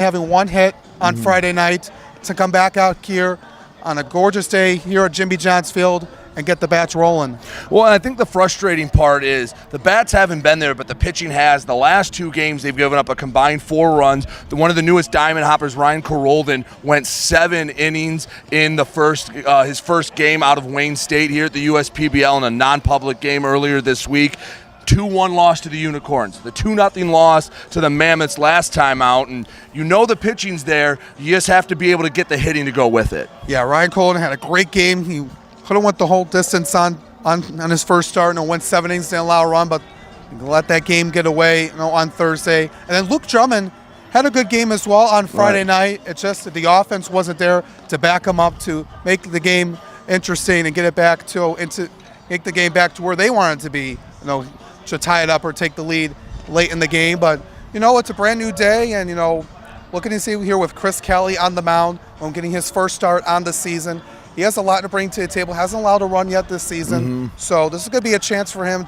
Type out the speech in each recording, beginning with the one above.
having one hit on Friday night to come back out here on a gorgeous day here at Jimmy John's Field and get the bats rolling. Well, I think the frustrating part is the bats haven't been there, but the pitching has. The last 2 games, they've given up a combined 4 runs. One of the newest Diamond Hoppers, Ryan Carolden, went 7 innings in the his first game out of Wayne State here at the USPBL in a non-public game earlier this week. 2-1 loss to the Unicorns, the 2-0 loss to the Mammoths last time out, and you know the pitching's there. You just have to be able to get the hitting to go with it. Yeah, Ryan Carolden had a great game. He could have went the whole distance on his first start and went 7 innings, didn't allow a run, but let that game get away on Thursday. And then Luke Drummond had a good game as well on Friday night. It's just that the offense wasn't there to back him up to make the game interesting and get it back to make the game back to where they wanted it to be. To tie it up or take the lead late in the game. But it's a brand new day, and looking to see here with Chris Kelly on the mound, getting his first start on the season. He has a lot to bring to the table. Hasn't allowed a run yet this season. So this is going to be a chance for him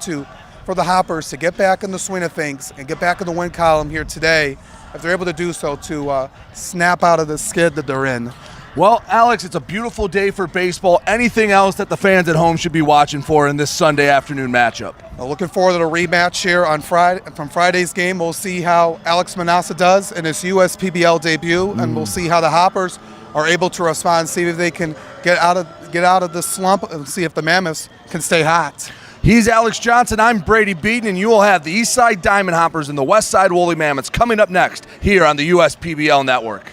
for the Hoppers to get back in the swing of things and get back in the win column here today, if they're able to do so, to snap out of the skid that they're in. Well, Alex, it's a beautiful day for baseball. Anything else that the fans at home should be watching for in this Sunday afternoon matchup? Looking forward to the rematch here on from Friday's game. We'll see how Alex Manassa does in his USPBL debut, and we'll see how the Hoppers are able to respond, see if they can get out of the slump, and see if the Mammoths can stay hot. He's Alex Johnson. I'm Brady Beaton, and you will have the Eastside Diamond Hoppers and the Westside Woolly Mammoths coming up next here on the USPBL Network.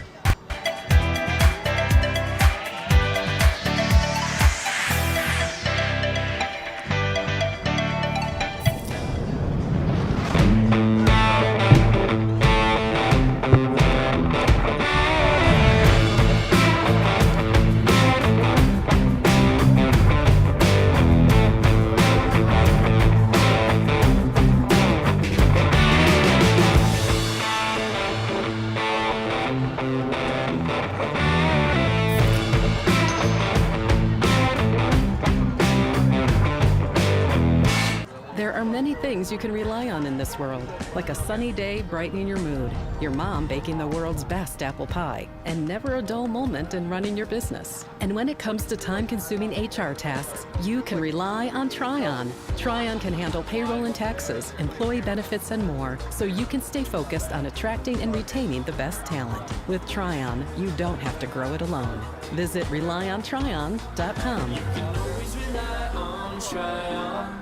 There are many things you can rely on in this world, like a sunny day brightening your mood, your mom baking the world's best apple pie, and never a dull moment in running your business. And when it comes to time-consuming HR tasks, you can rely on Tryon. Tryon can handle payroll and taxes, employee benefits, and more, so you can stay focused on attracting and retaining the best talent. With Tryon, you don't have to grow it alone. Visit RelyOnTryon.com. You can always rely on Tryon.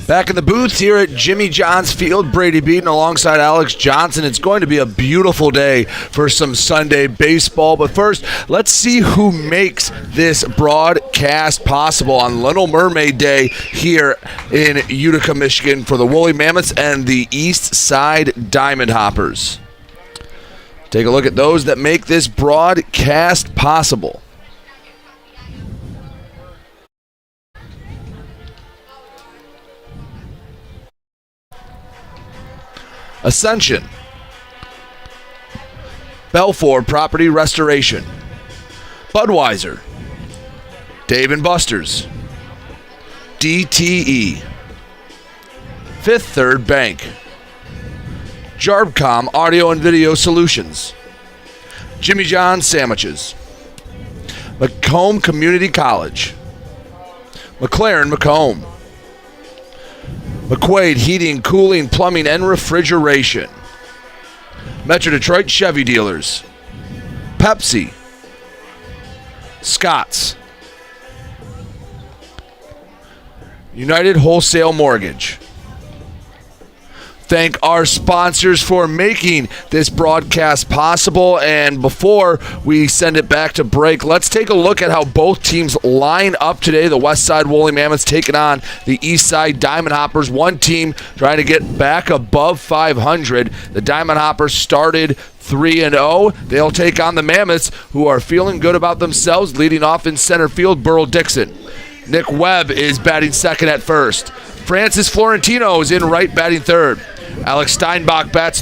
Back in the booth here at Jimmy John's Field, Brady Beaton alongside Alex Johnson. It's going to be a beautiful day for some Sunday baseball. But first, let's see who makes this broadcast possible on Little Mermaid Day here in Utica, Michigan for the Woolly Mammoths and the Eastside Diamond Hoppers. Take a look at those that make this broadcast possible. Ascension, Belford Property Restoration, Budweiser, Dave & Buster's, DTE, Fifth Third Bank, Jarbcom Audio and Video Solutions, Jimmy John's Sandwiches, Macomb Community College, McLaren Macomb, McQuaid Heating, Cooling, Plumbing, and Refrigeration, Metro Detroit Chevy Dealers, Pepsi, Scott's, United Wholesale Mortgage. Thank our sponsors for making this broadcast possible. And before we send it back to break, let's take a look at how both teams line up today. The Westside Woolly Mammoths taking on the Eastside Diamond Hoppers. One team trying to get back above 500. The Diamond Hoppers started 3-0. They'll take on the Mammoths, who are feeling good about themselves. Leading off in center field, Burl Dixon. Nick Webb is batting second at first. Francis Florentino is in right, batting third. Alex Steinbach bats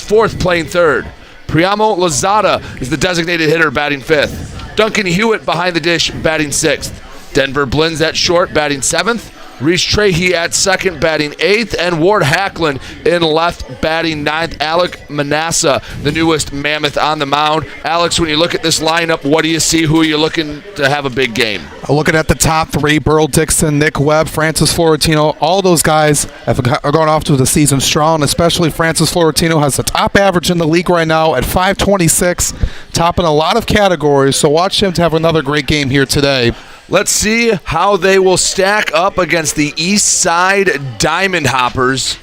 fourth, playing third. Priamo Lazada is the designated hitter, batting fifth. Duncan Hewitt behind the dish, batting 6th. Denver Blins at short, batting 7th. Reese Trahey at second, batting 8th, and Ward Hacklin in left, batting 9th. Alec Manassa, the newest Mammoth on the mound. Alex, when you look at this lineup, what do you see? Who are you looking to have a big game? Looking at the top 3, Burl Dixon, Nick Webb, Francis Florentino, are going off to the season strong, especially Francis Florentino has the top average in the league right now at 526, topping a lot of categories, so watch him to have another great game here today. Let's see how they will stack up against the Eastside Diamond Hoppers.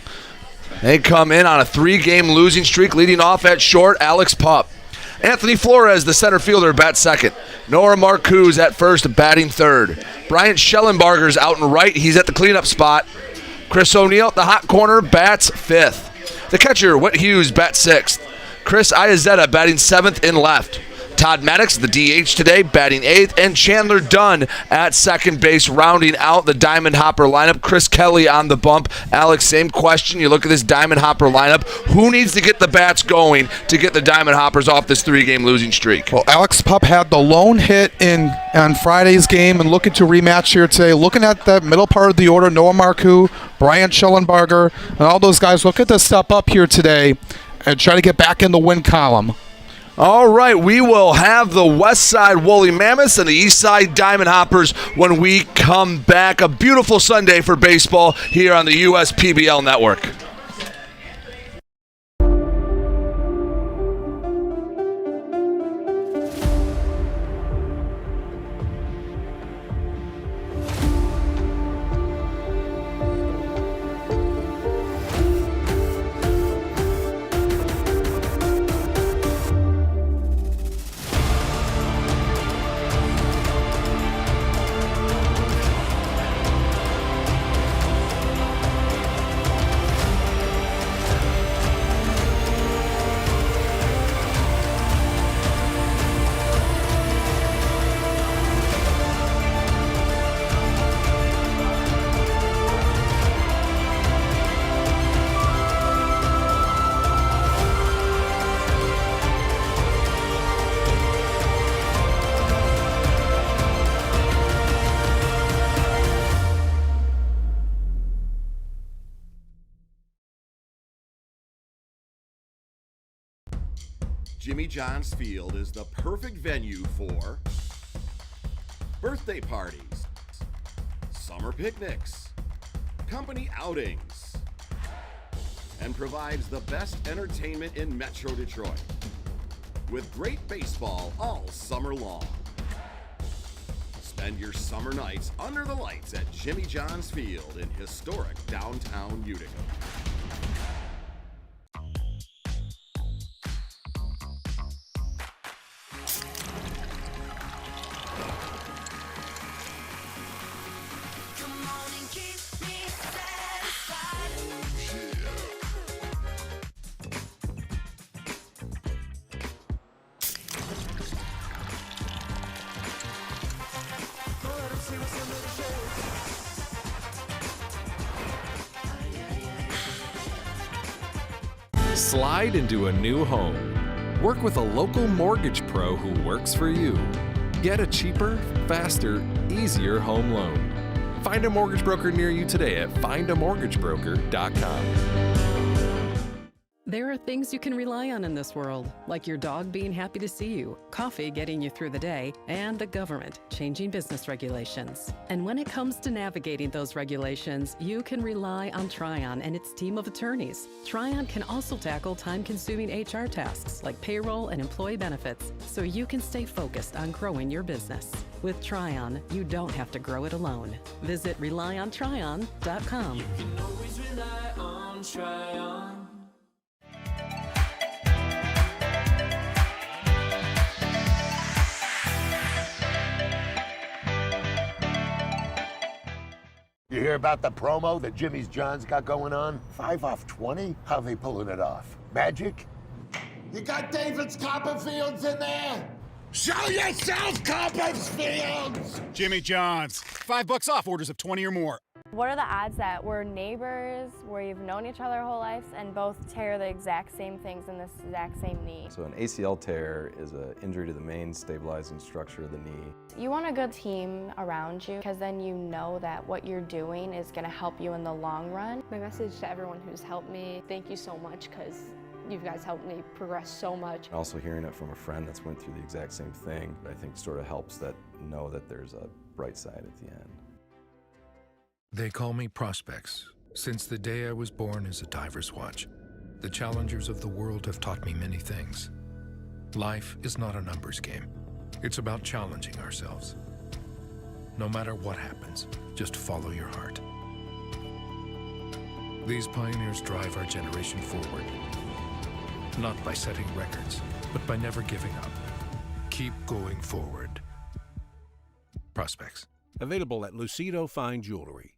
They come in on a 3-game losing streak, leading off at short, Alex Pupp. Anthony Flores, the center fielder, bats 2nd. Noah Marcuse at 1st, batting 3rd. Bryant Schellenbarger's out in right. He's at the cleanup spot. Chris O'Neill at the hot corner, bats 5th. The catcher, Whit Hughes, bats 6th. Chris Iazetta batting 7th in left. Todd Maddox, the DH today, batting 8th, and Chandler Dunn at second base, rounding out the Diamond Hopper lineup. Chris Kelly on the bump. Alex, same question. You look at this Diamond Hopper lineup. Who needs to get the bats going to get the Diamond Hoppers off this 3-game losing streak? Well, Alex Pupp had the lone hit on Friday's game and looking to rematch here today. Looking at the middle part of the order, Noah Marcoux, Brian Schellenbarger, and all those guys look at the step up here today and try to get back in the win column. All right, we will have the Westside Woolly Mammoths and the Eastside Diamond Hoppers when we come back. A beautiful Sunday for baseball here on the USPBL Network. Jimmy John's Field is the perfect venue for birthday parties, summer picnics, company outings, and provides the best entertainment in Metro Detroit with great baseball all summer long. Spend your summer nights under the lights at Jimmy John's Field in historic downtown Utica. Slide into a new home. Work with a local mortgage pro who works for you. Get a cheaper, faster, easier home loan. Find a mortgage broker near you today at findamortgagebroker.com. There are things you can rely on in this world, like your dog being happy to see you, coffee getting you through the day, and the government changing business regulations. And when it comes to navigating those regulations, you can rely on Tryon and its team of attorneys. Tryon can also tackle time-consuming HR tasks like payroll and employee benefits, so you can stay focused on growing your business. With Tryon, you don't have to grow it alone. Visit RelyOnTryon.com. You can always rely on Tryon. You hear about the promo that Jimmy's John's got going on? 5 off 20? How they pulling it off? Magic? You got David's Copperfields in there? Show yourself, Copperfields! Jimmy John's. $5 off orders of 20 or more. What are the odds that we're neighbors, we've known each other our whole lives, and both tear the exact same things in this exact same knee? So an ACL tear is an injury to the main stabilizing structure of the knee. You want a good team around you because then you know that what you're doing is going to help you in the long run. My message to everyone who's helped me, thank you so much because you guys helped me progress so much. Also hearing it from a friend that's went through the exact same thing, I think sort of helps that know that there's a bright side at the end. They call me Prospects. Since the day I was born as a diver's watch, the challengers of the world have taught me many things. Life is not a numbers game. It's about challenging ourselves. No matter what happens, just follow your heart. These pioneers drive our generation forward. Not by setting records, but by never giving up. Keep going forward. Prospects. Available at Lucido Fine Jewelry.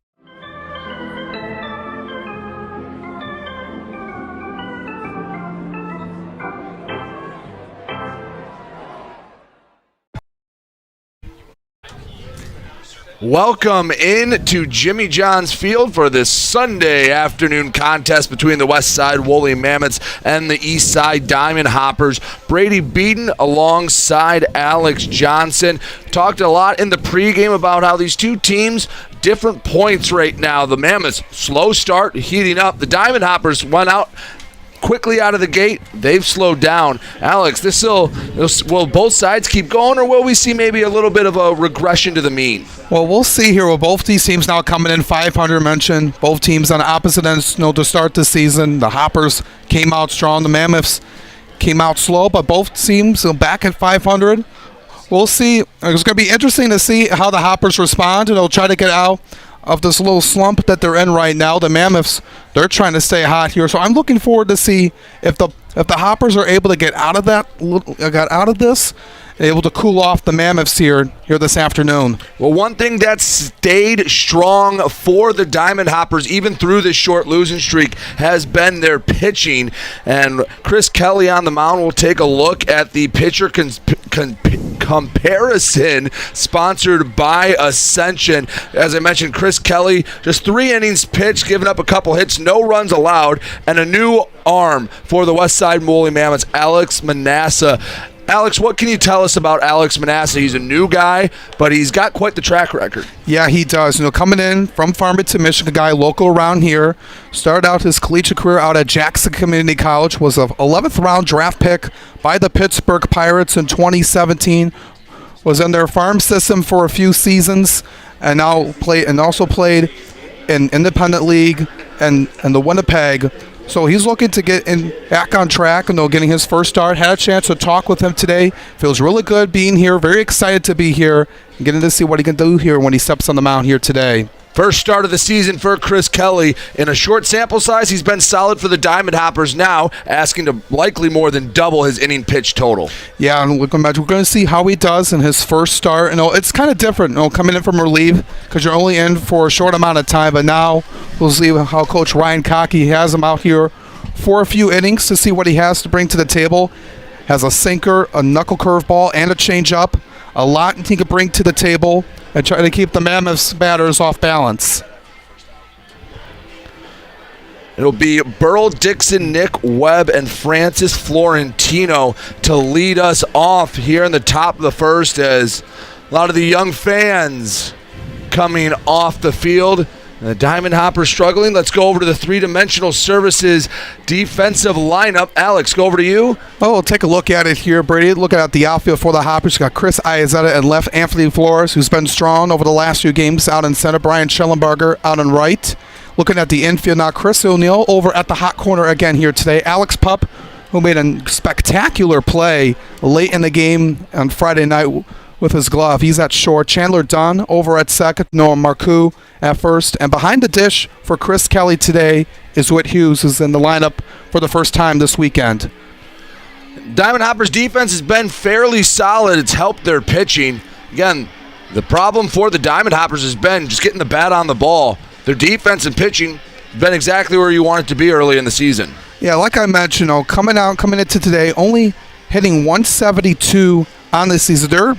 Welcome in to Jimmy John's Field for this Sunday afternoon contest between the Westside Woolly Mammoths and the Eastside Diamond Hoppers. Brady Beaton alongside Alex Johnson. Talked a lot in the pregame about how these two teams, different points right now. The Mammoths, slow start, heating up. The Diamond Hoppers went out quickly out of the gate. They've slowed down. Alex, will both sides keep going, or will we see maybe a little bit of a regression to the mean? Well, we'll see here. Well, both these teams now coming in 500 mentioned. Both teams on opposite ends to start the season. The Hoppers came out strong. The Mammoths came out slow, but both teams back at 500. We'll see. It's going to be interesting to see how the Hoppers respond, and they'll try to get out of this little slump that they're in right now. The Mammoths, they're trying to stay hot here. So I'm looking forward to see if the Hoppers are able to get out of this, able to cool off the Mammoths here this afternoon. Well, one thing that stayed strong for the Diamond Hoppers, even through this short losing streak, has been their pitching. And Chris Kelly on the mound will take a look at the pitcher comparison sponsored by Ascension. As I mentioned, Chris Kelly, just 3 innings pitched, giving up a couple hits, no runs allowed, and a new arm for the Westside Woolly Mammoths, Alex Manassa. Alex, what can you tell us about Alex Manassa? He's a new guy, but he's got quite the track record. Yeah, he does. Coming in from Farmington, Michigan, guy local around here. Started out his collegiate career out at Jackson Community College. Was a 11th round draft pick by the Pittsburgh Pirates in 2017. Was in their farm system for a few seasons, and also played in Independent League and the Winnipeg. So he's looking to get back on track, getting his first start. Had a chance to talk with him today. Feels really good being here. Very excited to be here and getting to see what he can do here when he steps on the mound here today. First start of the season for Chris Kelly. In a short sample size, he's been solid for the Diamond Hoppers now, asking to likely more than double his inning pitch total. Yeah, and we're going to see how he does in his first start. It's kind of different, coming in from relief because you're only in for a short amount of time. But now we'll see how Coach Ryan Cockey has him out here for a few innings to see what he has to bring to the table. Has a sinker, a knuckle curveball, and a changeup. A lot he can bring to the table and try to keep the Mammoths batters off balance. It'll be Burl Dixon, Nick Webb, and Francis Florentino to lead us off here in the top of the first, as a lot of the young fans coming off the field. The Diamond Hoppers struggling. Let's go over to the three-dimensional services defensive lineup. Alex, go over to you. Oh, we'll take a look at it here, Brady. Looking at the outfield for the Hoppers, you got Chris Iazetta and left, Anthony Flores, who's been strong over the last few games out in center, Brian Schellenberger out in right. Looking at the infield now, Chris O'Neill over at the hot corner again here today. Alex Pup, who made a spectacular play late in the game on Friday night with his glove. He's at short. Chandler Dunn over at second. Noah Marcoux at first. And behind the dish for Chris Kelly today is Whit Hughes, who's in the lineup for the first time this weekend. Diamond Hoppers defense has been fairly solid. It's helped their pitching. Again, the problem for the Diamond Hoppers has been just getting the bat on the ball. Their defense and pitching have been exactly where you want it to be early in the season. Yeah, like I mentioned, coming into today, only hitting 172 on this season. They're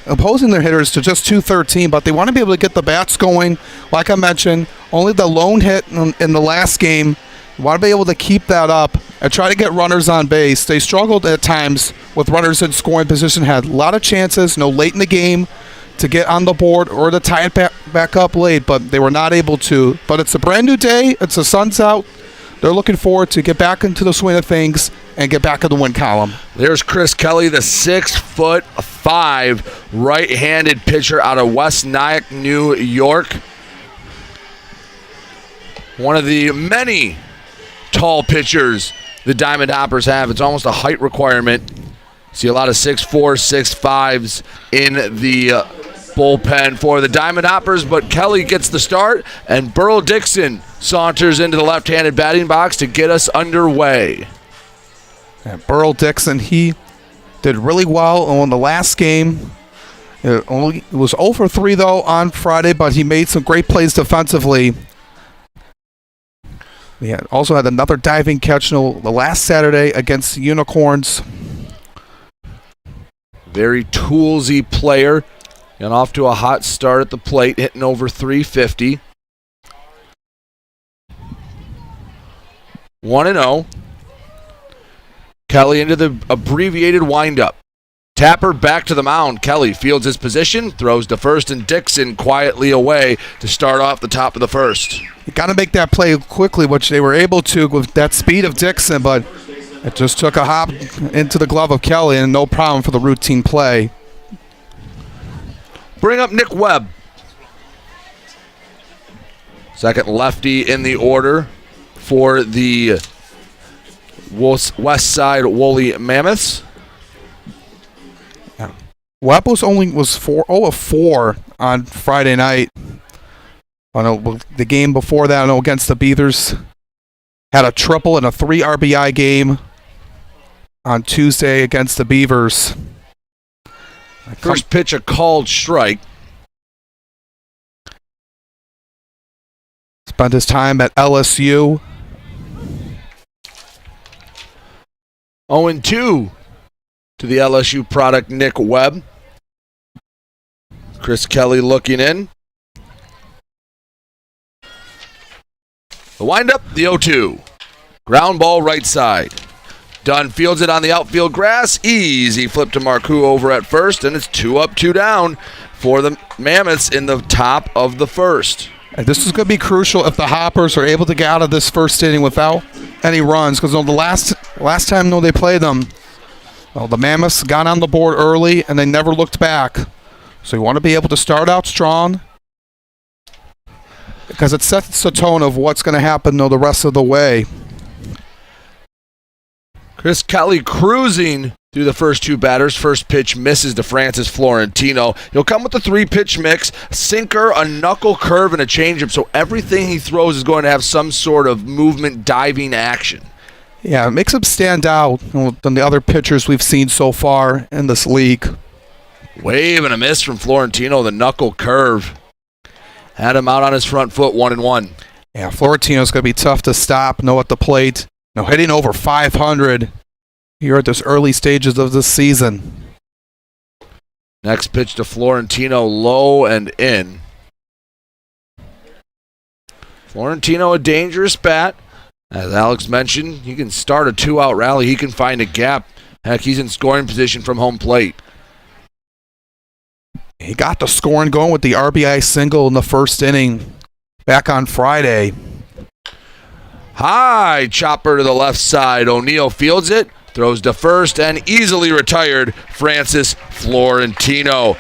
opposing their hitters to just 213, but they want to be able to get the bats going. Like I mentioned, only the lone hit in the last game. You want to be able to keep that up and try to get runners on base. They struggled at times with runners in scoring position, had a lot of chances, late in the game to get on the board or to tie it back up late, but they were not able to. But it's a brand new day. It's the sun's out. They're looking forward to get back into the swing of things and get back in the win column. There's Chris Kelly, the 6'5" right-handed pitcher out of West Nyack, New York. One of the many tall pitchers the Diamond Hoppers have. It's almost a height requirement. See a lot of 6'4", 6'5" in the bullpen for the Diamond Hoppers, but Kelly gets the start, and Burl Dixon saunters into the left-handed batting box to get us underway. And Burl Dixon, he did really well in the last game. It was 0 for 3, though, on Friday, but he made some great plays defensively. He also had another diving catch the last Saturday against the Unicorns. Very toolsy player. And off to a hot start at the plate, hitting over 350. 1-0. Kelly into the abbreviated windup. Tapper back to the mound. Kelly fields his position, throws to first, and Dixon quietly away to start off the top of the first. You got to make that play quickly, which they were able to with that speed of Dixon, but it just took a hop into the glove of Kelly and no problem for the routine play. Bring up Nick Webb. Second lefty in the order for the Westside Woolly Mammoths. Webb was 0 of 4 on Friday night. The game before that, against the Beavers, had a triple and a 3 RBI game on Tuesday against the Beavers. First pitch, a called strike. Spent his time at LSU. 0-2 to the LSU product, Nick Webb. Chris Kelly looking in. The windup, the 0-2. Ground ball right side. Dunn fields it on the outfield grass. Easy flip to Marcoux over at first, and it's 2 up, 2 down for the Mammoths in the top of the first. And this is going to be crucial if the Hoppers are able to get out of this first inning without any runs, because the last time they played them, the Mammoths got on the board early and they never looked back. So you want to be able to start out strong, because it sets the tone of what's going to happen the rest of the way. Chris Kelly cruising through the first 2 batters. First pitch misses to Francis Florentino. He'll come with the 3-pitch mix, sinker, a knuckle curve, and a changeup. So everything he throws is going to have some sort of movement, diving action. Yeah, it makes him stand out than the other pitchers we've seen so far in this league. Wave and a miss from Florentino, the knuckle curve. Had him out on his front foot, 1-1. Yeah, Florentino's going to be tough to stop, at the plate. Hitting over 500 here at this early stages of this season. Next pitch to Florentino, low and in. Florentino, a dangerous bat. As Alex mentioned, he can start a 2-out rally. He can find a gap. Heck, he's in scoring position from home plate. He got the scoring going with the RBI single in the first inning back on Friday. High chopper to the left side. O'Neill fields it, throws to first, and easily retired Francis Florentino.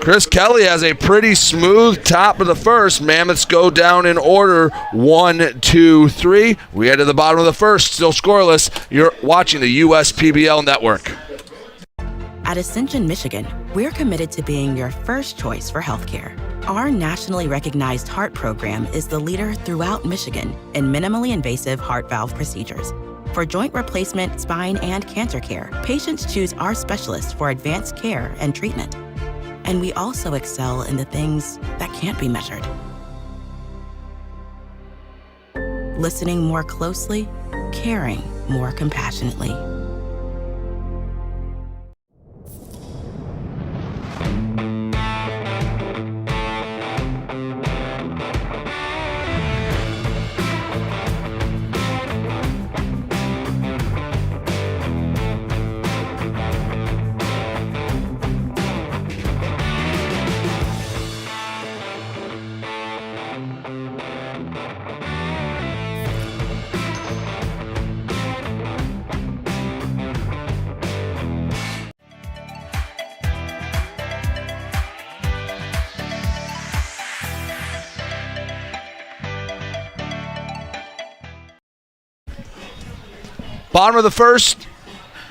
Chris Kelly has a pretty smooth top of the first. Mammoths go down in order, 1, 2, 3. We head to the bottom of the first, still scoreless. You're watching the USPBL Network. At Ascension, Michigan, we're committed to being your first choice for healthcare. Our nationally recognized heart program is the leader throughout Michigan in minimally invasive heart valve procedures. For joint replacement, spine, and cancer care, patients choose our specialists for advanced care and treatment. And we also excel in the things that can't be measured. Listening more closely, caring more compassionately. Bottom of the first,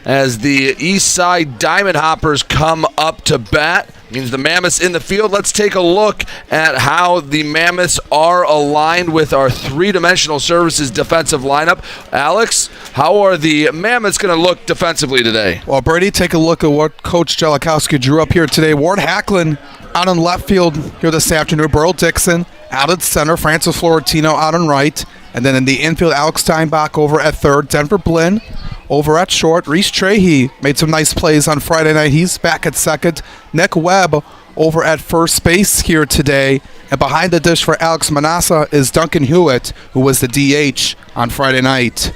as the Eastside Diamond Hoppers come up to bat. Means the Mammoths in the field. Let's take a look at how the Mammoths are aligned with our three-dimensional services defensive lineup. Alex, how are the Mammoths going to look defensively today? Well, Brady, take a look at what Coach Jellikowski drew up here today. Ward Hacklin out in left field here this afternoon. Burl Dixon out at center. Francis Florentino out on right. And then in the infield, Alex Steinbach over at third. Denver Blinn over at short. Reese Trahey made some nice plays on Friday night. He's back at second. Nick Webb over at first base here today. And behind the dish for Alex Manassa is Duncan Hewitt, who was the DH on Friday night.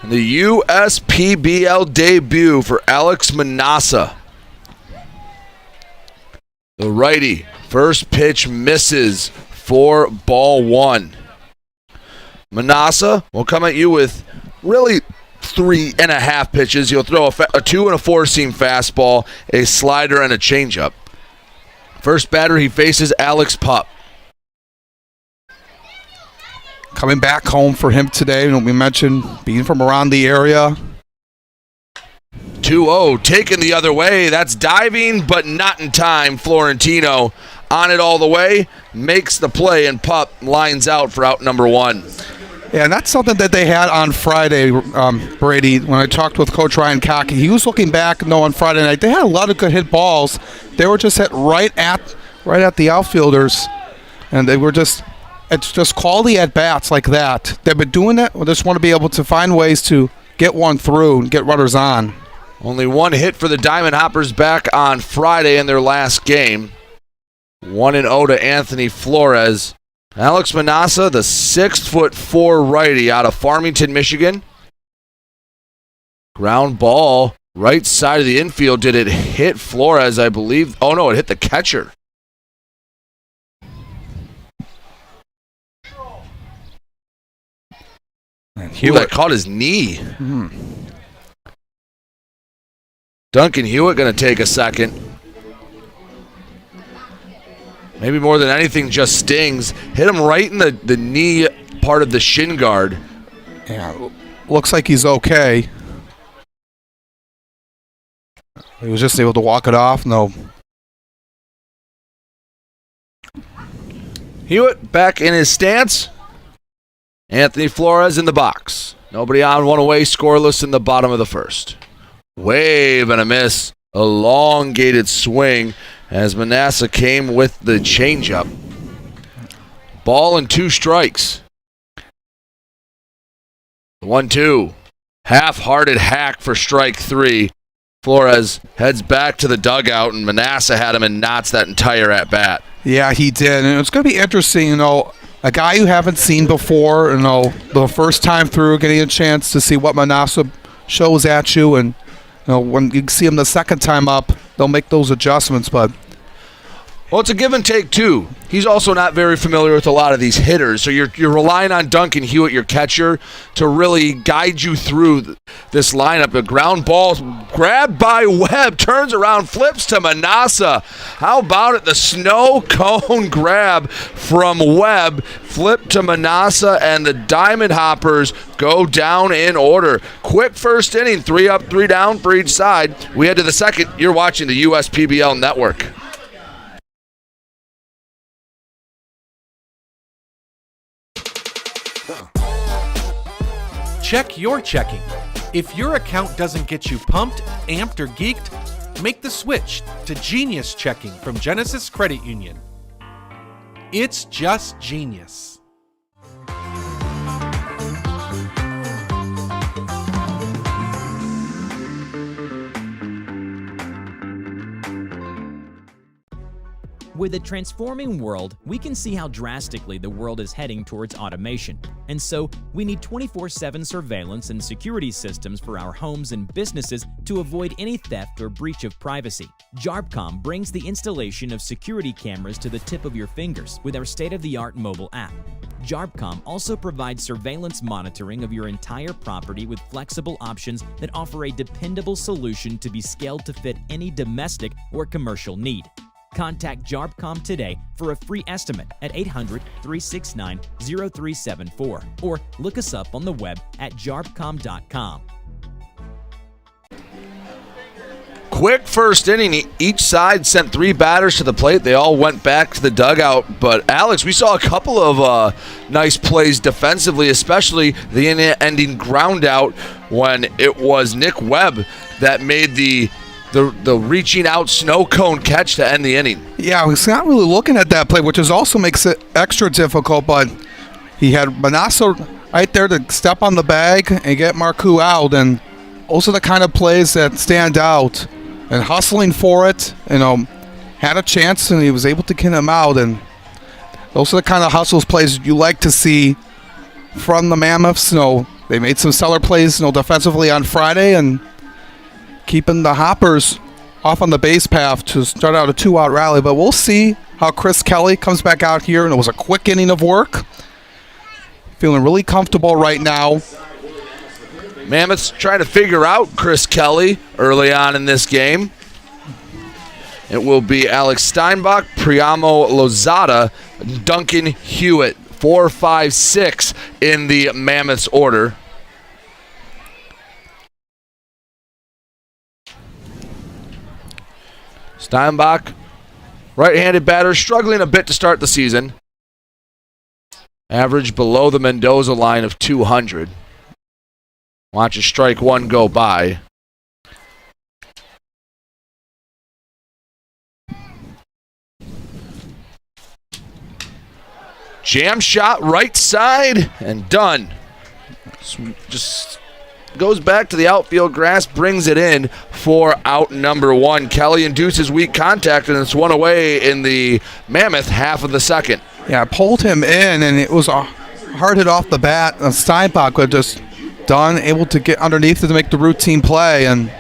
The USPBL debut for Alex Manassa. The righty, first pitch misses for ball one. Manassa will come at you with really 3.5 pitches. He'll throw a 2 and a 4-seam fastball, a slider, and a changeup. First batter he faces Alex Pup. Coming back home for him today, we mentioned being from around the area. 2-0, taken the other way. That's diving, but not in time. Florentino on it all the way, makes the play, and Pup lines out for out number one. Yeah, and that's something that they had on Friday, Brady. When I talked with Coach Ryan Cockey, he was looking back, on Friday night. They had a lot of good hit balls. They were just hit right at the outfielders, and it's just quality at bats like that. They've been doing that. We just want to be able to find ways to get one through and get runners on. Only one hit for the Diamond Hoppers back on Friday in their last game. 1-0 to Anthony Flores. Alex Manassa, the 6'4" righty out of Farmington, Michigan. Ground ball, right side of the infield. Did it hit Flores, I believe? Oh, no, it hit the catcher. Hewitt caught his knee. Duncan Hewitt going to take a second. Maybe more than anything, just stings. Hit him right in the knee part of the shin guard. Yeah, looks like he's okay. He was just able to walk it off. No. Hewitt back in his stance. Anthony Flores in the box. Nobody on, one away, scoreless in the bottom of the first. Wave and a miss. Elongated swing as Manassa came with the changeup. Ball and 2 strikes. 1-2. Half-hearted hack for strike 3. Flores heads back to the dugout, and Manassa had him in knots that entire at-bat. Yeah, he did. And it's going to be interesting, a guy you haven't seen before, the first time through, getting a chance to see what Manassa shows at you. And, when you see him the second time up, they'll make those adjustments, but... Well, it's a give and take, too. He's also not very familiar with a lot of these hitters, so you're relying on Duncan Hewitt, your catcher, to really guide you through this lineup. A ground ball grabbed by Webb, turns around, flips to Manassa. How about it? The snow cone grab from Webb, flip to Manassa, and the Diamond Hoppers go down in order. Quick first inning, 3 up, 3 down for each side. We head to the second. You're watching the USPBL Network. Check your checking. If your account doesn't get you pumped, amped, or geeked, make the switch to Genius Checking from Genesis Credit Union. It's just genius. With a transforming world, we can see how drastically the world is heading towards automation. And so, we need 24/7 surveillance and security systems for our homes and businesses to avoid any theft or breach of privacy. JARBCOM brings the installation of security cameras to the tip of your fingers with our state-of-the-art mobile app. JARBCOM also provides surveillance monitoring of your entire property with flexible options that offer a dependable solution to be scaled to fit any domestic or commercial need. Contact JARPCOM today for a free estimate at 800-369-0374 or look us up on the web at jarpcom.com. Quick first inning. Each side sent 3 batters to the plate. They all went back to the dugout. But, Alex, we saw a couple of nice plays defensively, especially the ending ground out when it was Nick Webb that made the reaching out snow cone catch to end the inning. Yeah, I was not really looking at that play, which also makes it extra difficult, but he had Manasso right there to step on the bag and get Marcoux out, and those are the kind of plays that stand out. And hustling for it, had a chance and he was able to get him out, and those are the kind of hustles plays you like to see from the Mammoths. They made some stellar plays defensively on Friday and keeping the Hoppers off on the base path to start out a 2-out rally. But we'll see how Chris Kelly comes back out here, and it was a quick inning of work. Feeling really comfortable right now. Mammoths trying to figure out Chris Kelly early on in this game. It will be Alex Steinbach, Priamo Lozada, Duncan Hewitt, 4, 5, 6 in the Mammoths order. Steinbach, right-handed batter, struggling a bit to start the season. Average below the Mendoza line of 200. Watches strike one go by. Jam shot right side and done. Just goes back to the outfield grass, brings it in for out number 1. Kelly induces weak contact, and it's one away in the Mammoth half of the second. Yeah, pulled him in, and it was a hard hit off the bat. Steinbach was just done, able to get underneath it to make the routine play, and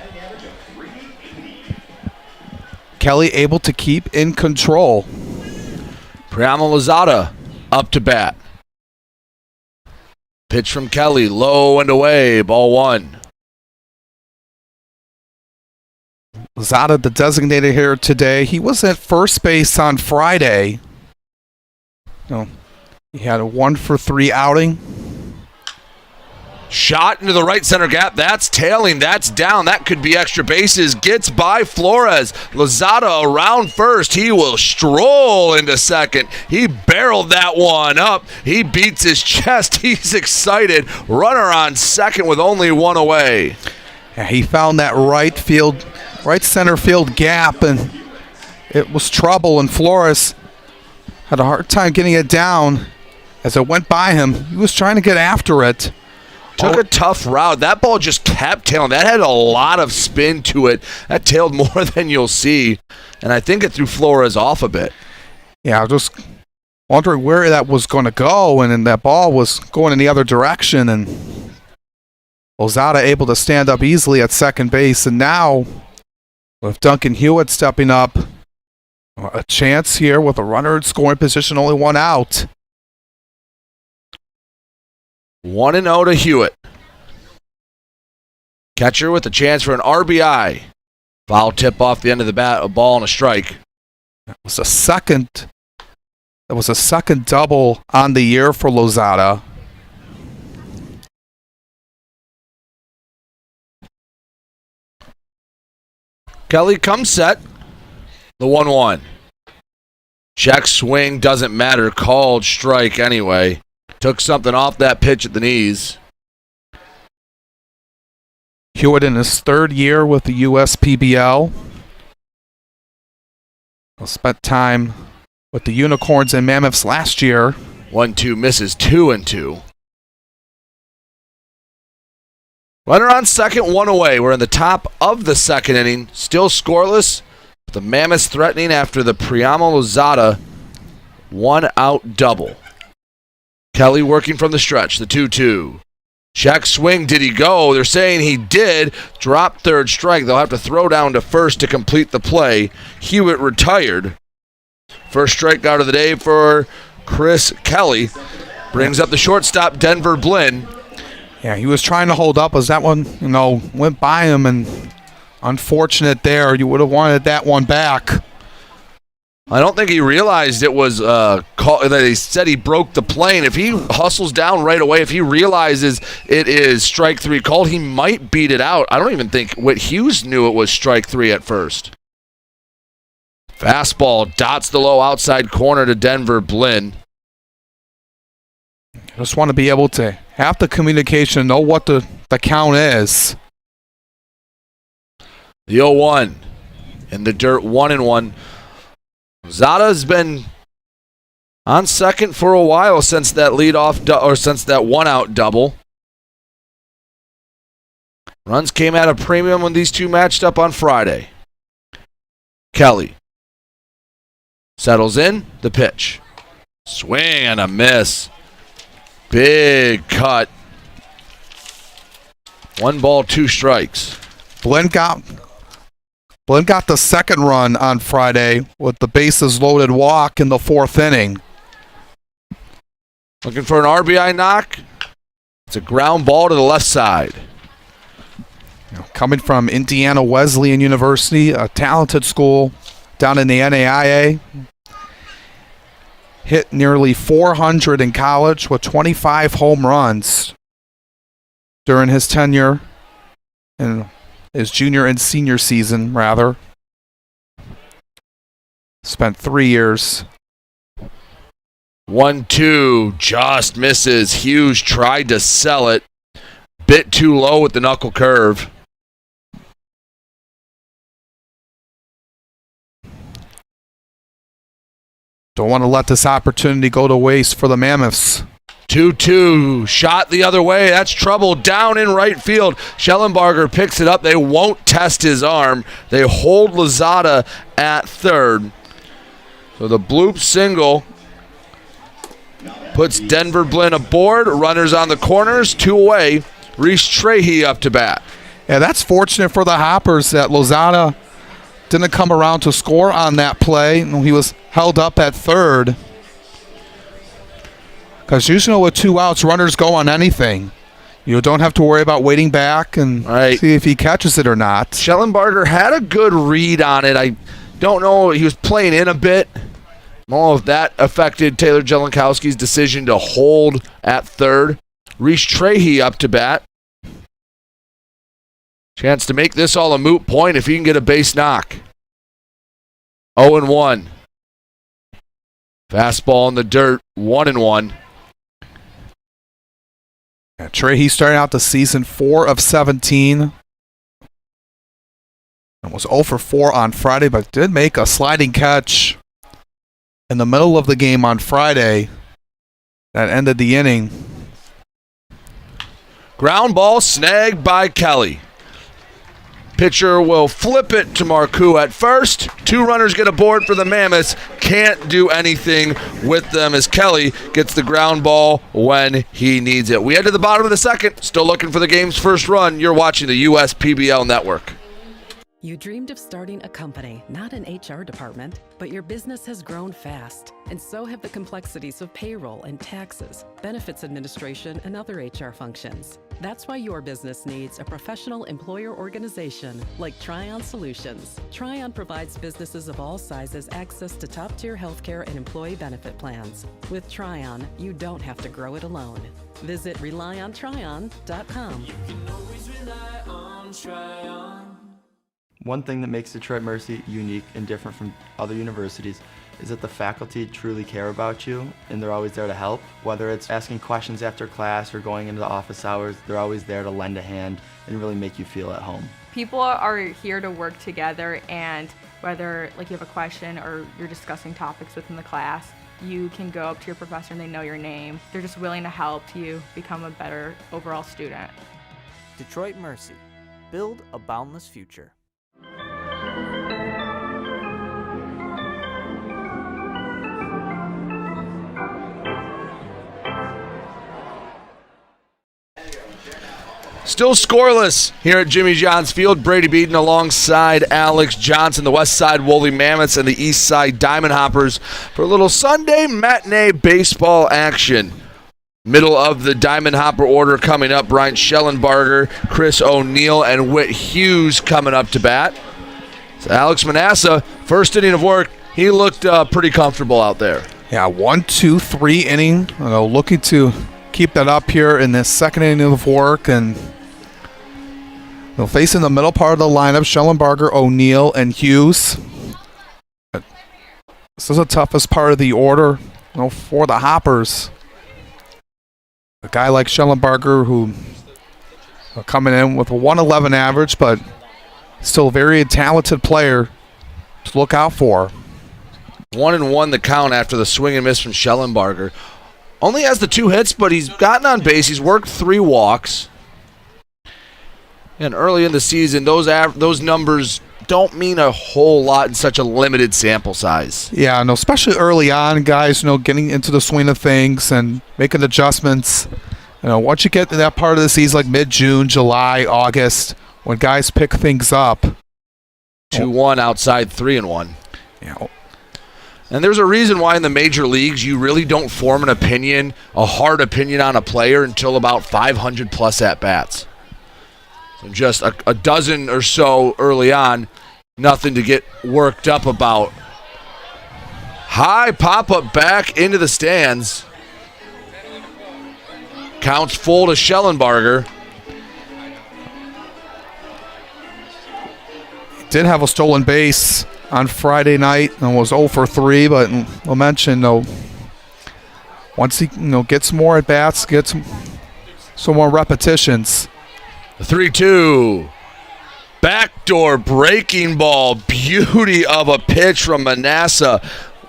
Kelly able to keep in control. Priamo Lozada up to bat. Pitch from Kelly, low and away, ball 1. Lozada, the designated hitter today. He was at first base on Friday. He had a 1-for-3 outing. Shot into the right center gap. That's tailing. That's down. That could be extra bases. Gets by Flores. Lozada around first. He will stroll into second. He barreled that one up. He beats his chest. He's excited. Runner on second with only 1 away. Yeah, he found that right center field gap, and it was trouble, and Flores had a hard time getting it down as it went by him. He was trying to get after it. Took a tough route. That ball just kept tailing. That had a lot of spin to it. That tailed more than you'll see. And I think it threw Flores off a bit. Yeah, I was just wondering where that was going to go, and then that ball was going in the other direction, and Lozada able to stand up easily at second base. And now, with Duncan Hewitt stepping up, a chance here with a runner in scoring position, only 1 out. 1-0 to Hewitt. Catcher with a chance for an RBI. Foul tip off the end of the bat, a ball and a strike. That was a second double on the year for Lozada. Kelly comes set. The 1-1. Check swing, doesn't matter. Called strike anyway. Took something off that pitch at the knees. Hewitt in his 3rd year with the USPBL. Spent time with the Unicorns and Mammoths last year. 1-2 misses, 2-2. Runner on second, 1 away. We're in the top of the second inning. Still scoreless. The Mammoths threatening after the Priamo Lozada 1-out double. Kelly working from the stretch, the 2-2. Check swing, did he go? They're saying he did. Drop third strike. They'll have to throw down to first to complete the play. Hewitt retired. First strikeout of the day for Chris Kelly. Brings up the shortstop, Denver Blinn. Yeah, he was trying to hold up as that one, went by him, and unfortunate there. You would have wanted that one back. I don't think he realized it was that they said he broke the plane. If he hustles down right away, if he realizes it is strike 3 called, he might beat it out. I don't even think Whit Hughes knew it was strike 3 at first. Fastball dots the low outside corner to Denver Blinn. I just want to be able to have the communication, know what the count is. The 0-1 in the dirt, 1-1. Zada's been on second for a while since that since that 1-out double. Runs came at a premium when these two matched up on Friday. Kelly settles in, the pitch. Swing and a miss. Big cut. 1 ball, 2 strikes. Blinn got the second run on Friday with the bases loaded walk in the 4th inning. Looking for an RBI knock. It's a ground ball to the left side. Coming from Indiana Wesleyan University, a talented school down in the NAIA. Hit nearly 400 in college with 25 home runs during his tenure and his junior and senior season, rather. Spent 3 years. 1-2, just misses. Hughes tried to sell it. Bit too low with the knuckle curve. Don't want to let this opportunity go to waste for the Mammoths. 2-2, shot the other way. That's trouble down in right field. Schellenbarger picks it up. They won't test his arm. They hold Lozada at third. So the bloop single puts Denver Blinn aboard. Runners on the corners, 2 away. Reese Trahey up to bat. Yeah, that's fortunate for the Hoppers that Lozada didn't come around to score on that play. He was held up at third. Because usually with 2 outs, runners go on anything. You don't have to worry about waiting back and see if he catches it or not. Schellenbarger had a good read on it. I don't know. He was playing in a bit. I don't know if that affected Taylor Jelenkowski's decision to hold at third. Reese Trahey up to bat. Chance to make this all a moot point if he can get a base knock. 0-1. Fastball in the dirt, 1-1. Yeah, Trahey started out the season 4 of 17. And was 0 for 4 on Friday, but did make a sliding catch in the middle of the game on Friday that ended the inning. Ground ball snagged by Kelly. Pitcher will flip it to Marcoux at first. 2 runners get aboard for the Mammoths. Can't do anything with them as Kelly gets the ground ball when he needs it. We head to the bottom of the second. Still looking for the game's first run. You're watching the USPBL Network. You dreamed of starting a company, not an HR department, but your business has grown fast, and so have the complexities of payroll and taxes, benefits administration, and other HR functions. That's why your business needs a professional employer organization like Tryon Solutions. Tryon provides businesses of all sizes access to top-tier healthcare and employee benefit plans. With Tryon, you don't have to grow it alone. Visit RelyOnTryon.com. You can always rely on Tryon. One thing that makes Detroit Mercy unique and different from other universities is that the faculty truly care about you and they're always there to help. Whether it's asking questions after class or going into the office hours, they're always there to lend a hand and really make you feel at home. People are here to work together, and whether you have a question or you're discussing topics within the class, you can go up to your professor and they know your name. They're just willing to help you become a better overall student. Detroit Mercy. Build a boundless future. Still scoreless here at Jimmy John's Field. Brady Beaton alongside Alex Johnson, the Westside Woolly Mammoths and the Eastside Diamond Hoppers for a little Sunday matinee baseball action. Middle of the Diamond Hopper order coming up, Brian Schellenbarger, Chris O'Neill, and Whit Hughes coming up to bat. So Alex Manassa, first inning of work, he looked pretty comfortable out there. Yeah, 1, 2, 3 inning. Looking to keep that up here in this second inning of work. And they'll face in the middle part of the lineup, Schellenbarger, O'Neill, and Hughes. This is the toughest part of the order for the Hoppers. A guy like Schellenbarger who coming in with a 111 average, but still a very talented player to look out for. 1-1 the count after the swing and miss from Schellenbarger. Only has the 2 hits, but he's gotten on base. He's worked 3 walks. And early in the season, those numbers don't mean a whole lot in such a limited sample size. Yeah, especially early on, guys, getting into the swing of things and making adjustments. Once you get to that part of the season, like mid-June, July, August, when guys pick things up. 2-1 outside, 3-1. Yeah. And there's a reason why in the major leagues you really don't form an opinion, a hard opinion on a player until about 500 plus at-bats. So just a dozen or so early on, nothing to get worked up about. High pop-up back into the stands. Counts full to Schellenbarger. Did have a stolen base on Friday night and was 0 for 3, but we'll mention, once he gets more at bats, gets some more repetitions. 3-2. Backdoor breaking ball. Beauty of a pitch from Manasseh.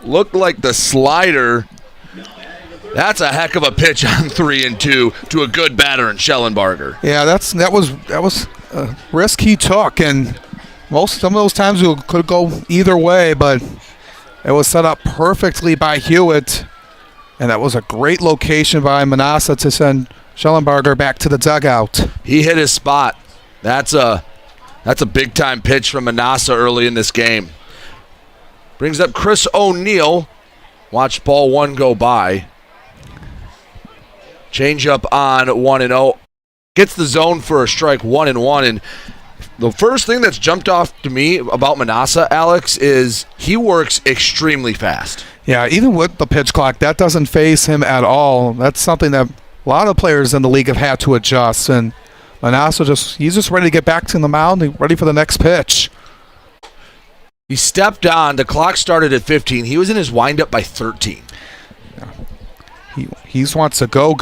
Looked like the slider. That's a heck of a pitch on 3-2 to a good batter in Schellenbarger. Yeah, that was a risk he took, and some of those times it could go either way, but it was set up perfectly by Hewitt, and that was a great location by Manasseh to send Schellenbarger back to the dugout. He hit his spot. That's a big-time pitch from Manasseh early in this game. Brings up Chris O'Neill. Watch ball 1 go by. Change up on 1-0. Gets the zone for a strike, 1-1. And the first thing that's jumped off to me about Manasseh, Alex, is he works extremely fast. Yeah, even with the pitch clock, that doesn't faze him at all. That's something that a lot of players in the league have had to adjust. And Manasseh he's just ready to get back to the mound, ready for the next pitch. He stepped on. The clock started at 15. He was in his windup by 13. Yeah. He just wants to go.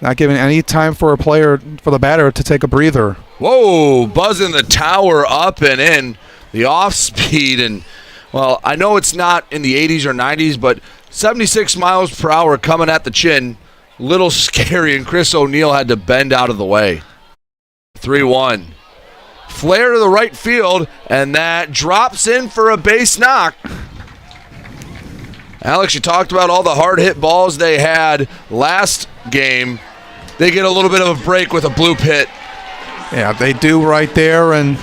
Not giving any time for the batter to take a breather. Whoa, buzzing the tower up and in. The off speed, and well, I know it's not in the 80s or 90s, but 76 miles per hour coming at the chin. Little scary, and Chris O'Neill had to bend out of the way. 3-1. Flare to the right field, and that drops in for a base knock. Alex, you talked about all the hard hit balls they had last game. They get a little bit of a break with a bloop hit. Yeah, they do right there, and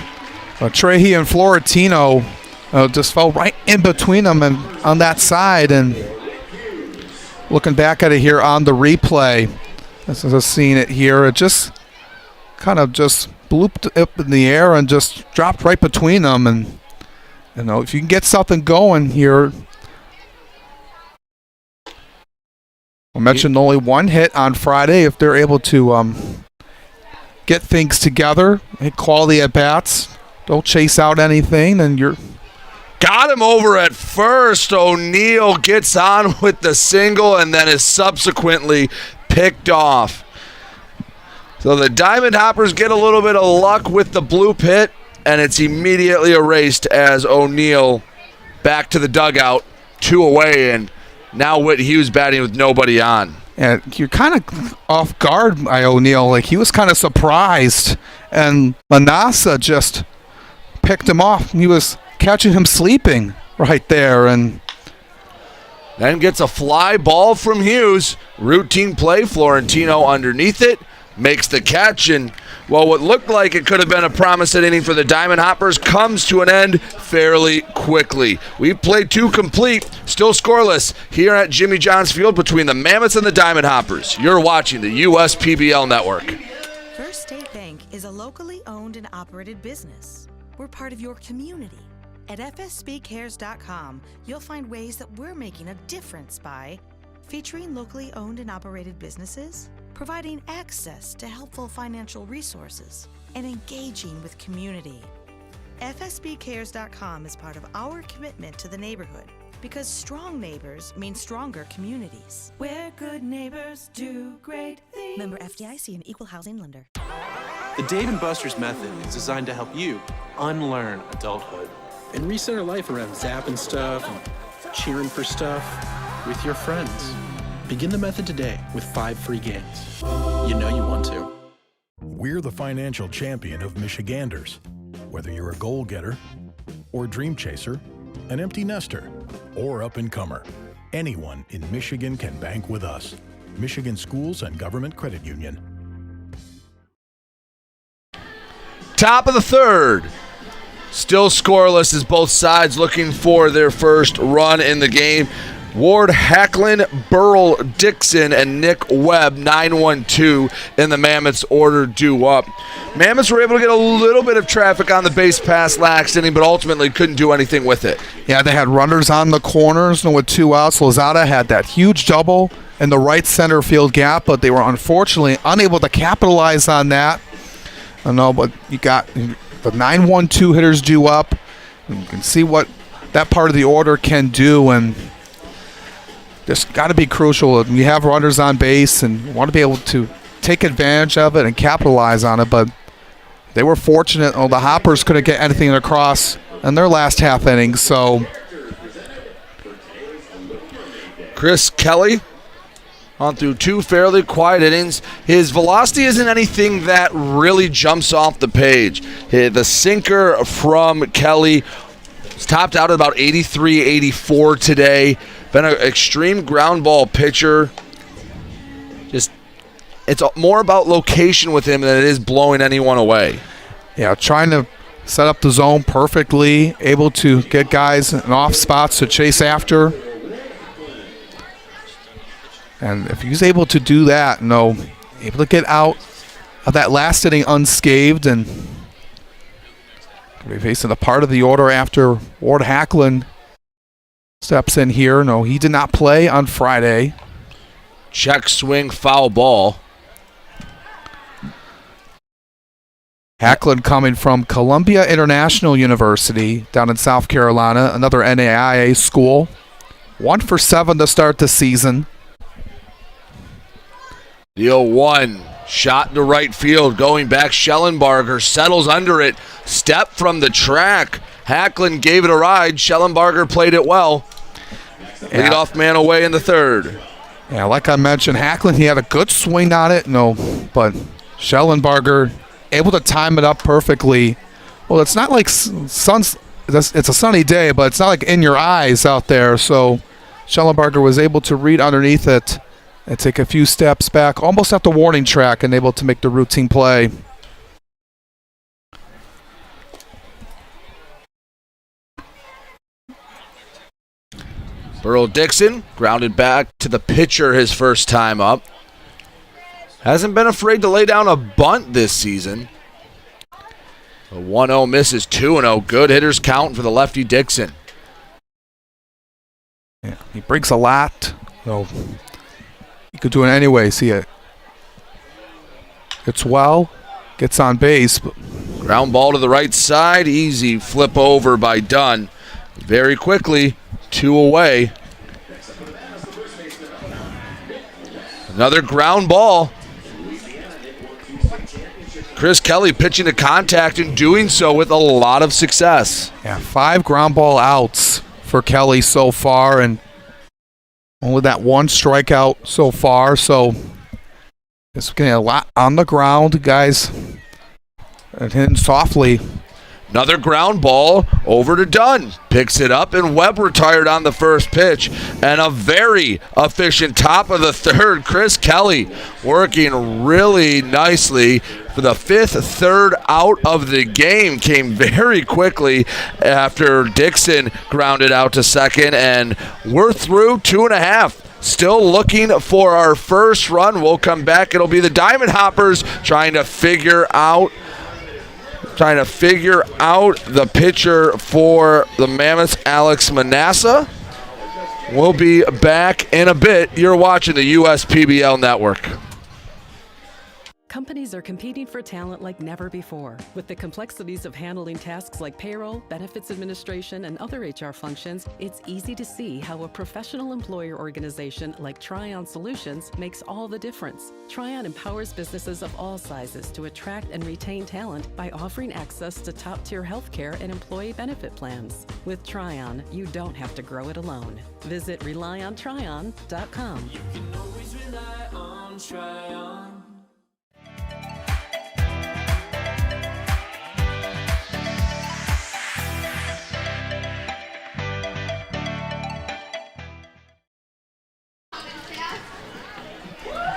Trehe and Florentino just fell right in between them and on that side. And looking back at it here on the replay, this is seeing it here. It just kind of just blooped up in the air and just dropped right between them. And if you can get something going here. I mentioned only 1 hit on Friday. If they're able to get things together, hit quality at bats, don't chase out anything, and you're. Got him over at first. O'Neill gets on with the single and then is subsequently picked off. So the Diamond Hoppers get a little bit of luck with the bloop hit, and it's immediately erased as O'Neill back to the dugout, 2 away, and now Whit Hughes batting with nobody on. And you're kind of off guard by O'Neill. Like, he was kind of surprised, and Manasseh just picked him off. He was catching him sleeping right there, and then gets a fly ball from Hughes. Routine play, Florentino underneath it, makes the catch, and what looked like it could have been a promising inning for the Diamond Hoppers comes to an end fairly quickly. We've played 2 complete, still scoreless here at Jimmy John's Field between the Mammoths and the Diamond Hoppers. You're watching the USPBL Network. First State Bank is a locally owned and operated business. We're part of your community, At fsbcares.com, you'll find ways that we're making a difference by featuring locally owned and operated businesses, providing access to helpful financial resources, and engaging with community. FSBcares.com is part of our commitment to the neighborhood because strong neighbors mean stronger communities. Where good neighbors do great things. Member FDIC and Equal Housing Lender. The Dave & Buster's method is designed to help you unlearn adulthood and recenter life around zapping stuff and cheering for stuff with your friends. Begin the method today with 5 free games. You know you want to. We're the financial champion of Michiganders. Whether you're a goal-getter or dream chaser, an empty nester or up-and-comer, anyone in Michigan can bank with us. Michigan Schools and Government Credit Union. Top of the third. Still scoreless as both sides looking for their first run in the game. Ward Hacklin, Burl Dixon, and Nick Webb, 9-1-2 in the Mammoths order due up. Mammoths were able to get a little bit of traffic on the base pass last inning, but ultimately couldn't do anything with it. Yeah, they had runners on the corners, and with 2 outs, Lozada had that huge double in the right center field gap, but they were unfortunately unable to capitalize on that. I know, but you got the 9-1-2 hitters due up. And you can see what that part of the order can do, and just got to be crucial. You have runners on base and you want to be able to take advantage of it and capitalize on it, but they were fortunate. The Hoppers couldn't get anything across in their last half inning, so Chris Kelly on through 2 fairly quiet innings. His velocity isn't anything that really jumps off the page. The sinker from Kelly was topped out at about 83, 84 today. Been an extreme ground ball pitcher. Just, it's more about location with him than it is blowing anyone away. Yeah, trying to set up the zone perfectly, able to get guys in off spots to chase after. And if he's able to do that, able to get out of that last inning unscathed, and be facing the part of the order after Ward Hacklin steps in here. No, he did not play on Friday. Check swing, foul ball. Hacklin coming from Columbia International University down in South Carolina, another NAIA school. 1 for 7 to start the season. The 0-1, shot to right field, going back. Schellenbarger settles under it, step from the track. Hacklin gave it a ride. Schellenbarger played it well. Yeah. Leadoff man away in the third. Yeah, like I mentioned, Hacklin, he had a good swing on it. But Schellenbarger able to time it up perfectly. Well, it's not like it's a sunny day, but it's not like in your eyes out there. So Schellenbarger was able to read underneath it and take a few steps back, almost at the warning track, and able to make the routine play. Burl Dixon grounded back to the pitcher his first time up. Hasn't been afraid to lay down a bunt this season. A 1-0 misses, 2-0. Good hitters count for the lefty Dixon. Yeah, he breaks a lot. He could do it anyway. See it. It's well. Gets on base. Ground ball to the right side. Easy flip over by Dunn. Very quickly, 2 away. Another ground ball. Chris Kelly pitching to contact and doing so with a lot of success. Yeah, 5 ground ball outs for Kelly so far, and only that 1 strikeout so far. So it's getting a lot on the ground, guys. And hitting softly. Another ground ball over to Dunn. Picks it up, and Webb retired on the first pitch. And a very efficient top of the third. Chris Kelly working really nicely for the 5th third out of the game. Came very quickly after Dixon grounded out to second. And we're through 2.5. Still looking for our first run. We'll come back. It'll be the Diamond Hoppers trying to figure out trying to figure out the pitcher for the Mammoths, Alex Manassa. We'll be back in a bit. You're watching the USPBL Network. Companies are competing for talent like never before. With the complexities of handling tasks like payroll, benefits administration, and other HR functions, it's easy to see how a professional employer organization like Tryon Solutions makes all the difference. Tryon empowers businesses of all sizes to attract and retain talent by offering access to top-tier healthcare and employee benefit plans. With Tryon, you don't have to grow it alone. Visit RelyOnTryon.com. You can always rely on Tryon.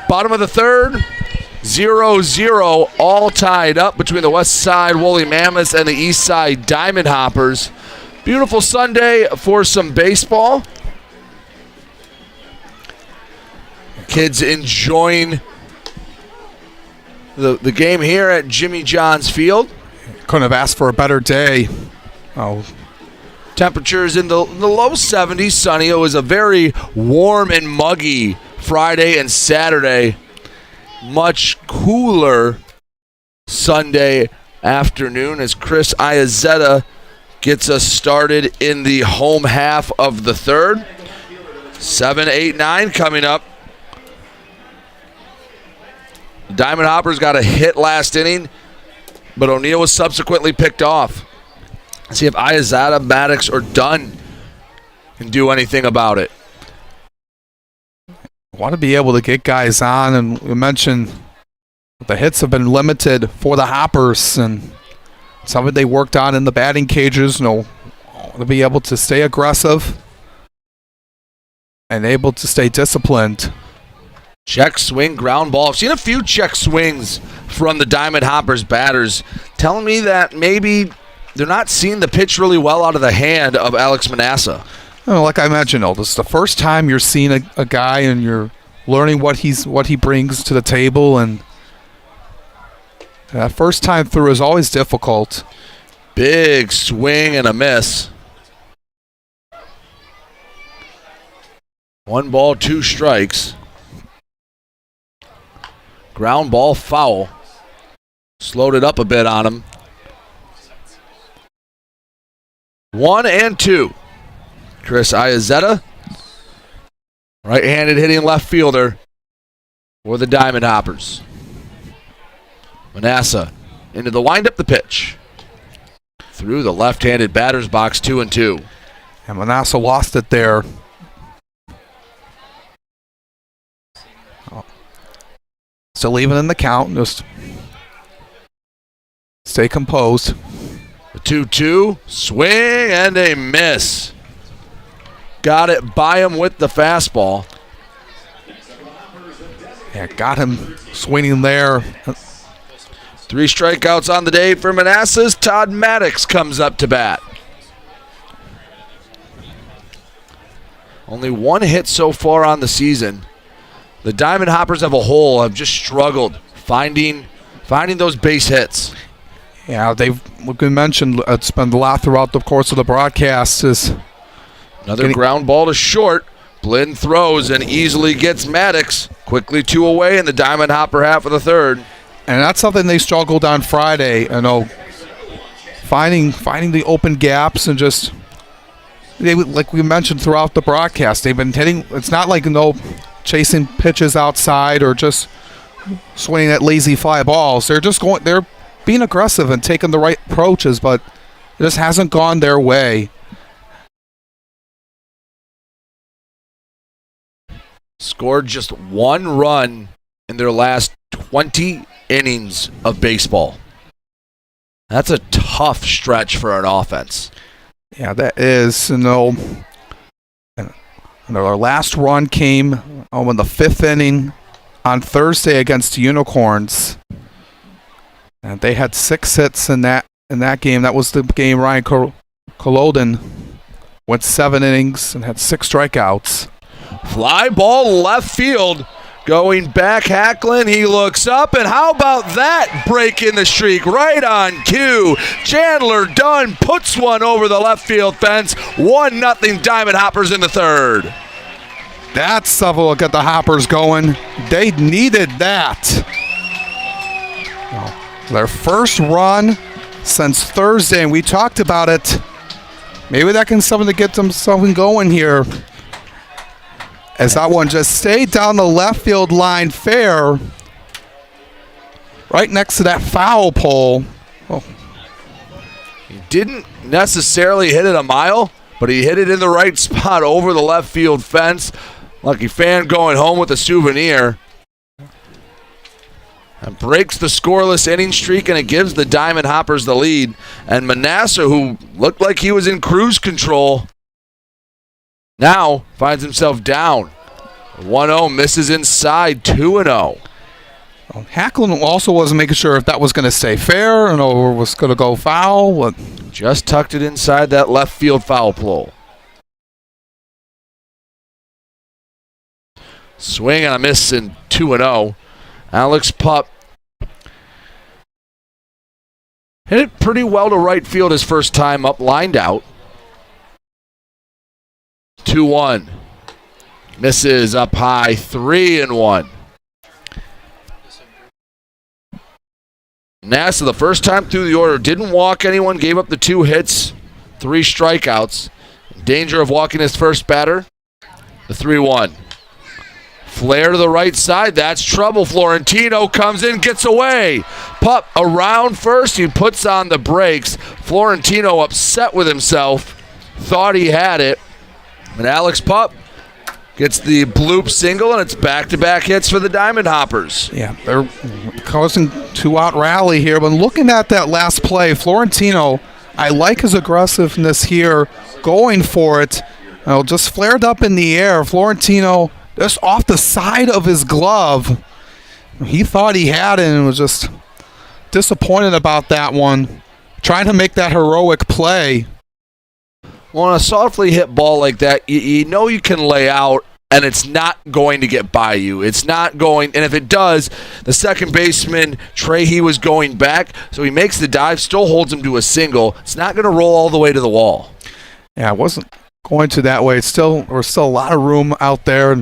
Bottom of the third, 0-0, all tied up between the Westside Woolly Mammoths and the Eastside Diamond Hoppers. Beautiful Sunday for some baseball. Kids enjoying the game here at Jimmy John's Field. Couldn't have asked for a better day. Temperatures in the low 70s, sunny. It was a very warm and muggy Friday and Saturday. Much cooler Sunday afternoon as Chris Iazetta gets us started in the home half of the third. 7, 8, 9 coming up. Diamond Hoppers got a hit last inning, but O'Neill was subsequently picked off. See if Iazetta, Maddox, or Dunn can do anything about it. Want to be able to get guys on, and we mentioned the hits have been limited for the Hoppers, and something they worked on in the batting cages. To be able to stay aggressive and able to stay disciplined. Check swing, ground ball. I've seen a few check swings from the Diamond Hoppers batters, telling me that maybe they're not seeing the pitch really well out of the hand of Alex Manassa. Like I mentioned, this is the first time you're seeing a guy and you're learning what he brings to the table, and that first time through is always difficult. Big swing and a miss. 1 ball, 2 strikes. Ground ball foul. Slowed it up a bit on him. 1 and 2. Chris Iazetta, right-handed hitting left fielder for the Diamond Hoppers. Manassa into the windup, the pitch. Through the left-handed batter's box, 2-2. And Manassa lost it there. Still even in the count, just stay composed. The 2-2, swing and a miss. Got it by him with the fastball. Yeah, got him swinging there. 3 strikeouts on the day for Manassas. Todd Maddox comes up to bat. Only 1 hit so far on the season. The Diamond Hoppers as a whole have just struggled finding those base hits. Yeah, we mentioned it's been a lot throughout the course of the broadcast. Another ground ball to short. Blinn throws and easily gets Maddox. Quickly 2 away in the Diamond Hopper half of the third. And that's something they struggled on Friday. Finding the open gaps and just like we mentioned throughout the broadcast, they've been hitting. It's not like chasing pitches outside or just swinging at lazy fly balls. They're being aggressive and taking the right approaches, but it just hasn't gone their way. Scored just 1 run in their last 20 innings of baseball. That's a tough stretch for an offense. Yeah, that is. And our last run came in the 5th inning on Thursday against the Unicorns. And they had 6 hits in that game. That was the game Ryan Kolodin went 7 innings and had 6 strikeouts. Fly ball left field. Going back, Hacklin, he looks up, and how about that break in the streak? Right on cue. Chandler Dunn puts one over the left field fence. 1-0 Diamond Hoppers in the third. That's something to get the Hoppers going. They needed that. Their first run since Thursday, and we talked about it. Maybe that can something to get them something going here. As that one just stayed down the left field line fair, right next to that foul pole. Oh. He didn't necessarily hit it a mile, but he hit it in the right spot over the left field fence. Lucky fan going home with a souvenir. And breaks the scoreless inning streak, and it gives the Diamond Hoppers the lead. And Manasseh, who looked like he was in cruise control, now finds himself down. 1-0, misses inside, 2-0. Hacklin also wasn't making sure if that was going to stay fair or was going to go foul. Just tucked it inside that left field foul pole. Swing and a miss in 2-0. Alex Pup hit it pretty well to right field his first time up, lined out. 2-1. Misses up high, 3-1. Nassau, the first time through the order, didn't walk anyone, gave up the 2 hits, 3 strikeouts. In danger of walking his first batter, the 3-1. Flare to the right side, that's trouble. Florentino comes in, gets away. Pup around first, he puts on the brakes. Florentino upset with himself, thought he had it. And Alex Pup gets the bloop single, and it's back-to-back hits for the Diamond Hoppers. Yeah, they're causing 2-out rally here. But looking at that last play, Florentino, I like his aggressiveness here, going for it. Just flared up in the air. Florentino just off the side of his glove. He thought he had it and was just disappointed about that one. Trying to make that heroic play. Well, on a softly hit ball like that, you know you can lay out, and it's not going to get by you. It's not going, and if it does, the second baseman, Trey, he was going back, so he makes the dive, still holds him to a single. It's not going to roll all the way to the wall. Yeah, it wasn't going to that way. There's still a lot of room out there.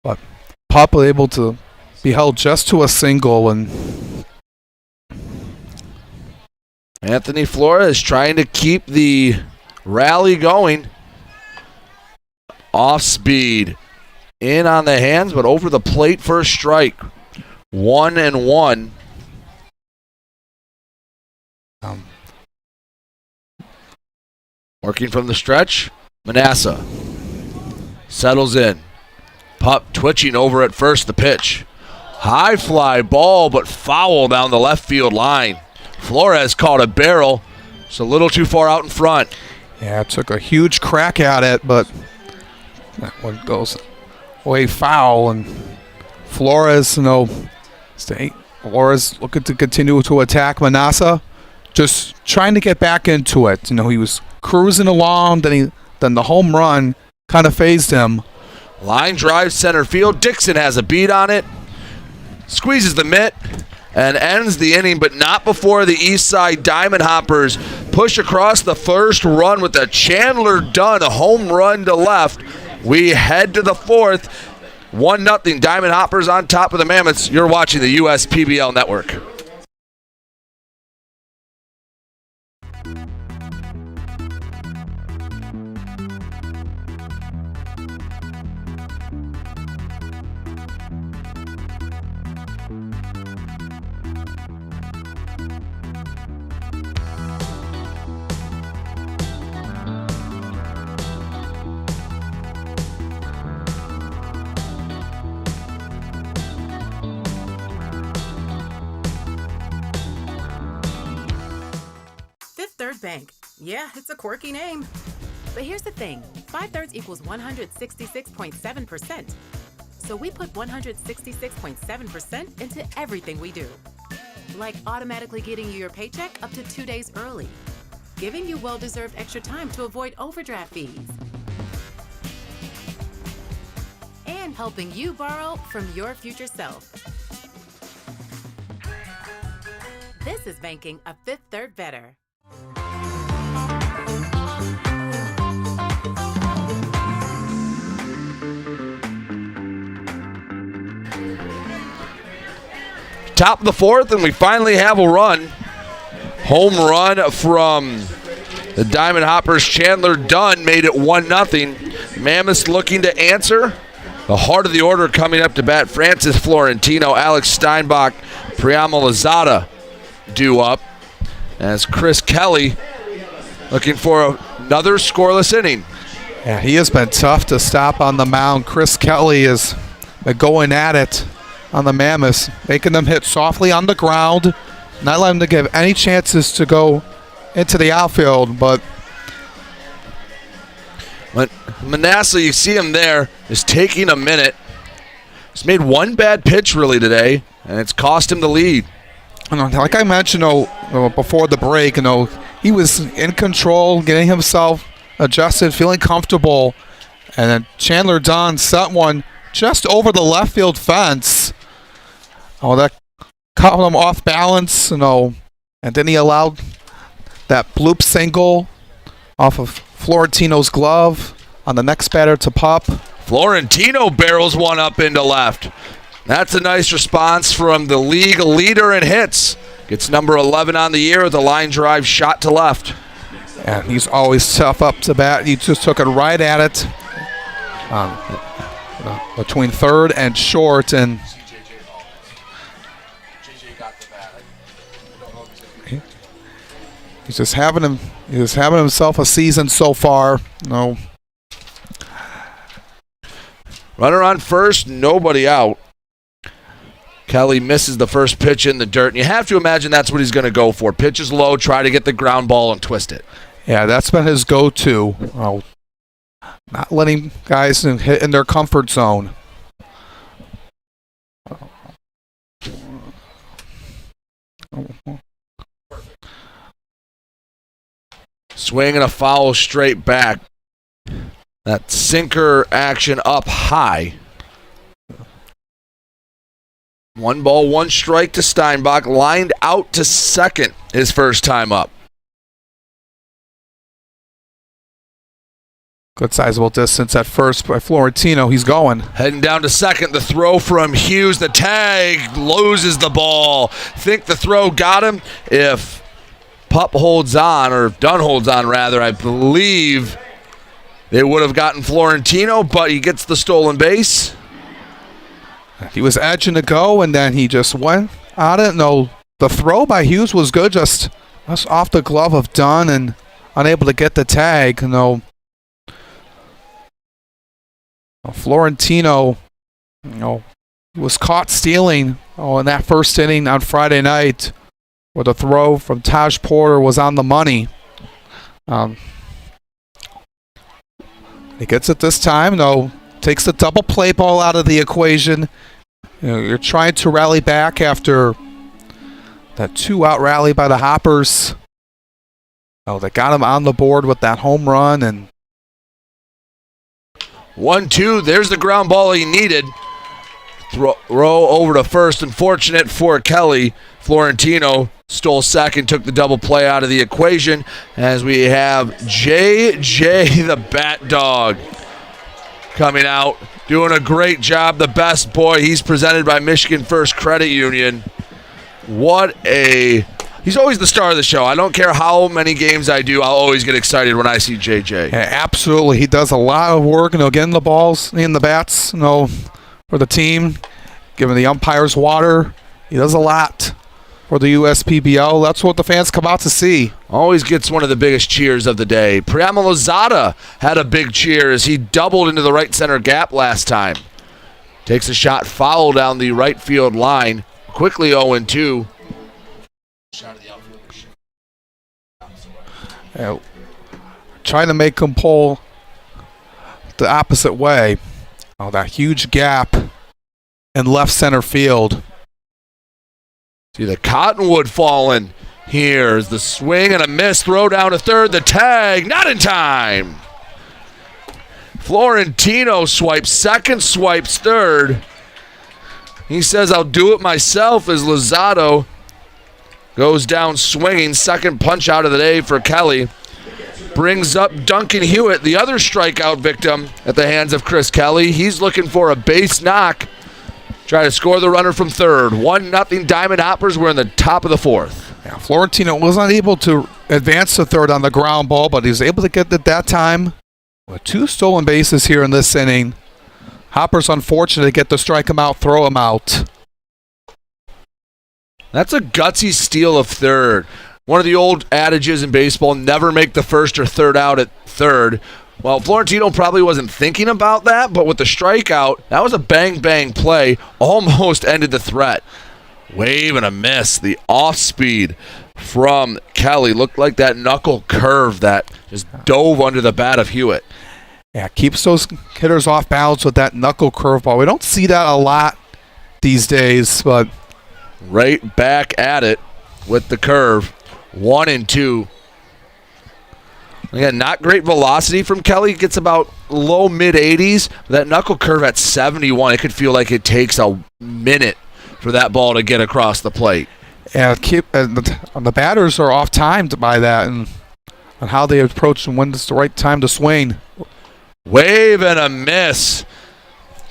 But Pup was able to be held just to a single. And Anthony Flores trying to keep the rally going. Off speed. In on the hands, but over the plate for a strike. 1-1. Working from the stretch. Manasseh settles in. Pup twitching over at first, the pitch. High fly ball, but foul down the left field line. Flores caught a barrel. It's a little too far out in front. Yeah, took a huge crack at it, but that one goes away foul. And Flores, Flores looking to continue to attack Manasseh, just trying to get back into it. He was cruising along, then the home run kind of phased him. Line drive center field. Dixon has a beat on it. Squeezes the mitt and ends the inning, but not before the Eastside Diamond Hoppers push across the first run with a Chandler Dunn, a home run to left. We head to the fourth. 1-0 Diamond Hoppers on top of the Mammoths. You're watching the USPBL Network. Bank. Yeah, it's a quirky name. But here's the thing. 5/3 equals 166.7%. So we put 166.7% into everything we do. Like automatically getting you your paycheck up to 2 days early. Giving you well-deserved extra time to avoid overdraft fees. helping you borrow from your future self. This is banking a Fifth Third better. Top of the fourth, and we finally have a run. Home run from the Diamond Hoppers. Chandler Dunn made it 1-0. Mammoths looking to answer. The heart of the order coming up to bat. Francis Florentino, Alex Steinbach, Pregame Lozada due up. As Chris Kelly looking for another scoreless inning. Yeah, he has been tough to stop on the mound. Chris Kelly is going at it on the Mammoths, making them hit softly on the ground, not letting them give any chances to go into the outfield. But Manasseh, you see him there, is taking a minute. He's made one bad pitch really today, and it's cost him the lead. Like I mentioned before the break, he was in control, getting himself adjusted, feeling comfortable, and then Chandler Dunn set one just over the left field fence. That caught him off balance, and then he allowed that bloop single off of Florentino's glove on the next batter to pop. Florentino barrels one up into left. That's a nice response from the league leader in hits. Gets number 11 on the year with a line drive shot to left. And he's always tough up to bat. He just took it right at it between third and short, and he's just having himself a season so far. Runner on first, nobody out. Kelly misses the first pitch in the dirt, and you have to imagine that's what he's going to go for. Pitches low, try to get the ground ball and twist it. Yeah, that's been his go-to. Not letting guys hit in their comfort zone. Swing and a foul straight back. That sinker action up high. 1 ball, 1 strike to Steinbach. Lined out to second his first time up. Good sizable distance at first by Florentino. He's going. Heading down to second. The throw from Hughes. The tag loses the ball. Think the throw got him. If Pup holds on, or Dunn holds on rather, I believe they would have gotten Florentino, but he gets the stolen base. He was edging to go, and then he just went at it. The throw by Hughes was good, just off the glove of Dunn and unable to get the tag. Florentino, was caught stealing in that first inning on Friday night, where the throw from Taj Porter was on the money. He gets it this time, takes the double play ball out of the equation. You're trying to rally back after that 2-out rally by the Hoppers. They got him on the board with that home run. And 1-2, there's the ground ball he needed. Throw over to first. Unfortunate for Kelly. Florentino stole second, took the double play out of the equation, as we have JJ the Bat Dog coming out, doing a great job. The best boy. He's presented by Michigan First Credit Union. He's always the star of the show. I don't care how many games I do, I'll always get excited when I see JJ. Yeah, absolutely. He does a lot of work, getting the balls in the bats, for the team, giving the umpires water. He does a lot for the USPBL. That's what the fans come out to see. Always gets one of the biggest cheers of the day. Pregame Lozada had a big cheer as he doubled into the right center gap last time. Takes a shot foul down the right field line. Quickly 0-2. Shot of the outfield. Trying to make him pull the opposite way. That huge gap in left center field. See the Cottonwood falling. Here's the swing and a miss. Throw down to third. The tag, not in time. Florentino swipes second, swipes third. He says, I'll do it myself as Lozado goes down swinging. Second punch out of the day for Kelly. Brings up Duncan Hewitt, the other strikeout victim at the hands of Chris Kelly. He's looking for a base knock. Try to score the runner from third. 1-0 Diamond Hoppers. We're in the top of the fourth. Yeah, Florentino was not able to advance to third on the ground ball, but he was able to get it that time. With 2 stolen bases here in this inning. Hoppers unfortunate to get to strike him out, throw him out. That's a gutsy steal of third. One of the old adages in baseball, never make the first or third out at third. Well, Florentino probably wasn't thinking about that, but with the strikeout, that was a bang-bang play. Almost ended the threat. Wave and a miss. The off-speed from Kelly looked like that knuckle curve that just dove under the bat of Hewitt. Yeah, keeps those hitters off balance with that knuckle curveball. We don't see that a lot these days, but right back at it with the curve. 1-2. Again, not great velocity from Kelly. Gets about low mid 80s. That knuckle curve at 71, it could feel like it takes a minute for that ball to get across the plate. Yeah, the batters are off timed by that and on how they approach and when it's the right time to swing. Wave and a miss.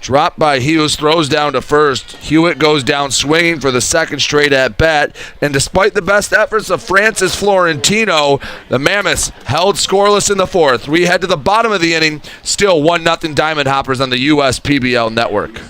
Dropped by Hughes, throws down to first. Hewitt goes down swinging for the second straight at bat. And despite the best efforts of Francis Florentino, the Mammoths held scoreless in the fourth. We head to the bottom of the inning. Still 1-0 Diamond Hoppers on the USPBL network.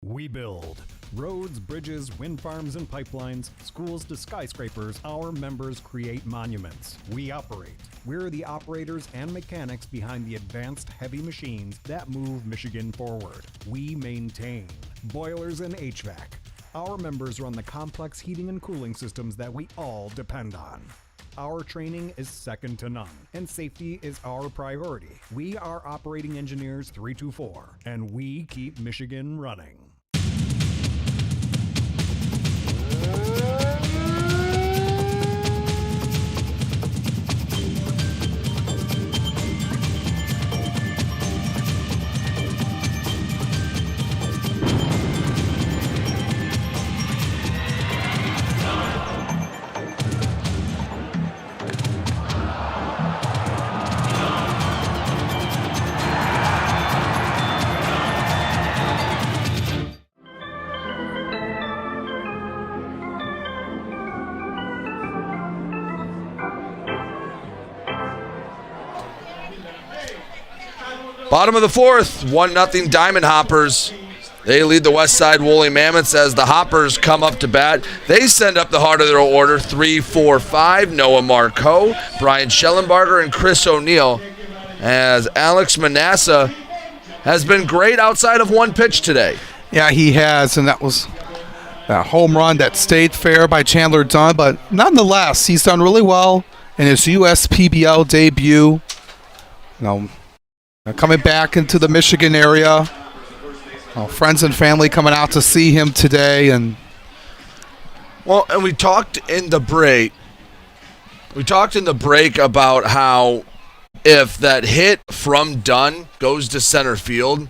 We build roads, bridges, wind farms, and pipelines, schools to skyscrapers. Our members create monuments. We operate. We're the operators and mechanics behind the advanced heavy machines that move Michigan forward. We maintain boilers and HVAC. Our members run the complex heating and cooling systems that we all depend on. Our training is second to none, and safety is our priority. We are Operating Engineers 324, and we keep Michigan running. Bottom of the fourth, 1-0 Diamond Hoppers. They lead the Westside Woolly Mammoths as the Hoppers come up to bat. They send up the heart of their order, 3-4-5. Noah Marcoe, Brian Schellenbarger, and Chris O'Neill. As Alex Manassa has been great outside of one pitch today. Yeah, he has, and that was that home run that stayed fair by Chandler Dunn. But nonetheless, he's done really well in his USPBL debut. Coming back into the Michigan area. Friends and family coming out to see him today. And we talked in the break. We talked in the break about how if that hit from Dunn goes to center field,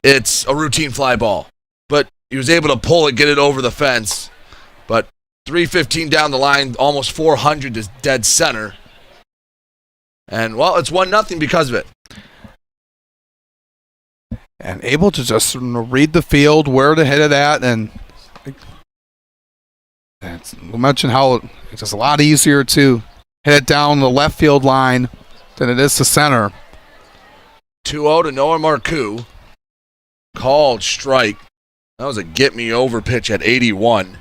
it's a routine fly ball. But he was able to pull it, get it over the fence. But 315 down the line, almost 400 to dead center. And, it's 1-0 because of it. And able to just read the field, where to hit it at, and we'll mention how it's just a lot easier to hit it down the left field line than it is to center. 2-0 to Noah Marcoe. Called strike. That was a get-me-over pitch at 81.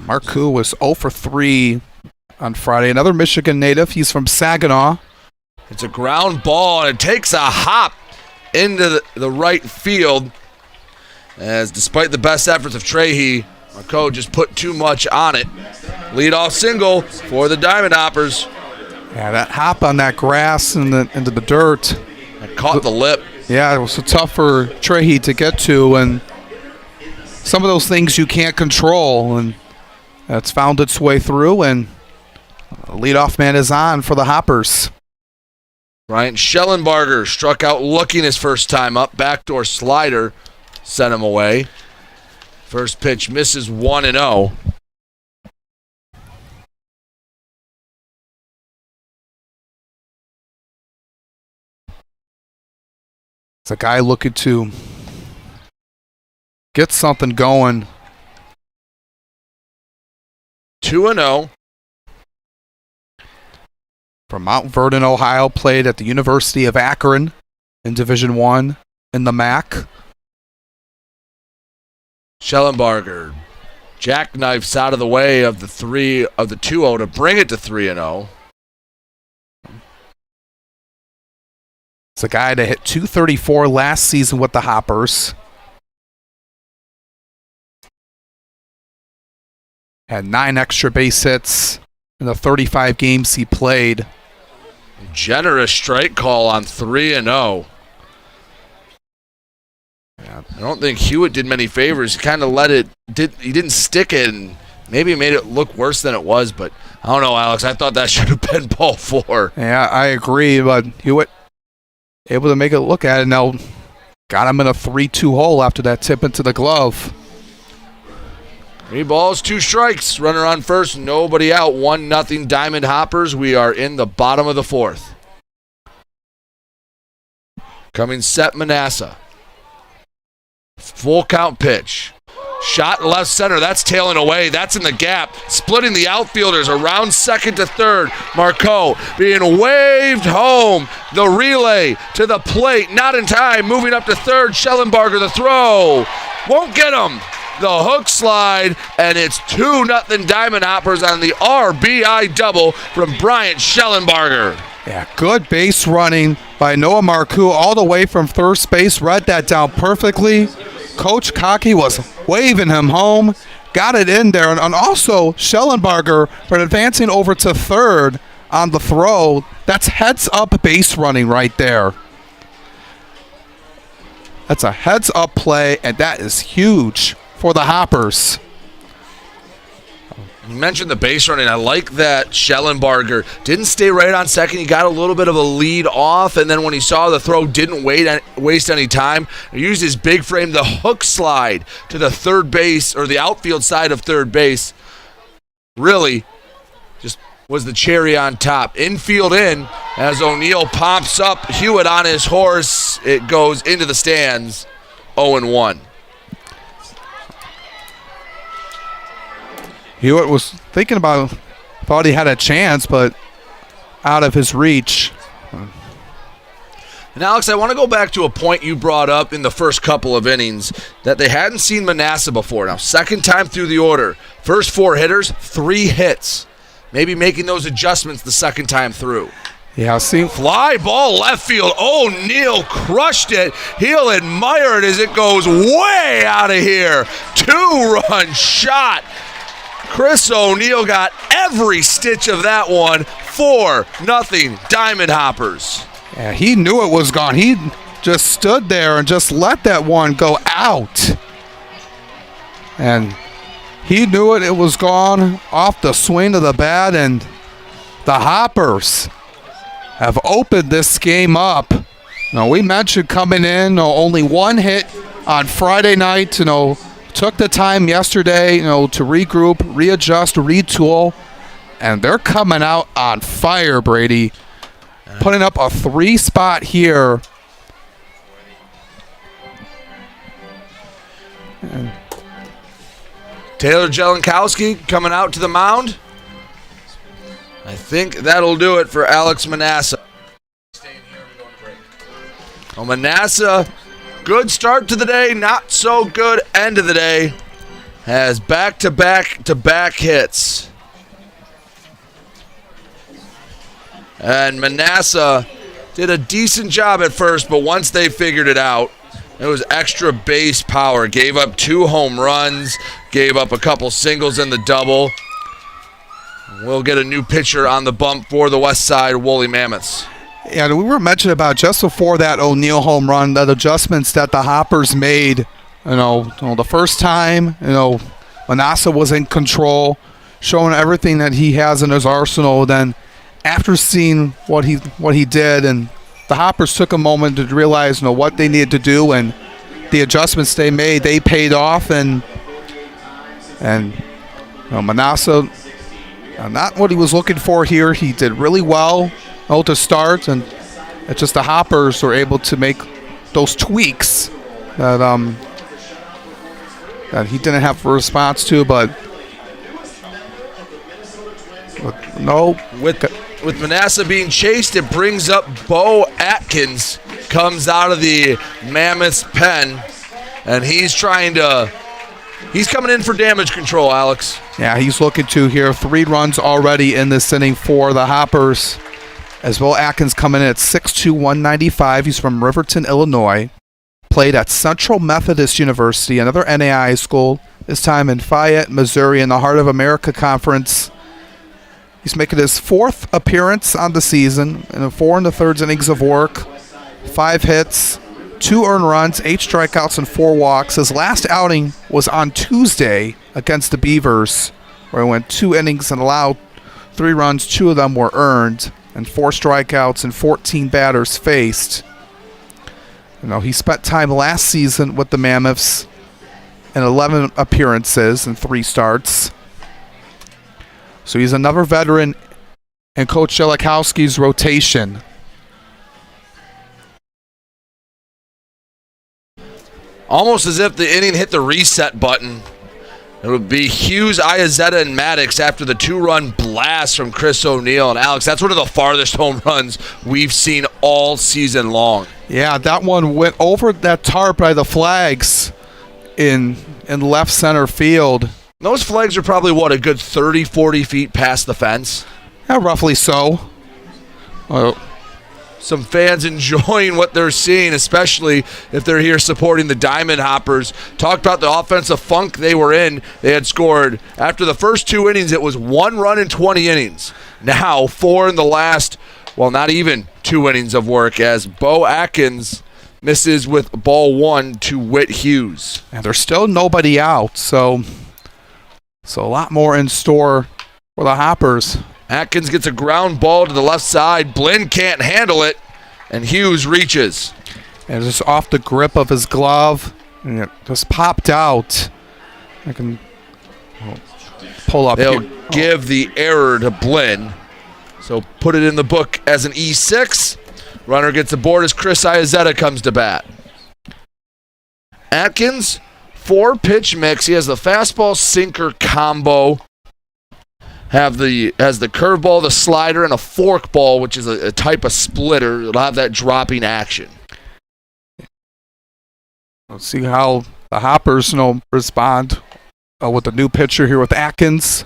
Marcoe was 0 for 3 on Friday. Another Michigan native. He's from Saginaw. It's a ground ball, and it takes a hop into the right field. As despite the best efforts of Trahey, Marcoe just put too much on it. Leadoff single for the Diamond Hoppers. Yeah, that hop on that grass and into the dirt. It caught the lip. Yeah, it was so tough for Trahey to get to, and some of those things you can't control, and that's found its way through, and Leadoff man is on for the Hoppers. Ryan Schellenbarger struck out looking his first time up. Backdoor slider sent him away. First pitch misses 1-0. It's a guy looking to get something going. 2-0. From Mount Vernon, Ohio, played at the University of Akron in Division I in the MAC. Schellenbarger jackknifes out of the way of the 2-0 to bring it to 3-0. It's a guy that hit .234 last season with the Hoppers. Had 9 extra base hits in the 35 games he played. Generous strike call on 3-0. Yeah. I don't think Hewitt did many favors. He kind of he didn't stick it, and maybe made it look worse than it was, but I don't know, Alex. I thought that should have been ball 4. Yeah, I agree, but Hewitt able to make it look at it. Now got him in a 3-2 hole after that tip into the glove. 3 balls, 2 strikes. Runner on first, nobody out. 1-0 Diamond Hoppers. We are in the bottom of the 4th. Coming set Manasseh. Full count pitch. Shot left center. That's tailing away. That's in the gap. Splitting the outfielders around second to third. Marcoux being waved home. The relay to the plate. Not in time. Moving up to third. Schellenbarger the throw. Won't get him. The hook slide, and it's 2-0 Diamond Hoppers on the RBI double from Bryant Schellenbarger. Yeah, good base running by Noah Marcoux all the way from first base. Read that down perfectly. Coach Cockey was waving him home. Got it in there. And also Schellenbarger for advancing over to third on the throw. That's heads-up base running right there. That's a heads-up play, and that is huge for the Hoppers. You mentioned the base running. I like that Schellenbarger didn't stay right on second. He got a little bit of a lead off, and then when he saw the throw, didn't waste any time. He used his big frame, the hook slide to the third base, or the outfield side of third base. Really just was the cherry on top. Infield in as O'Neill pops up. Hewitt on his horse. It goes into the stands. 0-1. Hewitt was thinking about it, thought he had a chance, but out of his reach. And Alex, I want to go back to a point you brought up in the first couple of innings, that they hadn't seen Manasseh before. Now, second time through the order. First 4 hitters, 3 hits. Maybe making those adjustments the second time through. Yeah, see. Fly ball left field. O'Neill crushed it. He'll admire it as it goes way out of here. 2-run shot. Chris O'Neill got every stitch of that one. 4-0 Diamond Hoppers. Yeah, he knew it was gone. He just stood there and just let that one go out. And he knew it was gone off the swing of the bat, and the Hoppers have opened this game up. Now, we mentioned coming in, only 1 hit on Friday night, took the time yesterday, to regroup, readjust, retool, and they're coming out on fire, Brady. Putting up a 3 spot here. And Taylor Jelenkowski coming out to the mound. I think that'll do it for Alex Manasseh. Well, Manasseh, good start to the day, not so good end of the day. Has back-to-back hits. And Manasseh did a decent job at first, but once they figured it out, it was extra base power. Gave up 2 home runs, gave up a couple singles in the double. We'll get a new pitcher on the bump for the Westside Woolly Mammoths. Yeah, we were mentioning about just before that O'Neill home run, the adjustments that the Hoppers made. The first time, Manasseh was in control. showing everything that he has in his arsenal. Then after seeing what he did, and the Hoppers took a moment to realize what they needed to do, and the adjustments they made, they paid off. And Manassa, not what he was looking for here. He did really well to start, and it's just the Hoppers were able to make those tweaks that he didn't have a response to. But with Manassa being chased, it brings up Bo Atkins, comes out of the Mammoths pen, and he's coming in for damage control, Alex. Yeah, he's looking to here. 3 runs already in this inning for the Hoppers. As well, Atkins coming in at 6'2", 195. He's from Riverton, Illinois. Played at Central Methodist University, another NAIA school, this time in Fayette, Missouri, in the Heart of America Conference. He's making his 4th appearance on the season in 4 1/3 innings of work, 5 hits, 2 earned runs, 8 strikeouts, and 4 walks. His last outing was on Tuesday against the Beavers, where he went 2 innings and allowed 3 runs. 2 of them were earned, and 4 strikeouts and 14 batters faced. He spent time last season with the Mammoths in 11 appearances and 3 starts. So he's another veteran in Coach Jelekowski's rotation. Almost as if the inning hit the reset button. It would be Hughes, Iazetta, and Maddox after the 2-run blast from Chris O'Neill. And Alex, that's one of the farthest home runs we've seen all season long. Yeah, that one went over that tarp by the flags in left center field. Those flags are probably, a good 30, 40 feet past the fence? Yeah, roughly so. Some fans enjoying what they're seeing, especially if they're here supporting the Diamond Hoppers. Talk about the offensive funk they were in. They had scored, after the first 2 innings, it was 1 run in 20 innings. Now 4 in the last, not even 2 innings of work, as Bo Atkins misses with ball 1 to Whit Hughes. And there's still nobody out, so a lot more in store for the Hoppers. Atkins gets a ground ball to the left side. Blinn can't handle it, and Hughes reaches. And just off the grip of his glove, and it just popped out. I can pull up. They'll give the error to Blinn, so put it in the book as an E6. Runner gets aboard as Chris Iazetta comes to bat. Atkins, 4-pitch mix. He has the fastball sinker combo. Has the curveball, the slider, and a forkball, which is a type of splitter. It'll have that dropping action. Let's see how the Hoppers respond with the new pitcher here with Atkins.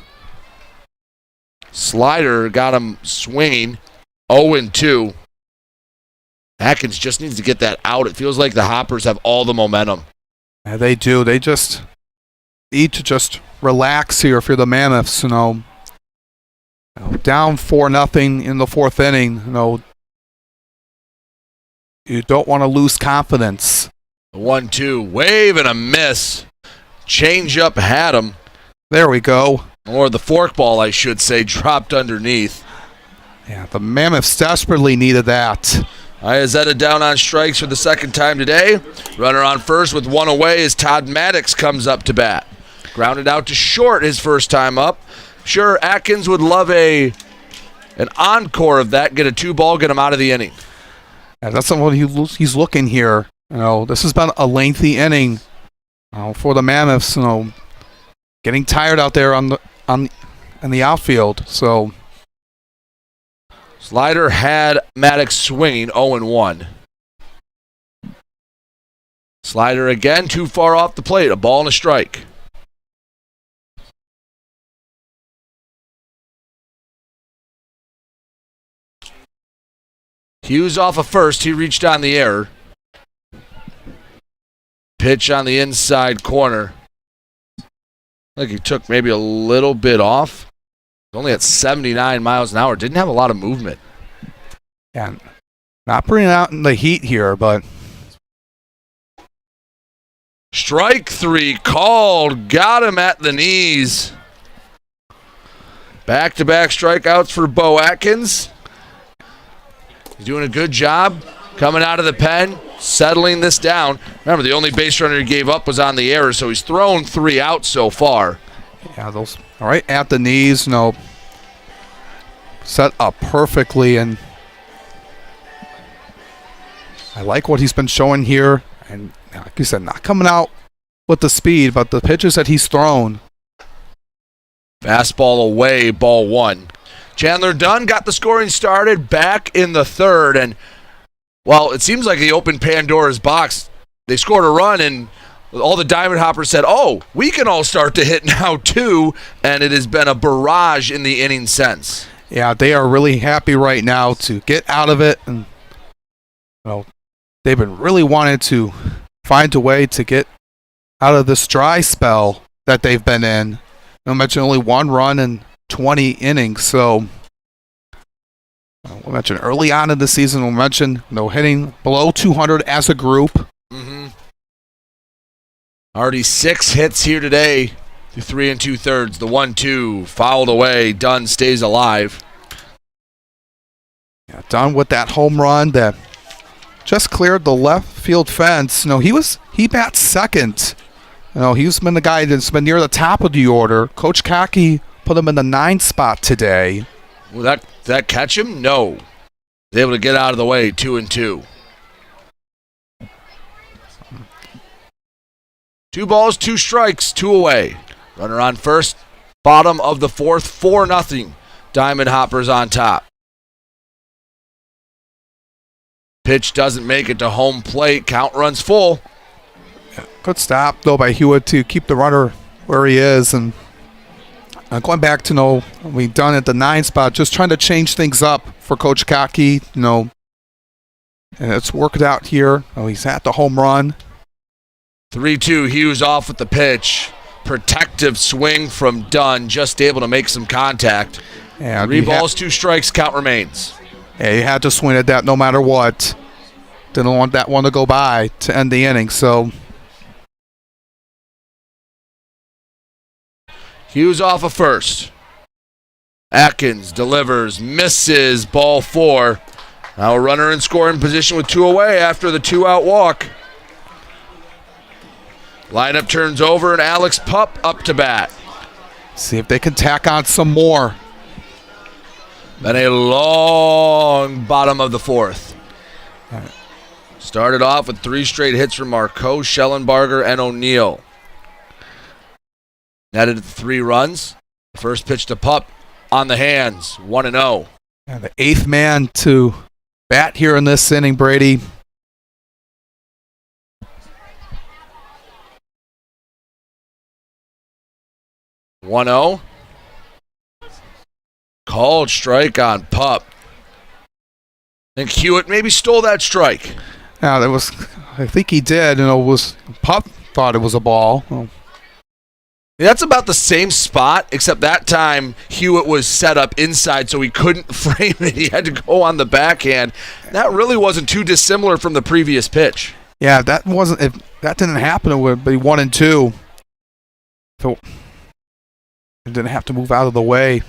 Slider got him swinging. 0-2. Atkins just needs to get that out. It feels like the Hoppers have all the momentum. Yeah, they do. They just need to just relax here if you're the Mammoths. Down 4-0 in the 4th inning. You don't want to lose confidence. 1-2, wave and a miss. Change-up had him. There we go. Or the forkball, I should say, dropped underneath. Yeah, the Mammoths desperately needed that. Iazetta down on strikes for the 2nd time today. Runner on first with 1 away as Todd Maddox comes up to bat. Grounded out to short his first time up. Sure, Atkins would love an encore of that. Get a 2-ball, get him out of the inning. Yeah, that's what he's looking here. This has been a lengthy inning for the Mammoths. Getting tired out there in the outfield. So slider had Maddox swinging, 0-1. Slider again, too far off the plate. A ball and a strike. Hughes off of first. He reached on the error. Pitch on the inside corner. I think he took maybe a little bit off. Only at 79 miles an hour. Didn't have a lot of movement. Yeah, not bringing out in the heat here, but. Strike 3 called. Got him at the knees. Back-to-back strikeouts for Bo Atkins. He's doing a good job coming out of the pen, settling this down. Remember, the only base runner he gave up was on the error, so he's thrown 3 out so far. Yeah, those right at the knees, set up perfectly, and I like what he's been showing here. And like you said, not coming out with the speed, but the pitches that he's thrown. Fastball away, ball 1. Chandler Dunn got the scoring started back in the 3rd, and well, it seems like he opened Pandora's box. They scored a run, and all the Diamond Hoppers said, oh, we can all start to hit now too, and it has been a barrage in the inning since. Yeah, they are really happy right now to get out of it, and they've been really wanting to find a way to get out of this dry spell that they've been in. I mentioned only 1 run in 20 innings, so we mentioned early on in the season, we mentioned hitting below 200 as a group. Already 6 hits here today through 3 2/3. The 1-2 fouled away. Dunn stays alive. Yeah, Dunn with that home run that just cleared the left field fence. He bats second. He's been the guy that's been near the top of the order. Coach Kaki put him in the 9th spot today. Will that catch him? No. He's able to get out of the way. 2-2. 2 balls, 2 strikes, 2 away. Runner on first. Bottom of the 4th. 4-0. Diamond Hoppers on top. Pitch doesn't make it to home plate. Count runs full. Good stop, though, by Hewitt to keep the runner where he is. And going back to, we done at the 9 spot, just trying to change things up for Coach Kaki, and it's worked out here. He's at the home run. 3-2, Hughes off with the pitch. Protective swing from Dunn, just able to make some contact. Yeah, 3 balls, 2 strikes, count remains. Yeah, you had to swing at that no matter what. Didn't want that one to go by to end the inning, so. Hughes off of first. Atkins delivers, misses, ball 4. Now a runner in scoring position with 2 away after the 2-out walk. Lineup turns over and Alex Pup up to bat. See if they can tack on some more. Then a long bottom of the 4th. Started off with 3 straight hits from Marcoux, Schellenbarger, and O'Neill. Netted 3 runs. First pitch to Pup on the hands, 1-0. And the 8th man to bat here in this inning, Brady. Called strike on Pup. I think Hewitt maybe stole that strike. Yeah, I think he did. Pup thought it was a ball. That's about the same spot, except that time Hewitt was set up inside, so he couldn't frame it. He had to go on the backhand. That really wasn't too dissimilar from the previous pitch. Yeah, that wasn't. If that didn't happen, it would be 1-2. So it didn't have to move out of the way.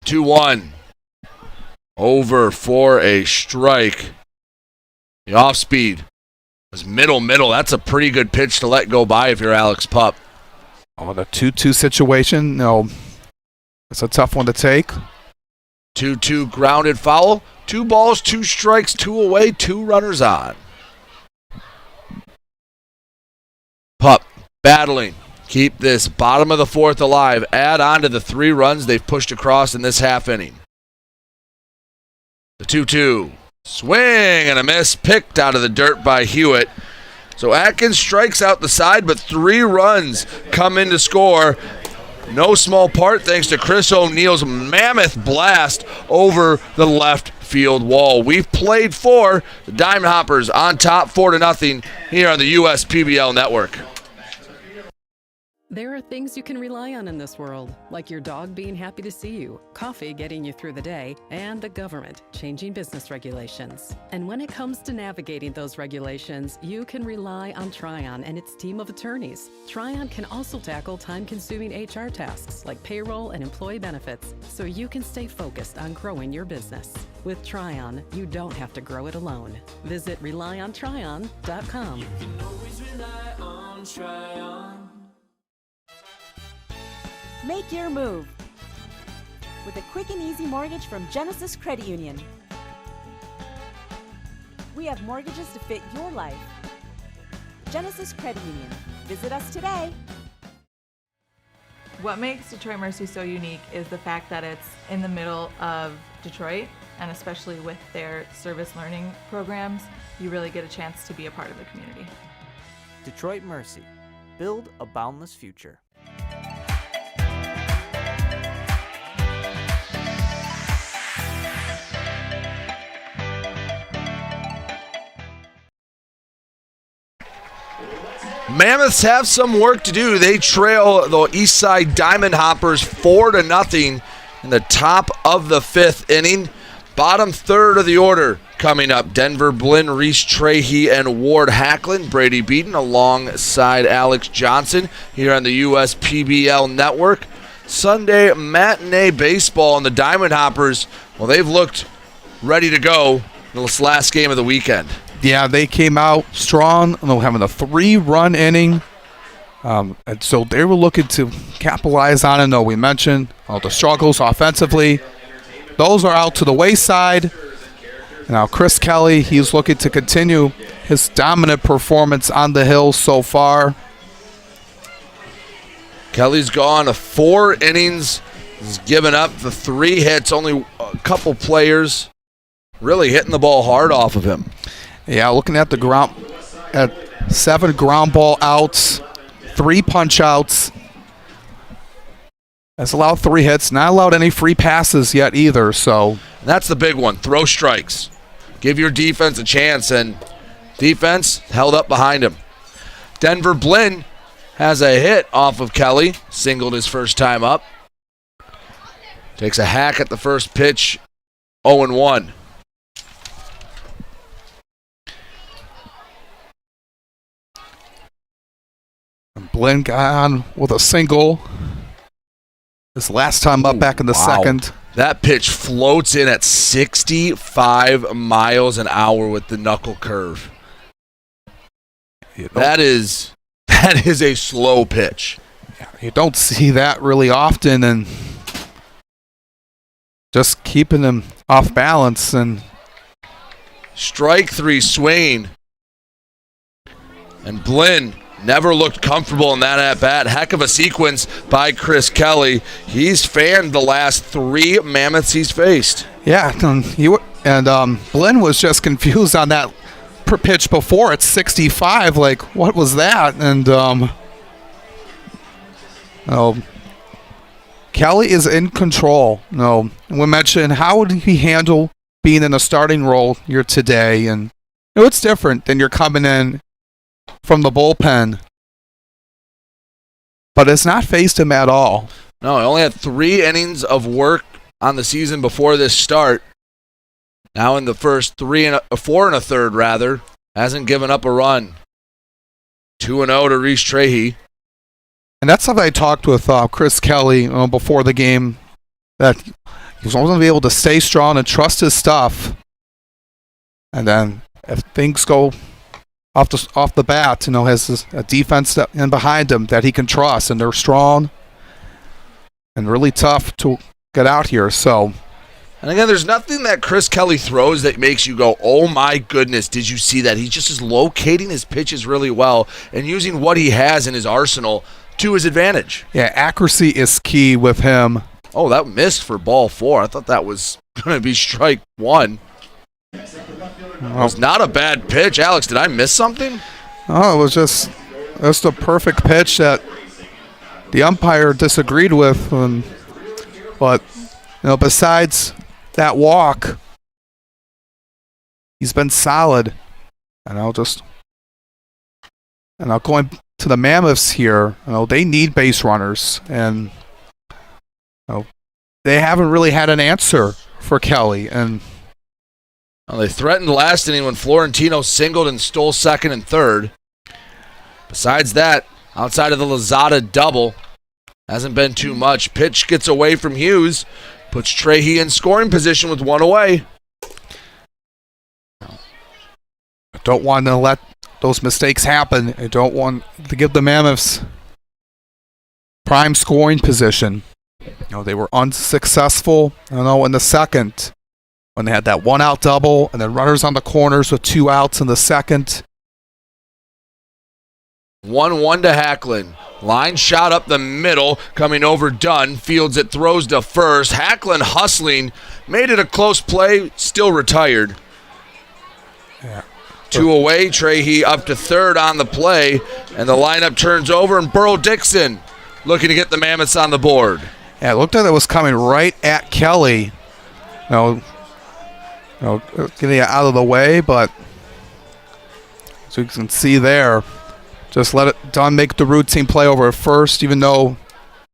2-1. Over for a strike. The off speed was middle. That's a pretty good pitch to let go by if you're Alex Pup. Oh, the 2-2 situation, it's a tough one to take. 2-2 grounded foul. 2 balls, 2 strikes, 2 away, 2 runners on. Pup battling. Keep this bottom of the 4th alive. Add on to the 3 runs they've pushed across in this half inning. The 2-2. Swing and a miss. Picked out of the dirt by Hewitt. So Atkins strikes out the side, but 3 runs come in to score. No small part thanks to Chris O'Neill's mammoth blast over the left field wall. We've played 4. The Diamond Hoppers on top 4-0 here on the USPBL Network. There are things you can rely on in this world, like your dog being happy to see you, coffee getting you through the day, and the government changing business regulations. And when it comes to navigating those regulations, you can rely on Tryon and its team of attorneys. Tryon can also tackle time-consuming HR tasks like payroll and employee benefits, so you can stay focused on growing your business. With Tryon, you don't have to grow it alone. Visit RelyOnTryon.com. You can always rely on Tryon. Make your move with a quick and easy mortgage from Genesis Credit Union. We have mortgages to fit your life. Genesis Credit Union. Visit us today. What makes Detroit Mercy so unique is the fact that it's in the middle of Detroit, and especially with their service learning programs, you really get a chance to be a part of the community. Detroit Mercy. Build a boundless future. Mammoths have some work to do. They trail the Eastside Diamond Hoppers 4-0 in the top of the 5th inning. Bottom third of the order coming up. Denver Blinn, Reese Trahey, and Ward Hacklin. Brady Beaton alongside Alex Johnson here on the USPBL Network. Sunday matinee baseball, and the Diamond Hoppers, well, they've looked ready to go in this last game of the weekend. Yeah, they came out strong, having a 3-run inning. And so they were looking to capitalize on it. We mentioned all the struggles offensively. Those are out to the wayside. Now Chris Kelly, he's looking to continue his dominant performance on the hill so far. Kelly's gone 4 innings. He's given up the 3 hits. Only a couple players really hitting the ball hard off of him. Yeah, looking at the ground, at 7 ground ball outs, 3 punch outs. Has allowed 3 hits, not allowed any free passes yet either. So that's the big one. Throw strikes. Give your defense a chance, and defense held up behind him. Denver Blinn has a hit off of Kelly, singled his first time up. Takes a hack at the first pitch, 0-1. Blinn got on with a single his last time up back in the second. That pitch floats in at 65 miles an hour with the knuckle curve. That is a slow pitch. You don't see that really often, and just keeping him off balance. And strike 3 swinging. And Blinn never looked comfortable in that at-bat. Heck of a sequence by Chris Kelly. He's fanned the last 3 Mammoths he's faced. Yeah, and Blinn was just confused on that pitch before at 65. Like, what was that? And Kelly is in control. We mentioned how would he handle being in a starting role here today, and it's different than you're coming in from the bullpen, but it's not phased him at all. No, he only had 3 innings of work on the season before this start. Now in the first 4 1/3 rather, hasn't given up a run. 2-0 to Reese Trahey. And that's something I talked with Chris Kelly before the game, that he was only going to be able to stay strong and trust his stuff. And then if things go off the bat, has a defense in behind him that he can trust, and they're strong and really tough to get out here. So, and again, there's nothing that Chris Kelly throws that makes you go, oh my goodness, did you see that? He just is locating his pitches really well and using what he has in his arsenal to his advantage. Yeah, accuracy is key with him. Oh, that missed for ball 4. I thought that was going to be strike 1. It was not a bad pitch. Alex, did I miss something? Oh, it was just a perfect pitch that the umpire disagreed with. But, besides that walk, he's been solid. And going to the Mammoths here, they need base runners, and they haven't really had an answer for Kelly. And they threatened last inning when Florentino singled and stole second and third. Besides that, outside of the Lozada double, hasn't been too much. Pitch gets away from Hughes, puts Trahey in scoring position with one away. I don't want to let those mistakes happen. I don't want to give the Mammoths prime scoring position. They were unsuccessful, in the second when they had that one out double and then runners on the corners with 2 outs in the second. 1-1 to Hacklin. Line shot up the middle, coming over Dunn. Fields it, throws to first. Hacklin hustling, made it a close play, still retired. Yeah. 2 away, Trahey up to third on the play, and the lineup turns over, and Burl Dixon looking to get the Mammoths on the board. Yeah, it looked like it was coming right at Kelly. Getting it out of the way, but as you can see there, just let it Dunn make the routine play over at first, even though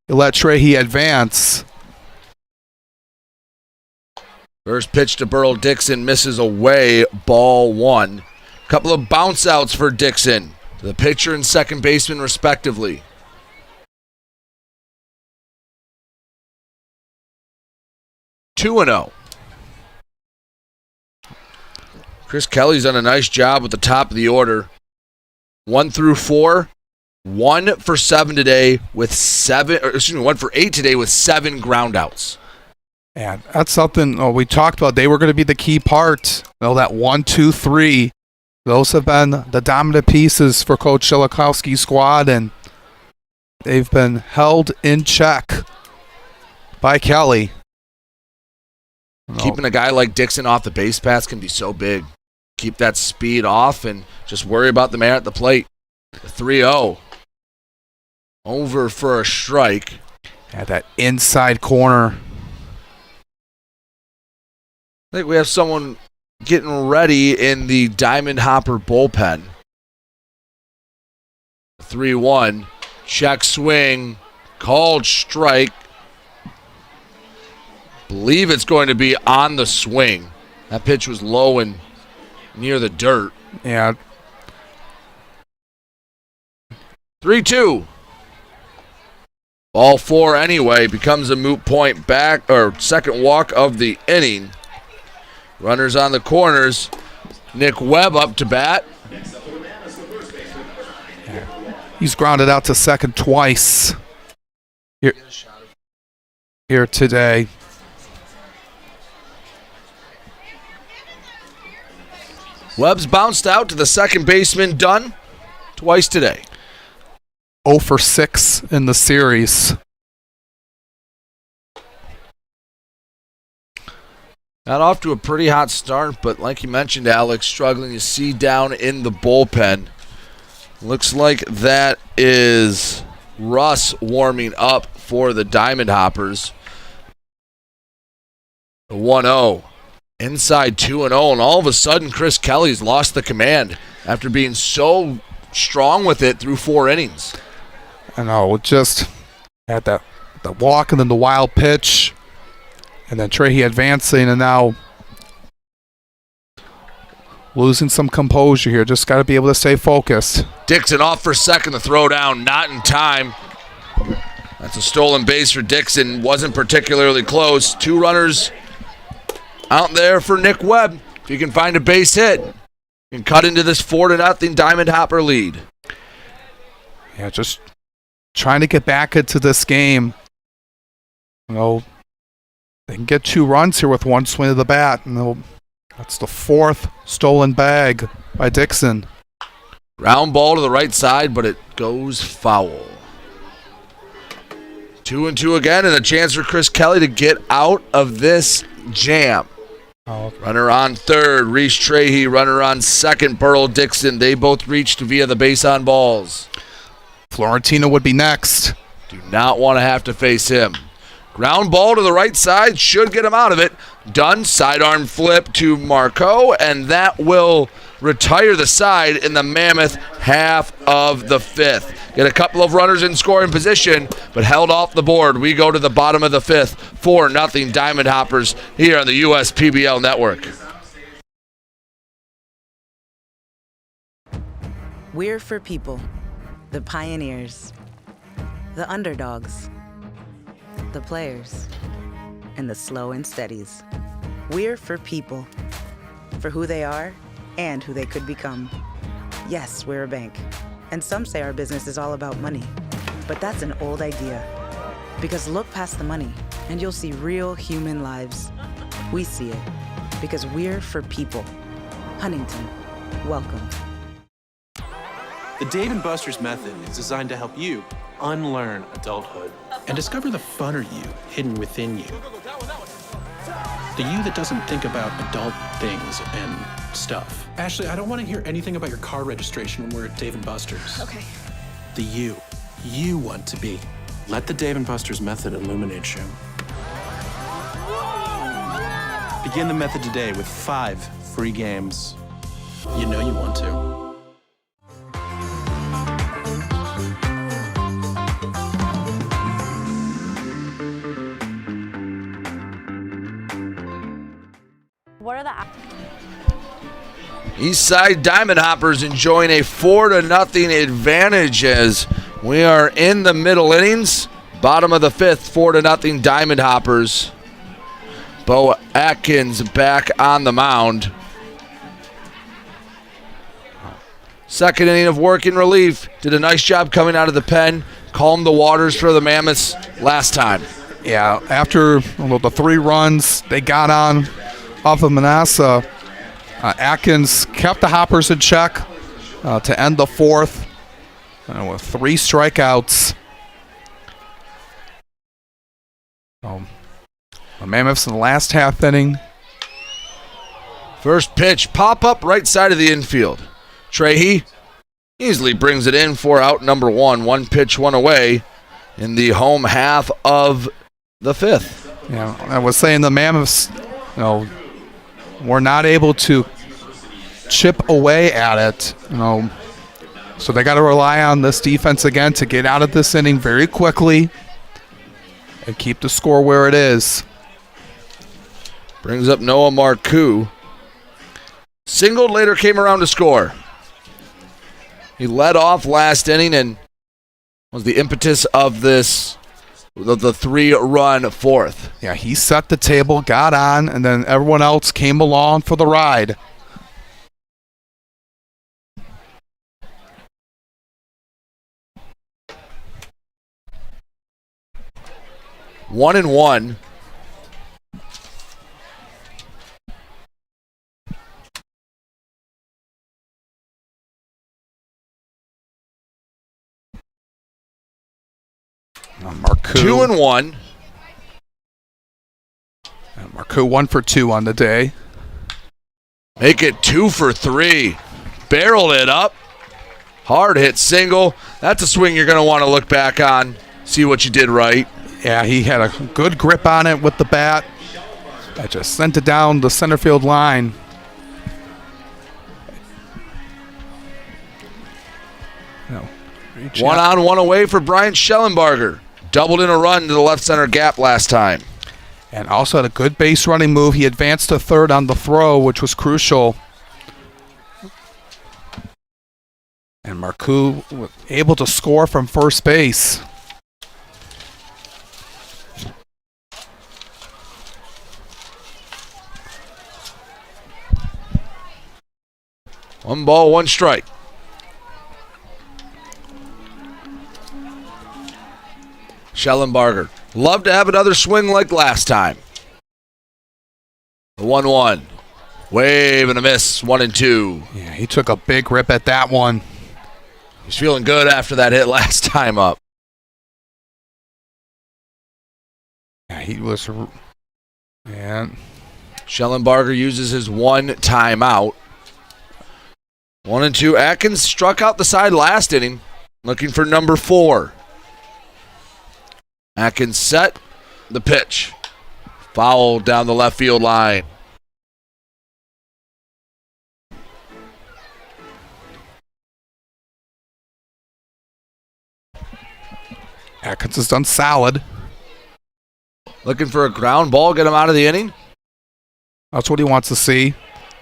you let Trahey advance. First pitch to Burl Dixon misses away, ball 1. Couple of bounce outs for Dixon, the pitcher and second baseman respectively. Two and 0. Chris Kelly's done a nice job with the top of the order. 1 through 4, 1 for 7 today with 1 for 8 today with 7 groundouts. And that's something we talked about. They were going to be the key part. That 1, 2, 3. Those have been the dominant pieces for Coach Shilikowski's squad, and they've been held in check by Kelly. Keeping a guy like Dixon off the base paths can be so big. Keep that speed off and just worry about the man at the plate. 3-0. Over for a strike. At that inside corner. I think we have someone getting ready in the Diamond Hopper bullpen. 3-1. Check swing. Called strike. Believe it's going to be on the swing. That pitch was low and near the dirt. Yeah. 3-2. Ball 4 anyway, becomes a moot point back, or second walk of the inning. Runners on the corners. Nick Webb up to bat. He's grounded out to second twice here today. Webb's bounced out to the second baseman, Dunn, twice today. 0 for 6 in the series. Got off to a pretty hot start, but like you mentioned, Alex, struggling to see down in the bullpen. Looks like that is Russ warming up for the Diamond Hoppers. The 1-0. Inside 2-0, and all of a sudden Chris Kelly's lost the command after being so strong with it through 4 innings. I know, just had the walk and then the wild pitch, and then Trahey advancing, and now losing some composure here. Just got to be able to stay focused. Dixon off for second, the throw down, not in time. That's a stolen base for Dixon, wasn't particularly close. 2 runners out there for Nick Webb. If you can find a base hit, you can cut into this 4-0 Diamond Hopper lead. Yeah, just trying to get back into this game. They can get 2 runs here with 1 swing of the bat, and that's the 4th stolen bag by Dixon. Round ball to the right side, but it goes foul. 2-2 again, and a chance for Chris Kelly to get out of this jam. Runner on third, Reese Trahey. Runner on second, Burl Dixon. They both reached via the base on balls. Florentino would be next. Do not want to have to face him. Ground ball to the right side, should get him out of it. Dunn, sidearm flip to Marco, and that will retire the side in the Mammoth half of the fifth. Get a couple of runners in scoring position, but held off the board. We go to the bottom of the fifth, 4-0 Diamond Hoppers here on the USPBL Network. We're for people, the pioneers, the underdogs, the players, and the slow and steadies. We're for people, for who they are and who they could become. Yes, we're a bank, and some say our business is all about money, but that's an old idea. Because look past the money, and you'll see real human lives. We see it, because we're for people. Huntington, welcome. The Dave & Buster's method is designed to help you unlearn adulthood and discover the funner you hidden within you. The you that doesn't think about adult things and stuff. Ashley, I don't want to hear anything about your car registration when we're at Dave & Buster's. Okay. The you want to be. Let the Dave & Buster's method illuminate you. Begin the method today with 5 free games. You know you want to. What are the Eastside Diamond Hoppers enjoying a 4-0 advantage as we are in the middle innings. Bottom of the fifth, 4-0 Diamond Hoppers. Bo Atkins back on the mound. Second inning of work in relief. Did a nice job coming out of the pen. Calmed the waters for the Mammoths last time. Yeah, after the 3 runs they got on off of Manasseh, Atkins kept the Hoppers in check to end the fourth with 3 strikeouts. The Mammoths in the last half inning. First pitch, pop up right side of the infield. Trahey easily brings it in for out number 1. 1 pitch, 1 away in the home half of the fifth. Yeah, I was saying the Mammoths, were not able to chip away at it, so they got to rely on this defense again to get out of this inning very quickly and keep the score where it is. Brings up Noah Marcoux. Singled, later came around to score. He led off last inning and was the impetus of this, the 3-run fourth. Yeah, he set the table, got on, and then everyone else came along for the ride. One and one. Marcoux. 2-1. Marcoux 1 for 2 on the day. Make it 2 for 3. Barreled it up. Hard hit single. That's a swing you're going to want to look back on. See what you did right. Yeah, he had a good grip on it with the bat. I just sent it down the center field line. One on, one away for Bryant Schellenbarger. Doubled in a run to the left center gap last time. And also had a good base running move. He advanced to third on the throw, which was crucial. And Marcoux was able to score from first base. One ball, one strike. Schellenbarger. Love to have another swing like last time. The 1-1. Wave and a miss. 1-2. Yeah, he took a big rip at that one. He's feeling good after that hit last time up. Yeah, he was. And Schellenbarger uses his 1 timeout. 1-2. Atkins struck out the side last inning, looking for number 4. Atkins set the pitch. Foul down the left field line. Atkins has done solid. Looking for a ground ball, get him out of the inning. That's what he wants to see.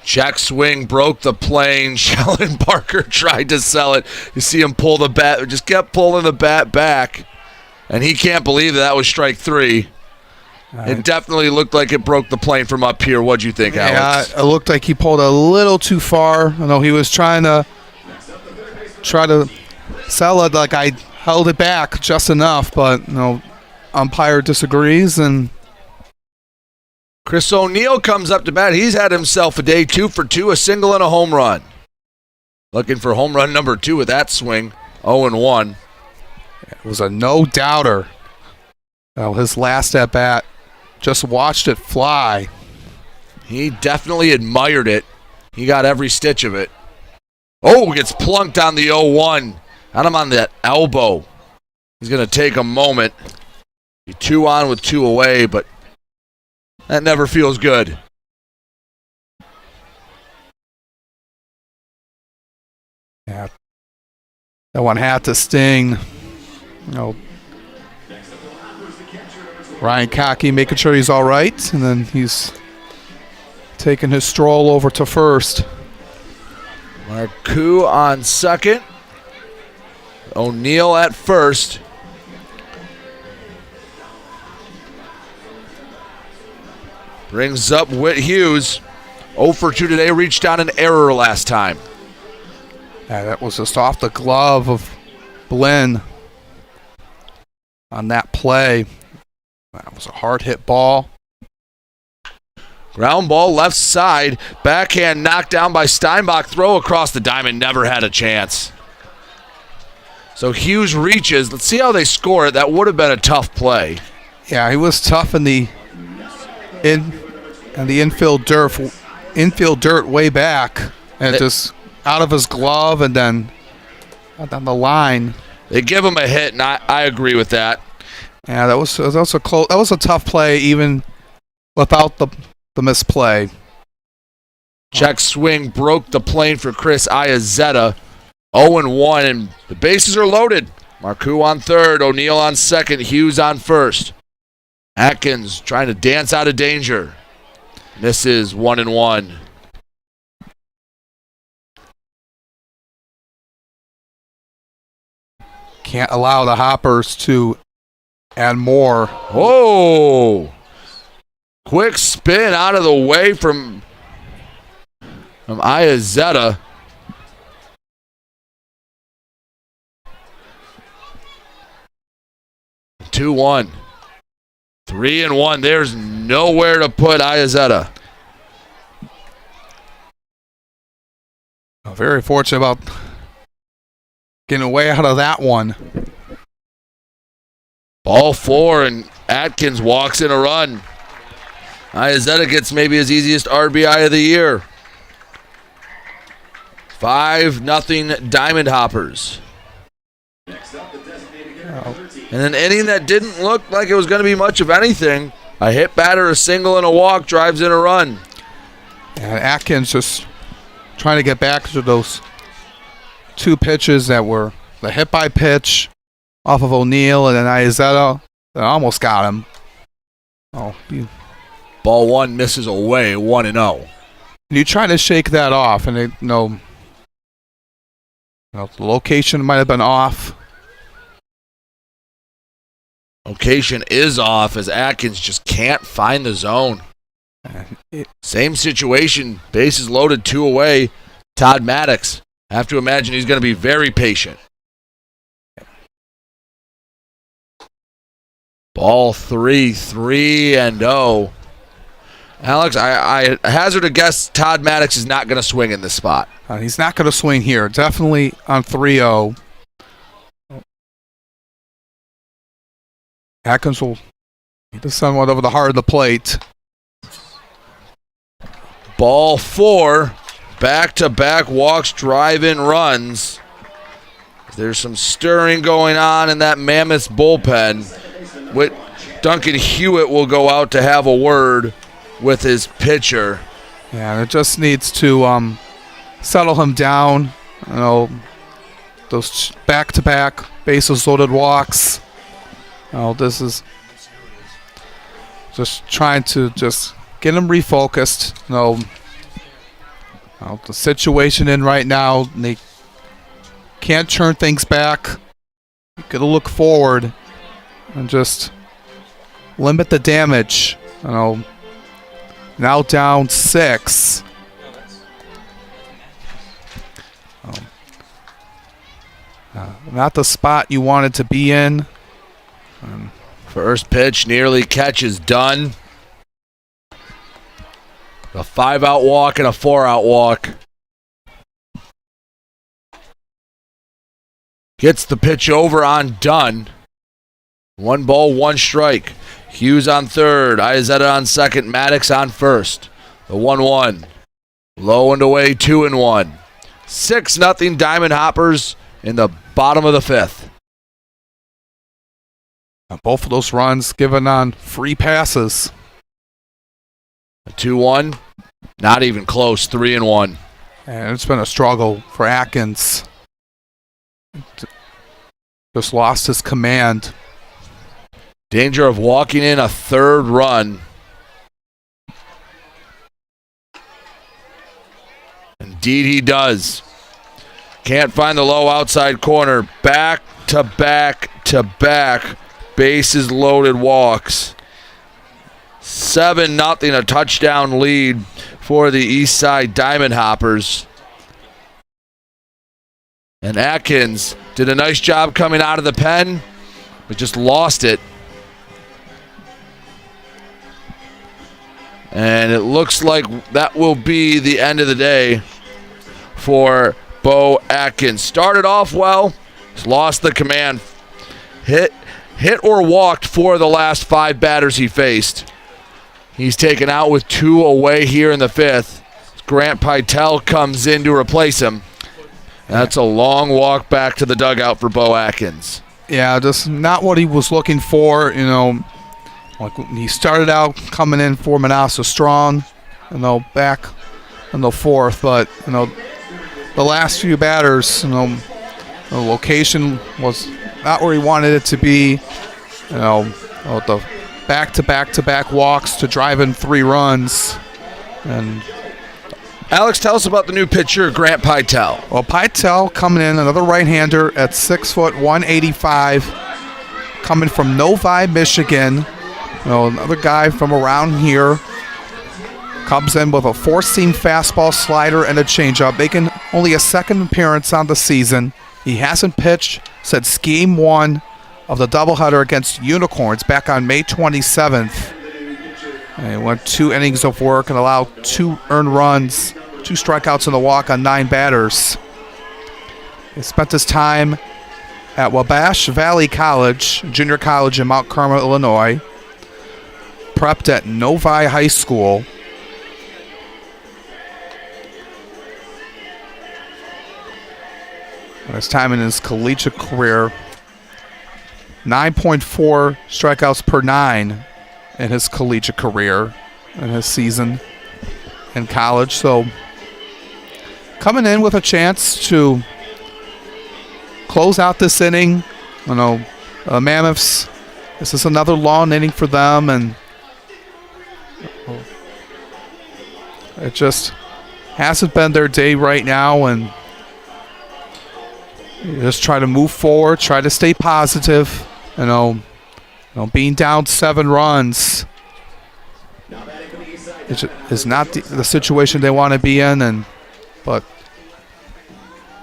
Check swing, broke the plane. Sheldon Parker tried to sell it. You see him pull the bat, just kept pulling the bat back. And he can't believe that was strike 3. It definitely looked like it broke the plane from up here. What'd you think, Alex? Yeah, it looked like he pulled a little too far. I know he was trying to sell it, like I held it back just enough, but umpire disagrees, and Chris O'Neill comes up to bat. He's had himself a day, 2 for 2, a single and a home run. Looking for home run number 2 with that swing, 0-1. It was a no-doubter. His last at-bat, just watched it fly. He definitely admired it. He got every stitch of it. Oh, gets plunked on the 0-1. Got him on that elbow. He's going to take a moment. 2 on with 2 away, but that never feels good. Yeah, that one had to sting. Ryan Cockey making sure he's all right, and then he's taking his stroll over to first. Marcoux on second. O'Neill at first. Brings up Whit Hughes. 0 for 2 today, reached on an error last time. Yeah, that was just off the glove of Blinn on that play. That was a hard hit ball. Ground ball left side. Backhand knocked down by Steinbach. Throw across the diamond. Never had a chance. So Hughes reaches. Let's see how they score it. That would have been a tough play. Yeah, he was tough in the infield dirt way back, and just out of his glove, and then on the line. They give him a hit, and I agree with that. Yeah, that was a close. That was a tough play, even without the misplay. Check swing broke the plane for Chris Iazetta. 0-1, and the bases are loaded. Marcoux on third, O'Neill on second, Hughes on first. Atkins trying to dance out of danger. Misses 1-1. Can't allow the Hoppers to add more. Oh! Quick spin out of the way from Iazetta. Two 2-1. 3-1. There's nowhere to put Iazetta. Very fortunate about getting away out of that one. Ball 4, and Atkins walks in a run. Iazetta gets maybe his easiest RBI of the year. 5-0 Diamond Hoppers. And an inning that didn't look like it was going to be much of anything. A hit batter, a single, and a walk drives in a run. And Atkins just trying to get back to those 2 pitches that were the hit by pitch off of O'Neill, and then Iazetta that almost got him. Ball 1 misses away, 1-0. You try to shake that off, and the location might have been off. Location is off as Atkins just can't find the zone. Same situation, bases loaded, 2 away. Todd Maddox. Have to imagine he's going to be very patient. Ball 3, 3-0. Alex, I hazard a guess Todd Maddox is not going to swing in this spot. He's not going to swing here. Definitely on 3-0. Atkins will just somewhat over the heart of the plate. Ball 4, back-to-back walks, drive-in runs. There's some stirring going on in that Mammoths bullpen. Duncan Hewitt will go out to have a word with his pitcher. Yeah, it just needs to settle him down. Those back-to-back bases loaded walks. Oh, this is just trying to just get them refocused. The situation in right now, they can't turn things back. You got to look forward and just limit the damage. Now down 6. Not the spot you wanted to be in. First pitch nearly catches done. A 5-out walk and a 4-out walk. Gets the pitch over on Dunn. 1 ball, 1 strike. Hughes on third. Iazetta on second. Maddox on first. The 1-1. Low and away, 2-1. 6-0 Diamond Hoppers in the bottom of the 5th. Both of those runs given on free passes. A 2-1. Not even close. 3-1. And it's been a struggle for Atkins. Just lost his command. Danger of walking in a 3rd run. Indeed he does. Can't find the low outside corner. Back to back to back. Bases loaded walks. 7-0, a touchdown lead for the Eastside Diamond Hoppers. And Atkins did a nice job coming out of the pen, but just lost it. And it looks like that will be the end of the day for Bo Atkins. Started off well, lost the command. Hit or walked 4 of the last 5 batters he faced. He's taken out with 2 away here in the 5th. Grant Pytel comes in to replace him. That's a long walk back to the dugout for Bo Atkins. Yeah, just not what he was looking for. Like when he started out coming in for Manassa strong, back in the 4th, but the last few batters, the location was not where he wanted it to be. The back-to-back-to-back walks to drive in 3 runs. And Alex, tell us about the new pitcher, Grant Pytel. Well, Pytel coming in, another right-hander at 6 foot 185, coming from Novi, Michigan. Another guy from around here. Comes in with a 4-seam fastball, slider, and a changeup, making only a 2nd appearance on the season. He hasn't pitched since Game 1 of the doubleheader against Unicorns back on May 27th. And he went 2 innings of work and allowed 2 earned runs, 2 strikeouts and a walk on 9 batters. He spent his time at Wabash Valley College, junior college in Mount Carmel, Illinois. Prepped at Novi High School. His time in his collegiate career, 9.4 strikeouts per 9 in his collegiate career in his season in college. So coming in with a chance to close out this inning. Mammoths, this is another long inning for them, and it just hasn't been their day right now, and you just try to move forward, try to stay positive. Being down 7 runs is not the situation they want to be in. But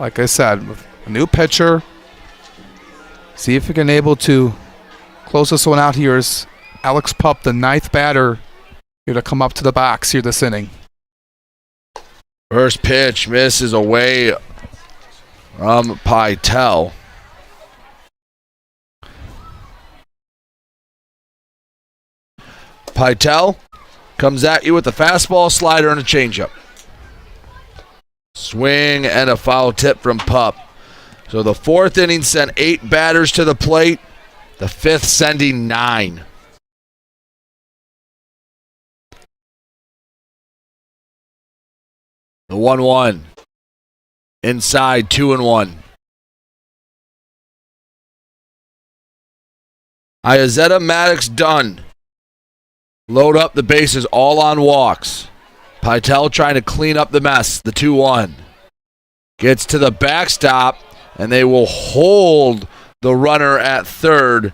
like I said, with a new pitcher, see if we can able to close this one out here. Is Alex Pup, the 9th batter, here to come up to the box here this inning. First pitch misses away from Pytel. Pytel comes at you with a fastball, slider, and a changeup. Swing and a foul tip from Pup. So the 4th inning sent 8 batters to the plate. The 5th sending 9. The 1-1. Inside, 2-1. Iazetta, Maddox, done. Load up the bases, all on walks. Pytel trying to clean up the mess, the 2-1. Gets to the backstop, and they will hold the runner at third.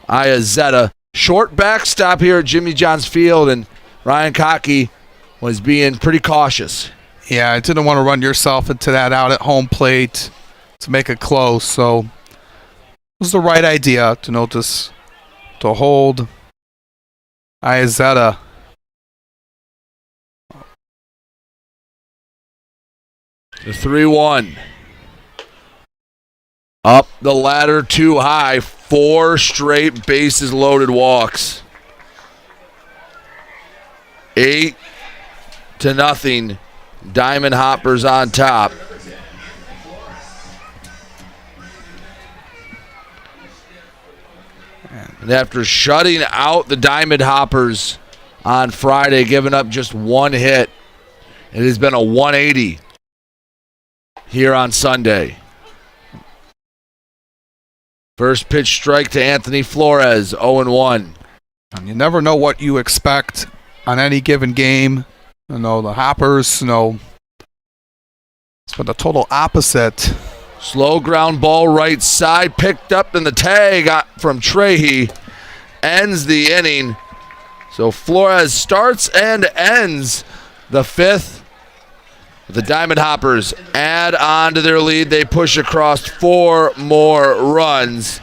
Iazetta. Short backstop here at Jimmy John's Field, and Ryan Cockey was being pretty cautious. Yeah, I didn't want to run yourself into that out at home plate to make it close, so it was the right idea to notice to hold Iazetta. The 3-1. Up the ladder too high. 4 straight bases loaded walks. 8-0. Diamond Hoppers on top. And after shutting out the Diamond Hoppers on Friday, giving up just 1 hit, it has been a 180 here on Sunday. First pitch strike to Anthony Flores, 0-1. And you never know what you expect on any given game. You know, the Hoppers, you know, it's been the total opposite. Slow ground ball right side, picked up in the tag from Trahey. Ends the inning. So Flores starts and ends the 5th. The Diamond Hoppers add on to their lead. They push across 4 more runs.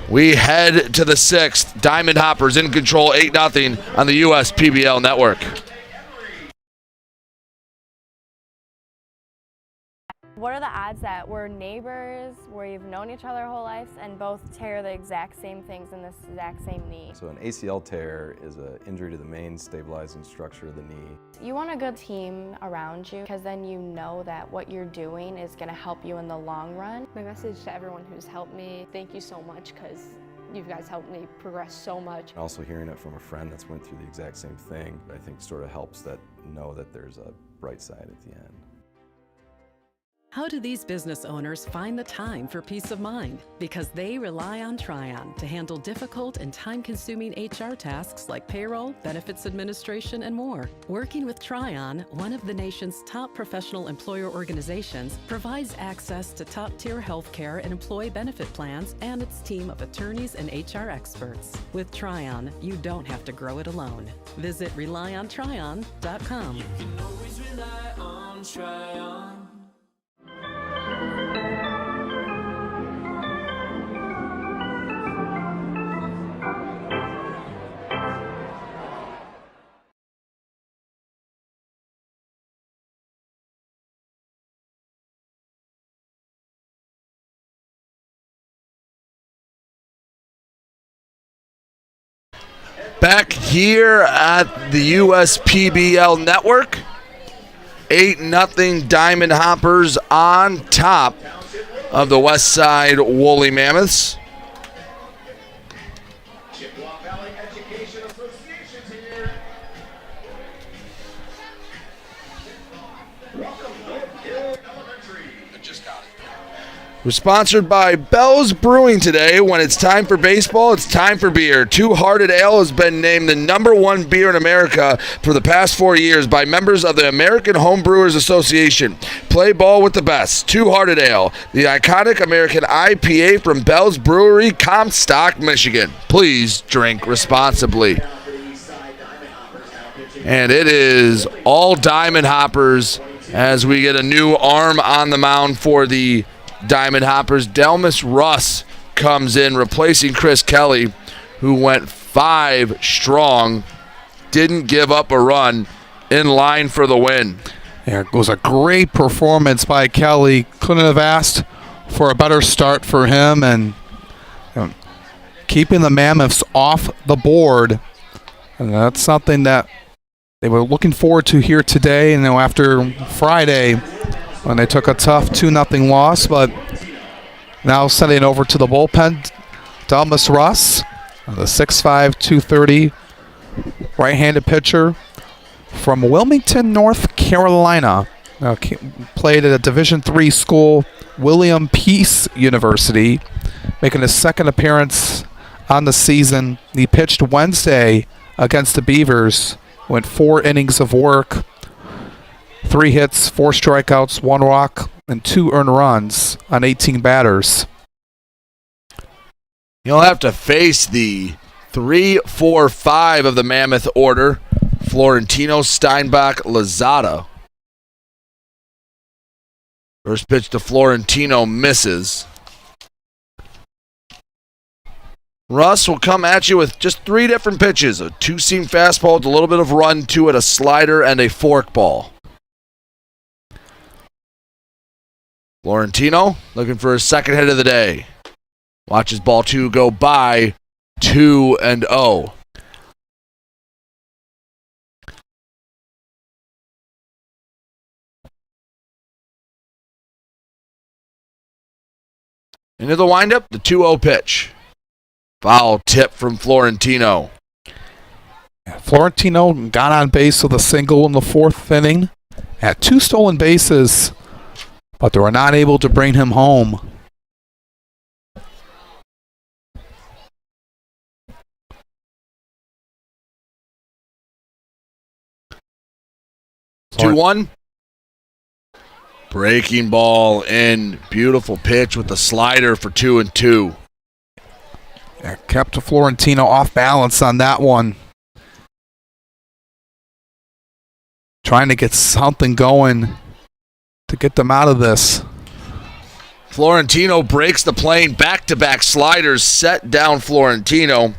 We head to the 6th. Diamond Hoppers in control, 8-0 on the US PBL network. What are the odds that we're neighbors, we've known each other our whole lives, and both tear the exact same things in this exact same knee? So an ACL tear is an injury to the main stabilizing structure of the knee. You want a good team around you because then you know that what you're doing is going to help you in the long run. My message to everyone who's helped me, thank you so much because you guys helped me progress so much. Also hearing it from a friend that's went through the exact same thing, I think sort of helps that know that there's a bright side at the end. How do these business owners find the time for peace of mind? Because they rely on Tryon to handle difficult and time-consuming HR tasks like payroll, benefits administration, and more. Working with Tryon, one of the nation's top professional employer organizations, provides access to top-tier healthcare and employee benefit plans and its team of attorneys and HR experts. With Tryon, you don't have to grow it alone. Visit RelyOnTryon.com. You can always rely on Tryon. Back here at the USPBL network, 8-0 Diamond Hoppers on top of the Westside Woolly Mammoths. We're sponsored by Bell's Brewing today. When it's time for baseball, it's time for beer. Two Hearted Ale has been named the #1 beer in America for the past 4 years by members of the American Home Brewers Association. Play ball with the best. Two Hearted Ale, the iconic American IPA from Bell's Brewery, Comstock, Michigan. Please drink responsibly. And it is all Diamond Hoppers as we get a new arm on the mound for the Diamond Hoppers. Delmas Russ comes in, replacing Chris Kelly, who went 5 strong, didn't give up a run, in line for the win. There goes a great performance by Kelly. Couldn't have asked for a better start for him, and keeping the Mammoths off the board. And that's something that they were looking forward to here today. And after Friday, when they took a tough 2-0 loss, but now sending over to the bullpen, Delmas Russ, the 6'5", 230 right-handed pitcher from Wilmington, North Carolina. Played at a Division III school, William Peace University, making his second appearance on the season. He pitched Wednesday against the Beavers. Went 4 innings of work, 3 hits, 4 strikeouts, 1 walk, and 2 earned runs on 18 batters. You'll have to face the 3, 4, 5 of the Mammoth order. Florentino, Steinbach, Lozada. First pitch to Florentino misses. Russ will come at you with just 3 different pitches. A 2-seam fastball with a little bit of run to it, a slider, and a forkball. Florentino looking for his second hit of the day. Watches ball 2 go by, 2-0. Into the windup, the 2-0 pitch. Foul tip from Florentino. Florentino got on base with a single in the 4th inning. Had 2 stolen bases, but they were not able to bring him home. Florent- 2-1. Breaking ball in. Beautiful pitch with the slider for 2-2. Yeah, kept Florentino off balance on that one. Trying to get something going to get them out of this. Florentino breaks the plane. Back-to-back sliders set down Florentino.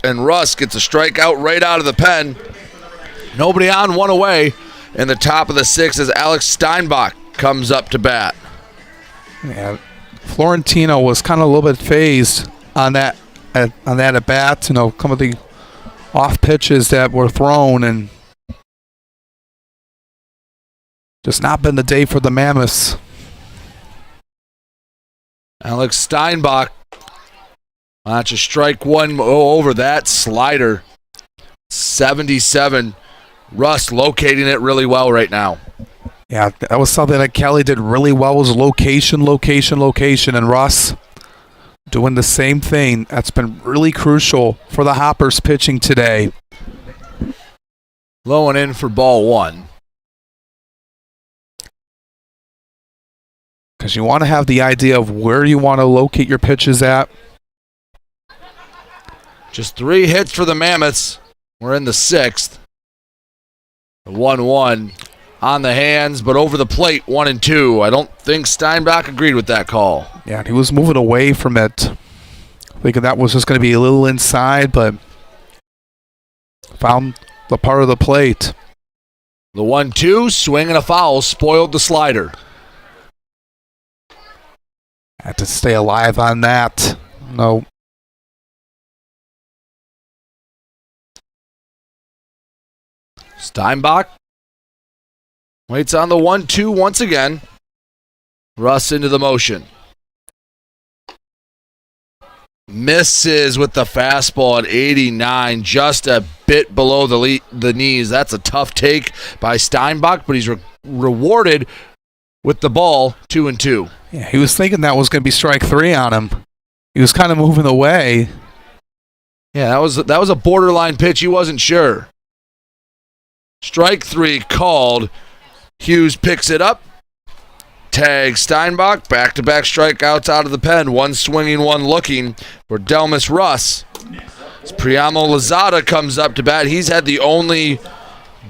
And Russ gets a strikeout right out of the pen. Nobody on, 1 away. In the top of the 6th as Alex Steinbach comes up to bat. Yeah, Florentino was kind of a little bit phased on that at bat. Some of the off pitches that were thrown, and just not been the day for the Mammoths. Alex Steinbach. Watch a strike 1 over that slider. 77. Russ locating it really well right now. Yeah, that was something that Kelly did really well, was location, and Russ doing the same thing. That's been really crucial for the Hoppers pitching today. Low and in for ball 1. Because you want to have the idea of where you want to locate your pitches at. Just 3 hits for the Mammoths. We're in the 6th. 1-1 on the hands, but over the plate, 1-2. I don't think Steinbach agreed with that call. Yeah, he was moving away from it, thinking that was just going to be a little inside, but found the part of the plate. The 1-2, swing and a foul, spoiled the slider. Had to stay alive on that. No. Steinbach waits on the 1-2 once again. Russ into the motion. Misses with the fastball at 89, just a bit below the knees. That's a tough take by Steinbach, but he's rewarded with the ball, 2-2. Yeah, he was thinking that was going to be strike 3 on him. He was kind of moving away. Yeah, that was a borderline pitch. He wasn't sure. Strike 3 called. Hughes picks it up. Tag Steinbach. Back-to-back strikeouts out of the pen. 1 swinging, 1 looking for Delmas Russ. As Priamo Lozada comes up to bat. He's had the only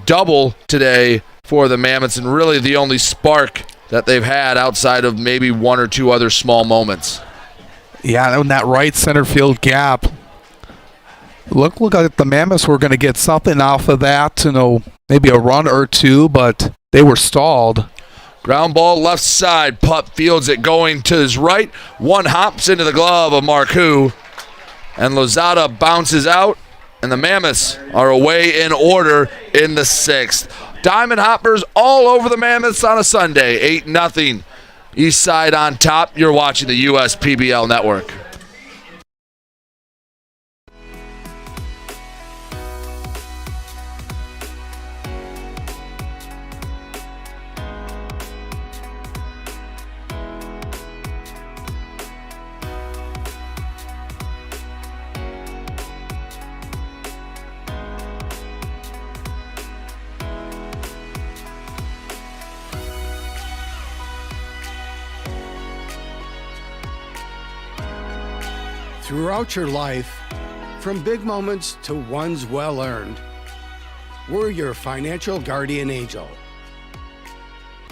double today for the Mammoths, and really the only spark that they've had outside of maybe 1 or 2 other small moments. Yeah, in that right center field gap. Look like the Mammoths were going to get something off of that, maybe a run or 2, but they were stalled. Ground ball left side. Pup fields it going to his right. 1 hops into the glove of Marcoux. And Lozada bounces out. And the Mammoths are away in order in the 6th. Diamond Hoppers all over the Mammoths on a Sunday. 8-0. Eastside on top. You're watching the USPBL Network. Throughout your life, from big moments to ones well earned, we're your financial guardian angel.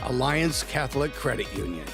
Alliance Catholic Credit Union.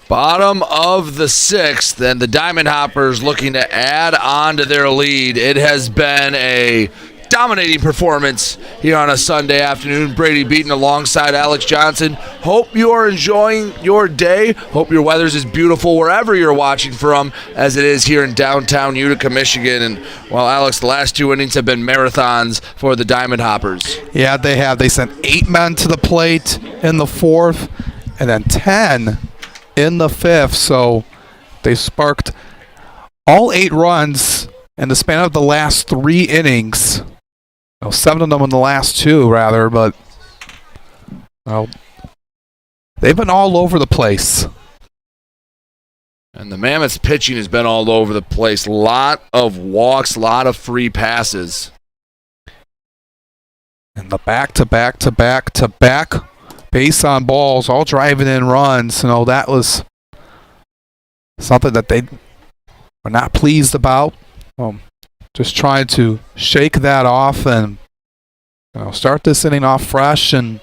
Bottom of the sixth, and the Diamond Hoppers looking to add on to their lead. It has been a dominating performance here on a Sunday afternoon. Brady Beaton alongside Alex Johnson. Hope you are enjoying your day. Hope your weather's as beautiful wherever you're watching from as it is here in downtown Utica, Michigan. And, well, Alex, the last two innings have been marathons for the Diamond Hoppers. Yeah, they have. They sent 8 men to the plate in the fourth and then 10 in the fifth. So they sparked all 8 runs in the span of the last 3 innings. 7 of them in the last 2, rather, but they've been all over the place. And the Mammoths pitching has been all over the place. Lot of walks, lot of free passes. And the back-to-back base on balls, all driving in runs. That was something that they were not pleased about. Just trying to shake that off and start this inning off fresh. And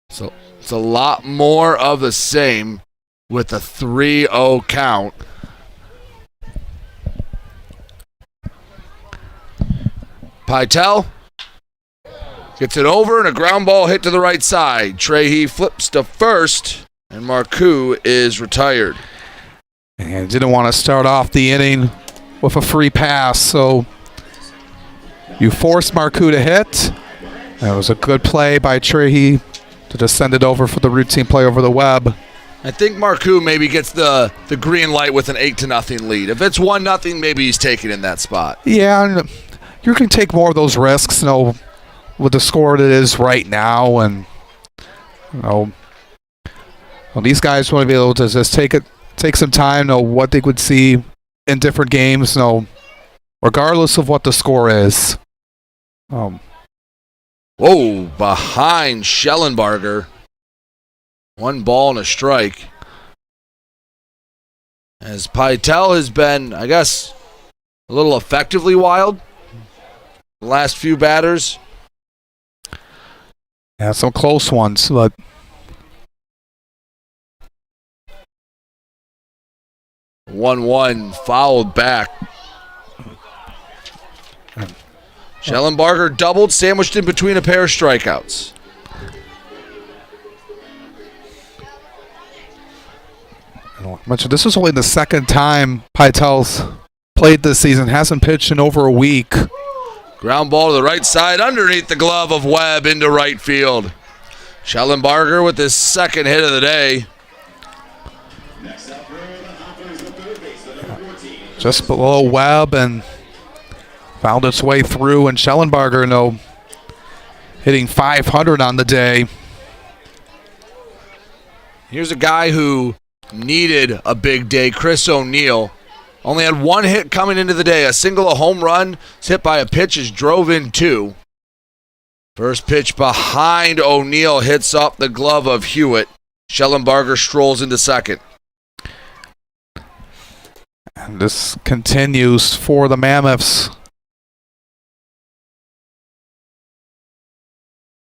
so it's a lot more of the same with a 3-0 count. Pytel gets it over and a ground ball hit to the right side. Trehe flips to first, and Marcoux is retired. And didn't want to start off the inning with a free pass, so you forced Marcoux to hit. That was a good play by Trehe to just send it over for the routine play over the web. I think Marcoux maybe gets the green light with an 8-0 lead. If it's 1-0, maybe he's taking in that spot. Yeah, you can take more of those risks, with the score that it is right now, and these guys want to be able to just take some time, know what they would see in different games, regardless of what the score is. Whoa, behind Schellenbarger. 1 ball and a strike. As Pytel has been, I guess, a little effectively wild the last few batters. Yeah, some close ones, but 1-1 fouled back. Schellenbarger doubled, sandwiched in between a pair of strikeouts. I mentioned this is only the second time Pytel's played this season. Hasn't pitched in over a week. Ground ball to the right side underneath the glove of Webb into right field. Schellenbarger with his second hit of the day. Just below Webb and found its way through, and Schellenbarger, hitting 500 on the day. Here's a guy who needed a big day, Chris O'Neill. Only had 1 hit coming into the day, a single, a home run. Was hit by a pitch, is drove in 2. First pitch behind O'Neill hits up the glove of Hewitt. Schellenbarger strolls into second. And this continues for the Mammoths.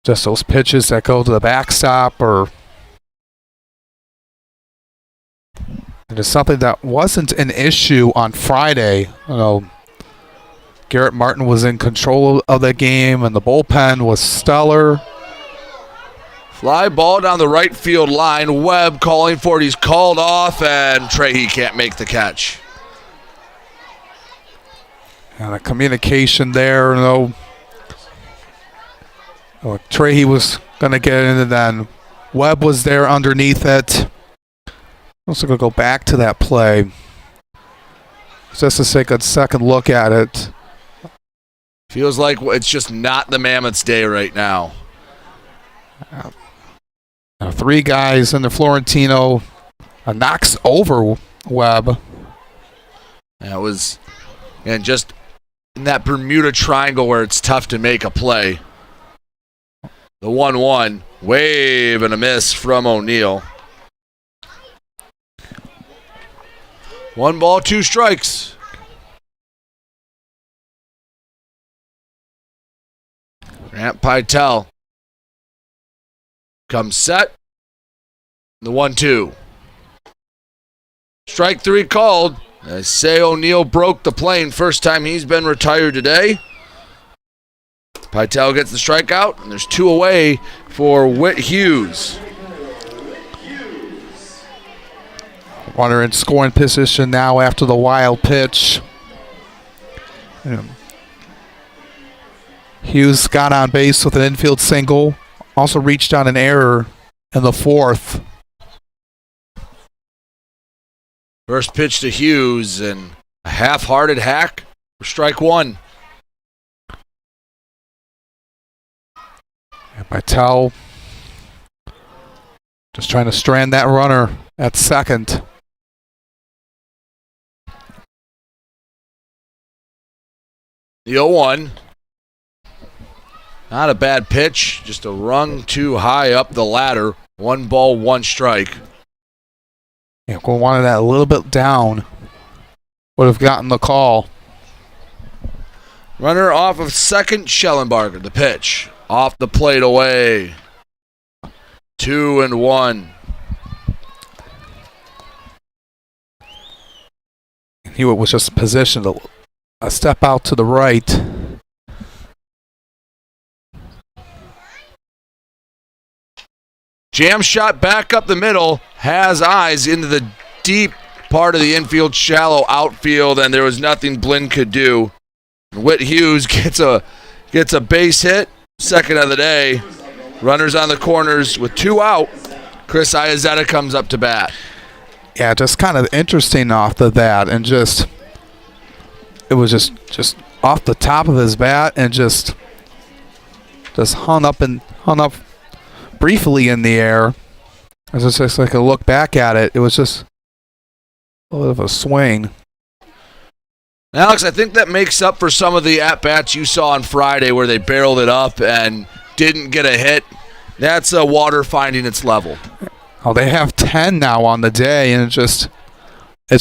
Just those pitches that go to the backstop, or it is something that wasn't an issue on Friday. Garrett Martin was in control of the game, and the bullpen was stellar. Fly ball down the right field line. Webb calling for it. He's called off, and Trehe can't make the catch. And the communication there, Trehe was going to get in, and then Webb was there underneath it. Also going to go back to that play just to take a second look at it. Feels like it's just not the Mammoths' day right now. Three guys in the Florentino knocks over Webb. That was, and just in that Bermuda Triangle where it's tough to make a play. The 1-1, wave and a miss from O'Neal. 1 ball, 2 strikes. Grant Pytel comes set. The 1-2. Strike 3 called. They say O'Neal broke the plane. First time he's been retired today. Pytel gets the strikeout, and there's 2 away for Whit Hughes. Runner in scoring position now after the wild pitch. Hughes got on base with an infield single. Also reached on an error in the 4th. First pitch to Hughes, and a half-hearted hack for strike 1. And Pytel just trying to strand that runner at second. The 0-1. Not a bad pitch, just a rung too high up the ladder. 1 ball, 1 strike. Yeah, we wanted that a little bit down. Would have gotten the call. Runner off of second, Schellenbarger. The pitch. Off the plate away. 2-1. Hewitt was just positioned a step out to the right. Jam shot back up the middle. Has eyes into the deep part of the infield, shallow outfield, and there was nothing Blinn could do. Whit Hughes gets a base hit. Second of the day. Runners on the corners with 2 out. Chris Iazetta comes up to bat. Yeah, just kind of interesting off the bat, and it was just off the top of his bat and just hung up briefly in the air. As it's just like a look back at it, it was just a little bit of a swing. Alex, I think that makes up for some of the at-bats you saw on Friday where they barreled it up and didn't get a hit. That's water finding its level. Oh, they have 10 now on the day, and it's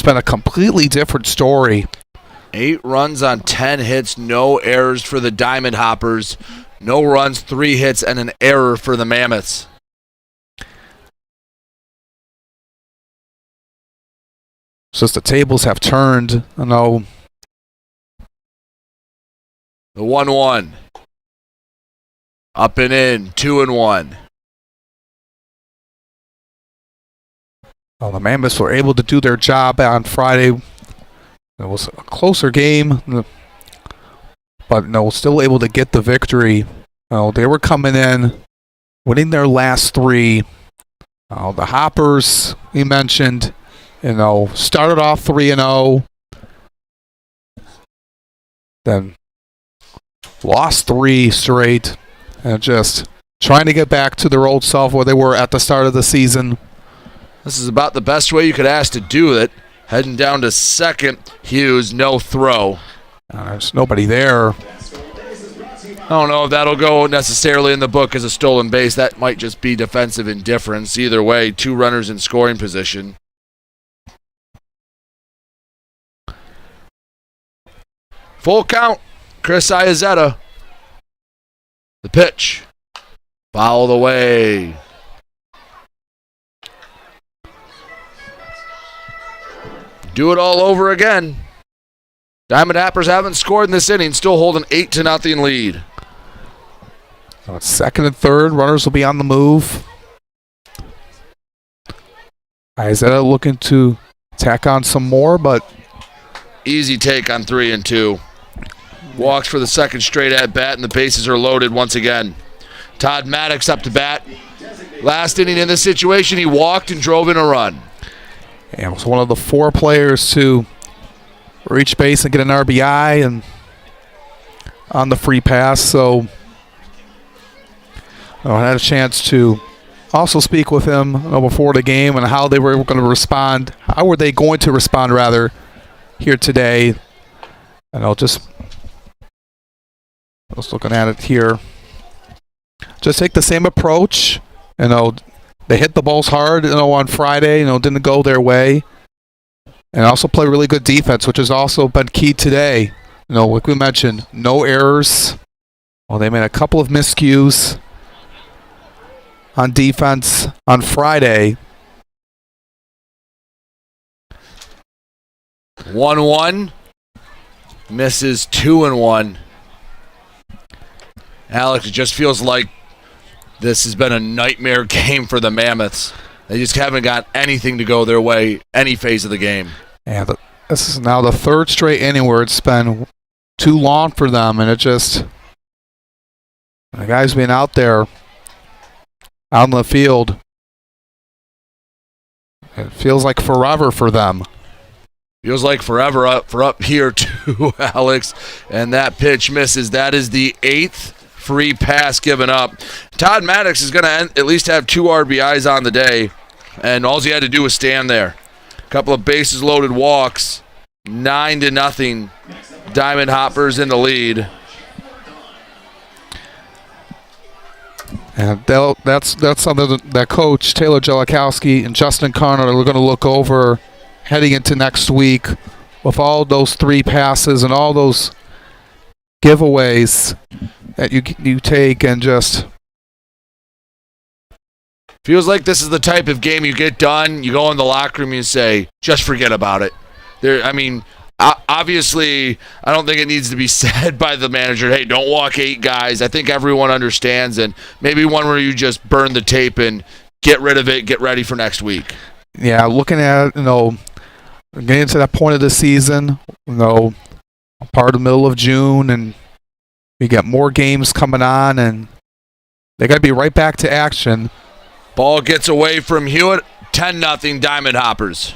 been a completely different story. 8 runs on 10 hits, no errors for the Diamond Hoppers. No runs, 3 hits, and an error for the Mammoths. It's just the tables have turned. I know. The 1-1. Up and in, 2-1. Well, the Mammoths were able to do their job on Friday. It was a closer game, but still able to get the victory. They were coming in, winning their last 3. The Hoppers, we mentioned, started off 3-0, then lost 3 straight, and just trying to get back to their old self where they were at the start of the season. This is about the best way you could ask to do it. Heading down to second, Hughes, no throw. There's nobody there. I don't know if that'll go necessarily in the book as a stolen base. That might just be defensive indifference. Either way, 2 runners in scoring position. Full count, Chris Iazetta. The pitch. Fouled away. Do it all over again. Diamond Hoppers haven't scored in this inning, still holding 8-0 lead. Second and third, runners will be on the move. Iazetta looking to tack on some more, but easy take on 3-2. Walks for the second straight at bat, and the bases are loaded once again. Todd Maddox up to bat. Last inning in this situation, he walked and drove in a run. And was one of the 4 players to reach base and get an RBI and on the free pass. So I had a chance to also speak with him before the game and how they were going to respond. How were they going to respond, rather, here today? And I was looking at it here. Just take the same approach. They hit the balls hard, on Friday. Didn't go their way. And also play really good defense, which has also been key today. Like we mentioned, no errors. Well, they made a couple of miscues on defense on Friday. 1-1. Misses 2-1. Alex, it just feels like this has been a nightmare game for the Mammoths. They just haven't got anything to go their way any phase of the game. Yeah, this is now the 3rd straight inning where it's been too long for them, and the guys being out there, out in the field, it feels like forever for them. Feels like forever up here too, Alex. And that pitch misses. That is the 8th free pass given up. Todd Maddox is going to at least have 2 RBIs on the day, and all he had to do was stand there. A couple of bases loaded walks, 9-0. Diamond Hoppers in the lead. And that's something that Coach Taylor Jellikowski and Justin Carter are going to look over heading into next week with all those 3 passes and all those giveaways that you take, and just feels like this is the type of game you get done, you go in the locker room and you say, just forget about it. Obviously, I don't think it needs to be said by the manager, hey, don't walk 8 guys. I think everyone understands, and maybe one where you just burn the tape and get rid of it, get ready for next week. Yeah, looking at, getting to that point of the season, part of the middle of June, and we got more games coming on, and they got to be right back to action. Ball gets away from Hewitt, 10-0 Diamond Hoppers.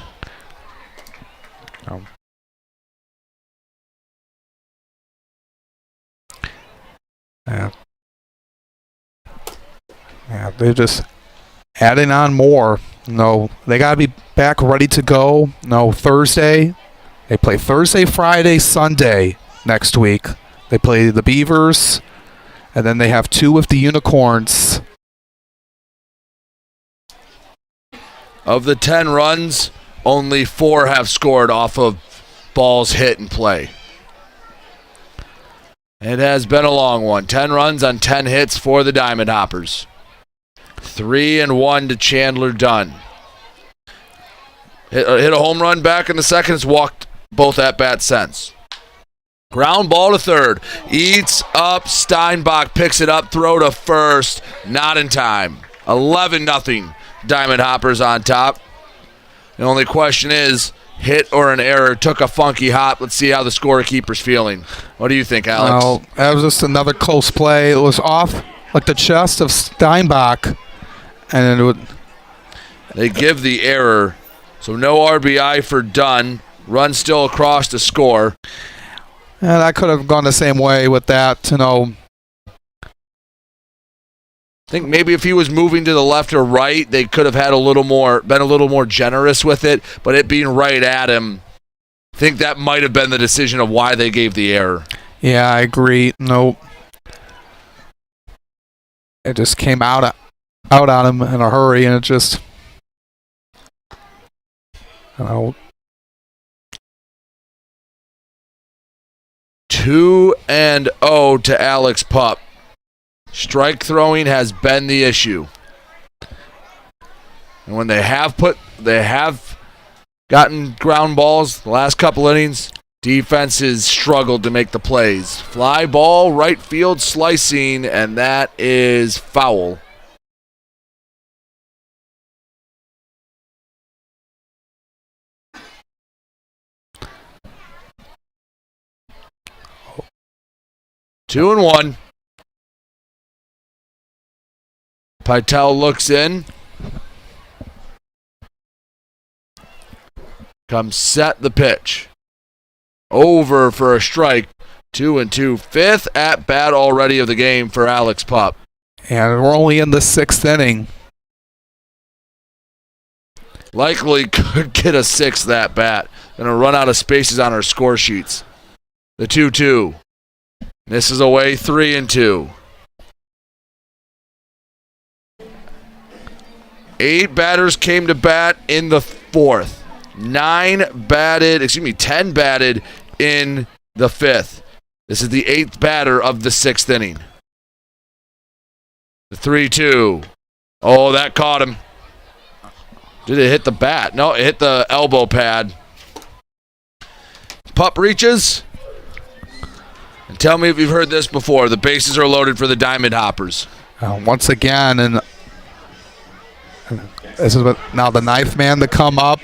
Yeah, they're just adding on more. They got to be back ready to go. Thursday. They play Thursday, Friday, Sunday next week. They play the Beavers, and then they have 2 with the Unicorns. Of the 10 runs, only 4 have scored off of balls hit and play. It has been a long one. 10 runs on 10 hits for the Diamond Hoppers. 3-1 to Chandler Dunn. Hit a home run back in the second. Has walked both at bat since. Ground ball to third. Eats up. Steinbach picks it up. Throw to first. Not in time. 11-0. Diamond Hoppers on top. The only question is, hit or an error. Took a funky hop. Let's see how the scorekeeper's feeling. What do you think, Alex? Well, that was just another close play. It was off like the chest of Steinbach, and they give the error. So no RBI for Dunn. Run still across to score. And I could have gone the same way with that, I think maybe if he was moving to the left or right, they could have had been a little more generous with it. But it being right at him, I think that might have been the decision of why they gave the error. Yeah, I agree. Nope. It just came out on him in a hurry, and it just, 2-0 to Alex Pup. Strike throwing has been the issue. And when they have gotten ground balls the last couple innings, defense has struggled to make the plays. Fly ball, right field slicing, and that is foul. Two and one. Pytel looks in. comes set the pitch. Over for a strike. 2-2. Fifth at bat already of the game for Alex Pup. And we're only in the 6th inning. Likely could get a 6th at bat. Going to run out of spaces on our score sheets. The 2-2. This is away 3-2. 8 batters came to bat in the 4th. 10 batted in the 5th. This is the 8th batter of the 6th inning. The 3-2. Oh, that caught him. Did it hit the bat? No, it hit the elbow pad. Pup reaches. And tell me if you've heard this before. The bases are loaded for the Diamond Hoppers. Once again, and this is now the 9th man to come up.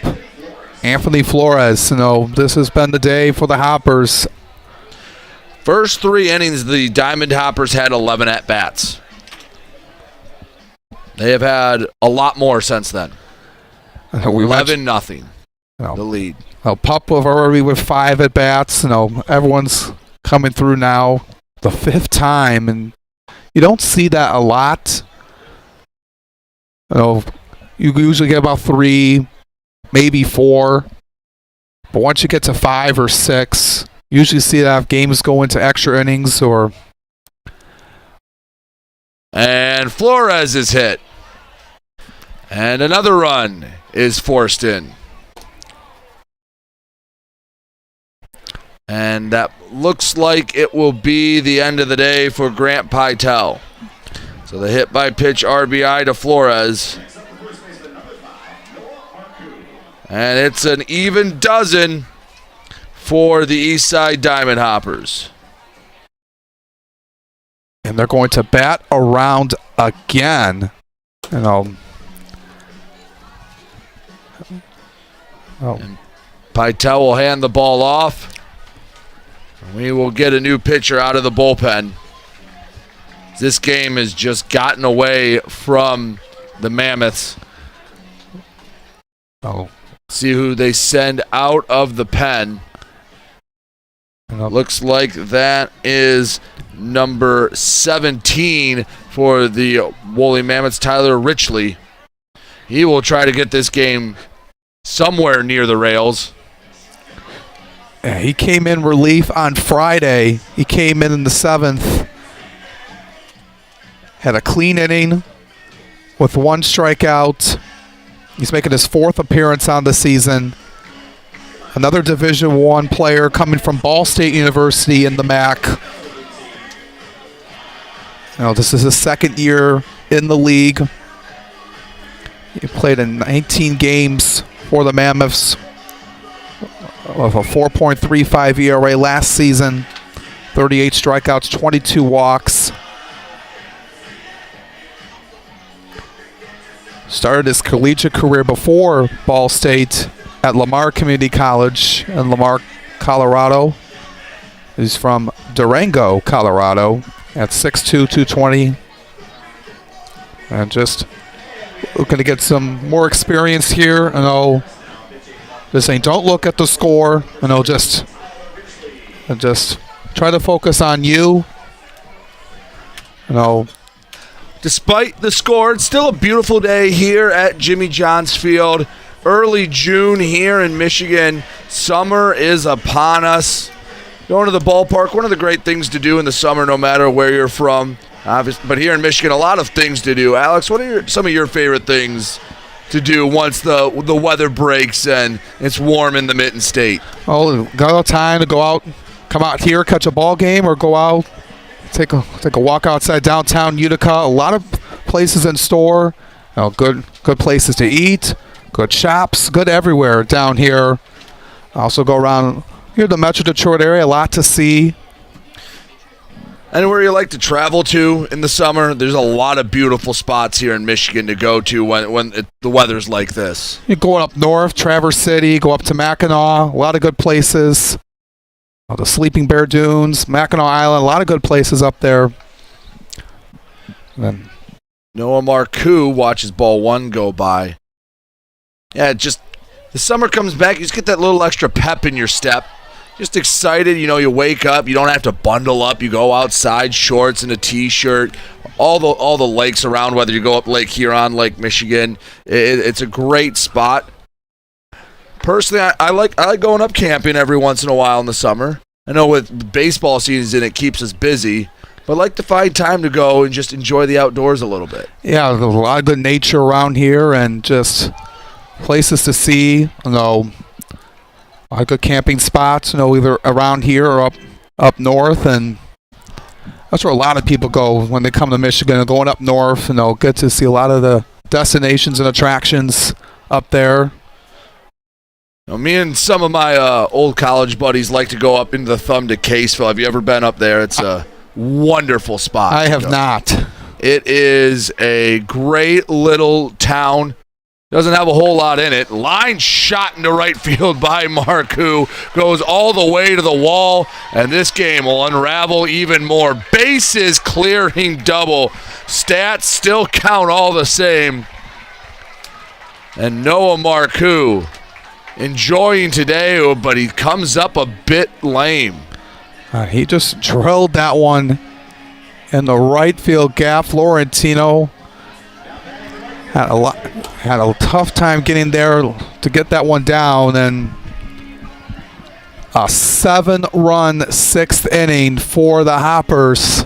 Anthony Flores. This has been the day for the Hoppers. First 3 innings, the Diamond Hoppers had 11 at-bats. They have had a lot more since then. 11-0. The lead. Pup was already with 5 at-bats. Everyone's coming through now. The 5th time, and you don't see that a lot. You usually get about 3, maybe 4. But once you get to 5 or 6, you usually see that if games go into extra innings or... And Flores is hit. And another run is forced in. And that looks like it will be the end of the day for Grant Pytel. So the hit by pitch RBI to Flores. And it's an even dozen for the Eastside Diamond Hoppers. And they're going to bat around again. And Pytel will hand the ball off. We will get a new pitcher out of the bullpen. This game has just gotten away from the Mammoths. See who they send out of the pen. Looks like that is number 17 for the Woolly Mammoths, Tyler Richley. He will try to get this game somewhere near the rails. Yeah, he came in relief on Friday. He came in the 7th. Had a clean inning with 1 strikeout. He's making his 4th appearance on the season. Another Division I player coming from Ball State University in the MAC. This is his 2nd year in the league. He played in 19 games for the Mammoths with a 4.35 ERA last season. 38 strikeouts, 22 walks. Started his collegiate career before Ball State at Lamar Community College in Lamar, Colorado. He's from Durango, Colorado at 6'2", 220. And just looking to get some more experience here. Just saying, don't look at the score. Just try to focus on you. Despite the score, it's still a beautiful day here at Jimmy John's Field. Early June here in Michigan. Summer is upon us. Going to the ballpark, one of the great things to do in the summer, no matter where you're from. But here in Michigan, a lot of things to do. Alex, what are some of your favorite things to do once the weather breaks and it's warm in the Mitten State? Got time to go out, come out here, catch a ball game, or go out, take a walk outside downtown Utica. A lot of places in store. Good places to eat. Good shops, good everywhere down here. Also go around here, the Metro Detroit area, a lot to see. Anywhere you like to travel to in the summer, there's a lot of beautiful spots here in Michigan to go to when the weather's like this. You're going up north, Traverse City, go up to Mackinac, a lot of good places. The Sleeping Bear Dunes, Mackinac Island, a lot of good places up there. Noah Marcoux watches ball 1 go by. Yeah, just the summer comes back, you just get that little extra pep in your step. Just excited, you wake up, you don't have to bundle up, you go outside, shorts and a t-shirt, all the lakes around, whether you go up Lake Huron, Lake Michigan, it's a great spot. Personally, I like going up camping every once in a while in the summer. I know with baseball season, it keeps us busy, but I like to find time to go and just enjoy the outdoors a little bit. Yeah, there's a lot of good nature around here and just places to see. A lot of good camping spots, either around here or up north, and that's where a lot of people go when they come to Michigan. Going up north, get to see a lot of the destinations and attractions up there. Me and some of my old college buddies like to go up into the Thumb to Caseville. Have you ever been up there? It's a wonderful spot. I have not. It is a great little town. Doesn't have a whole lot in it. Line shot into right field by Marcoux. Goes all the way to the wall, and this game will unravel even more. Bases clearing double. Stats still count all the same. And Noah Marcoux enjoying today, but he comes up a bit lame. He just drilled that one in the right field gap. Florentino had a tough time getting there to get that one down, and a 7-run 6th inning for the Hoppers.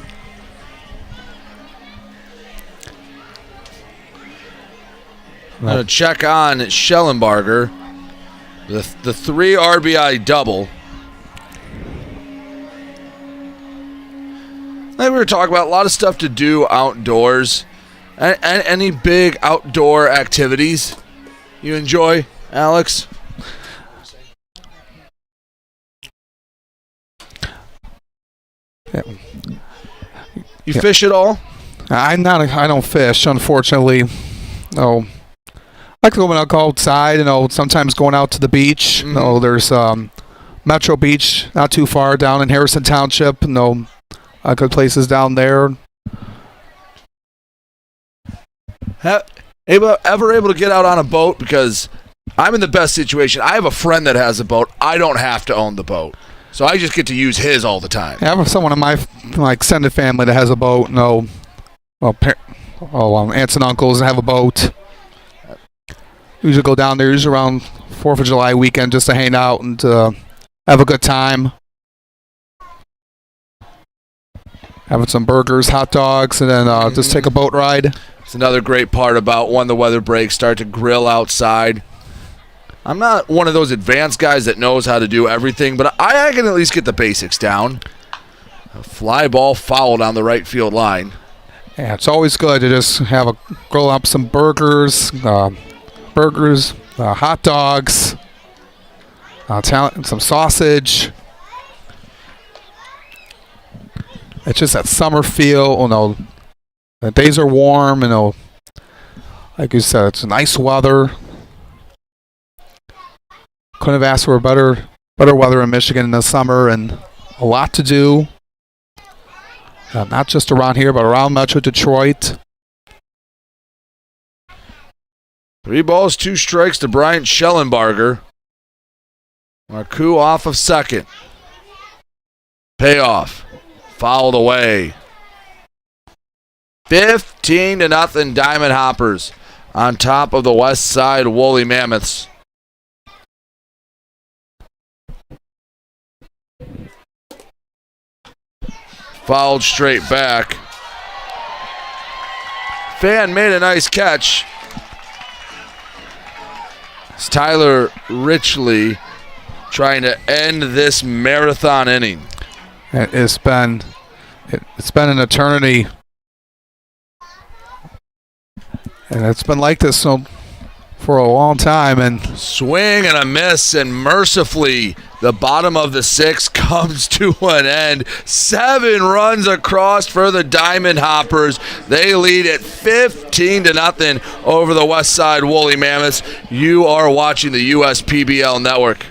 I'm going to check on Schellenbarger. The 3 RBI double. Like we were talking about, a lot of stuff to do outdoors. Any big outdoor activities you enjoy, Alex? You fish at all? I don't fish, unfortunately. No. I like to go outside, sometimes going out to the beach. Mm-hmm. There's Metro Beach, not too far down in Harrison Township. Good places down there. Ever able to get out on a boat? Because I'm in the best situation. I have a friend that has a boat. I don't have to own the boat. So I just get to use his all the time. I have someone in my extended family that has a boat. Aunts and uncles have a boat. Usually go down there usually around 4th of July weekend just to hang out and have a good time. Having some burgers, hot dogs, and then just take a boat ride. It's another great part about when the weather breaks, start to grill outside. I'm not one of those advanced guys that knows how to do everything, but I can at least get the basics down. A fly ball foul down the right field line. Yeah, it's always good to just grill up some burgers, hot dogs, some sausage. It's just that summer feel. The days are warm, like you said, it's nice weather. Couldn't have asked for better weather in Michigan in the summer, and a lot to do. Not just around here, but around Metro Detroit. 3 balls, 2 strikes to Bryant Schellenbarger. Marcoux off of second. Payoff. Fouled away. 15-0 Diamond Hoppers on top of the Westside Woolly Mammoths. Fouled straight back. Fan made a nice catch. It's Tyler Richley trying to end this marathon inning. It's been an eternity. And it's been like this for a long time. And swing and a miss, and mercifully the bottom of the 6th comes to an end. 7 runs across for the Diamond Hoppers. They lead at 15-0 over the Westside Woolly Mammoths. You are watching the USPBL Network.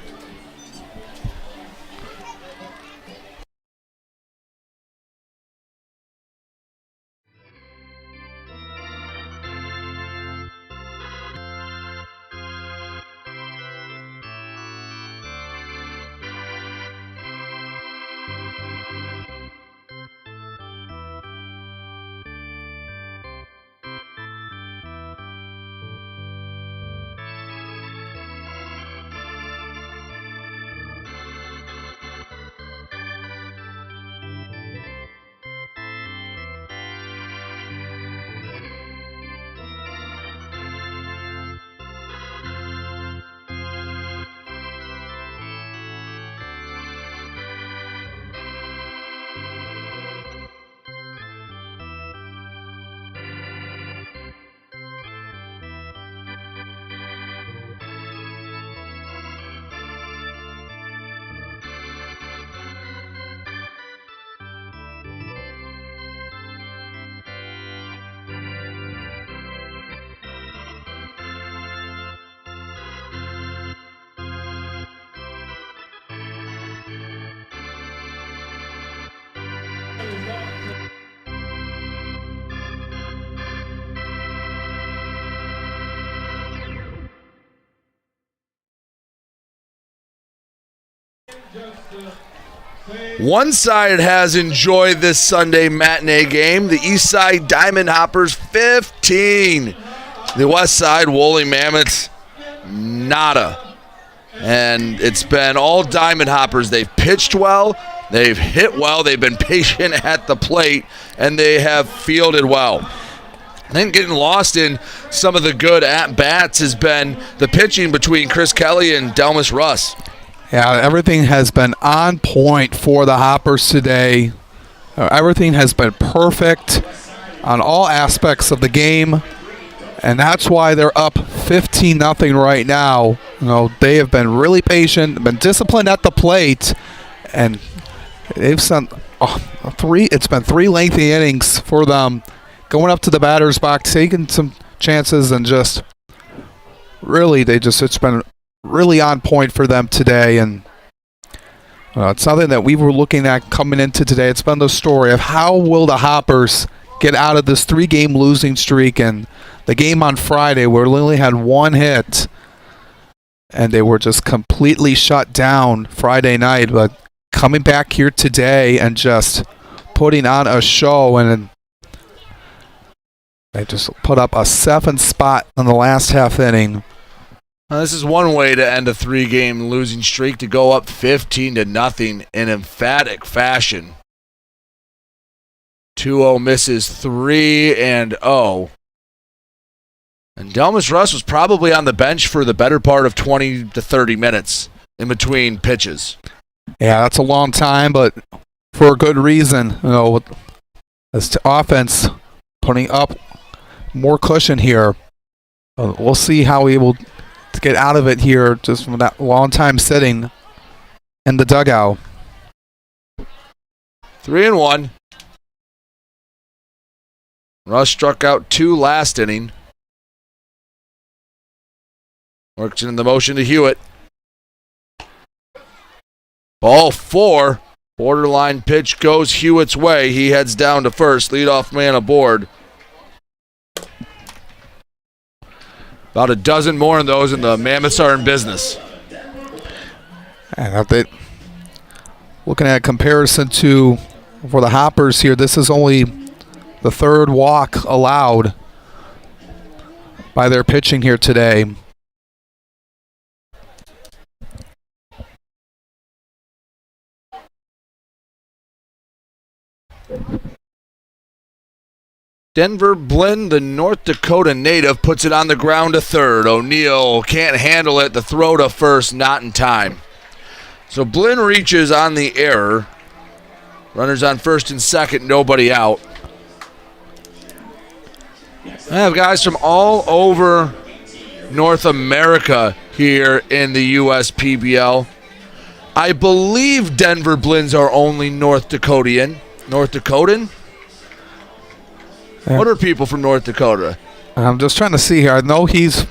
One side has enjoyed this Sunday matinee game. The Eastside Diamond Hoppers 15. The Westside Woolly Mammoths nada. And it's been all Diamond Hoppers. They've pitched well, they've hit well, they've been patient at the plate, and they have fielded well. I think getting lost in some of the good at-bats has been the pitching between Chris Kelly and Delmas Russ. Yeah, everything has been on point for the Hoppers today. Everything has been perfect on all aspects of the game, and that's why they're up 15-0 right now. You know, they have been really patient, been disciplined at the plate, and they've sent it's been 3 lengthy innings for them, going up to the batter's box, taking some chances, and just really it's been really on point for them today. And it's something that we were looking at coming into today. It's been the story of how will the Hoppers get out of this 3-game losing streak. And the game on Friday where Lily had 1 hit and they were just completely shut down Friday night, but coming back here today and just putting on a show, and they just put up a 7 spot in the last half inning. Now, this is one way to end a 3-game losing streak, to go up 15-0 in emphatic fashion. 2-0 misses 3-0. And Delmas Russ was probably on the bench for the better part of 20 to 30 minutes in between pitches. Yeah, that's a long time, but for a good reason. You know, this offense putting up more cushion here. We'll see how he will to get out of it here, just from that long time sitting in the dugout. 3-1. Russ struck out 2 last inning. Works in the motion to Hewitt. Ball 4. Borderline pitch goes Hewitt's way. He heads down to first. Leadoff man aboard. About a dozen more of those, and the Mammoths are in business. And looking at a comparison to for the Hoppers here, this is only the 3rd walk allowed by their pitching here today. Denver Blinn, the North Dakota native, puts it on the ground to third. O'Neal can't handle it. The throw to first, not in time. So Blinn reaches on the error. Runners on first and second, nobody out. I have guys from all over North America here in the USPBL. I believe Denver Blinn's our only North Dakotan. What are people from North Dakota? I'm just trying to see here. I know he's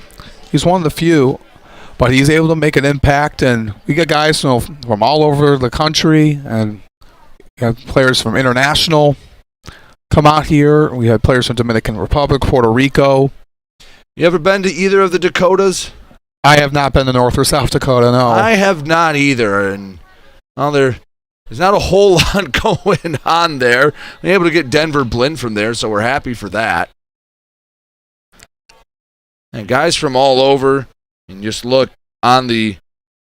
one of the few, but he's able to make an impact, and we got guys from all over the country, and we have players from international come out here. We had players from Dominican Republic, Puerto Rico. You ever been to either of the Dakotas? I have not been to North or South Dakota, no. I have not either, and there's not a whole lot going on there. We're able to get Denver Blinn from there, so we're happy for that. And guys from all over, and just look on the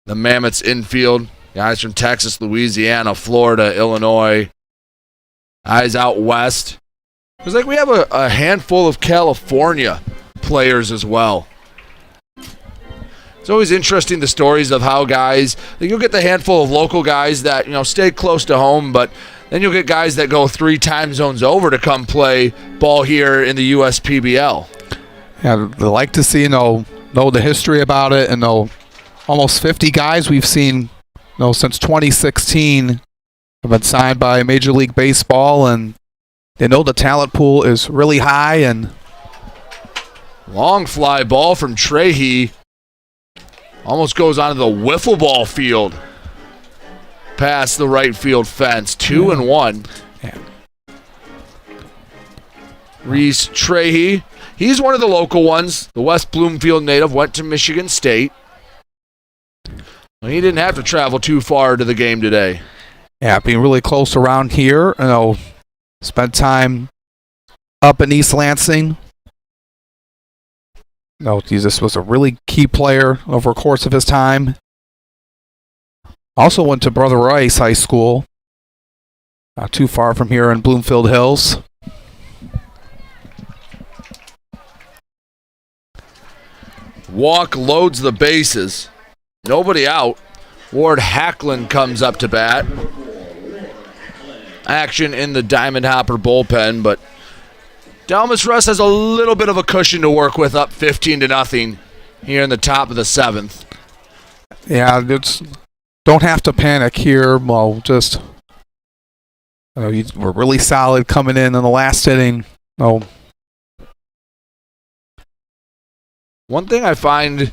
Mammoths infield. Guys from Texas, Louisiana, Florida, Illinois. Guys out west. It's like we have a handful of California players as well. It's always interesting, the stories of how guys, you'll get the handful of local guys that, stay close to home, but then you'll get guys that go 3 time zones over to come play ball here in the USPBL. Yeah, they like to see, know the history about it, and almost 50 guys we've seen, since 2016 have been signed by Major League Baseball, and they know the talent pool is really high. And long fly ball from Trehe. Almost goes onto the wiffle ball field. Past the right field fence. 2-1. Yeah. Reese Trehe. He's one of the local ones. The West Bloomfield native. Went to Michigan State. He didn't have to travel too far to the game today. Yeah, being really close around here. Spent time up in East Lansing. Jesus was a really key player over the course of his time. Also went to Brother Rice High School, not too far from here in Bloomfield Hills. Walk loads the bases. Nobody out. Ward Hacklin comes up to bat. Action in the Diamond Hopper bullpen, but Delmas Russ has a little bit of a cushion to work with, up 15-0 here in the top of the 7th. Yeah, don't have to panic here. Well, just we're really solid coming in the last inning. One thing I find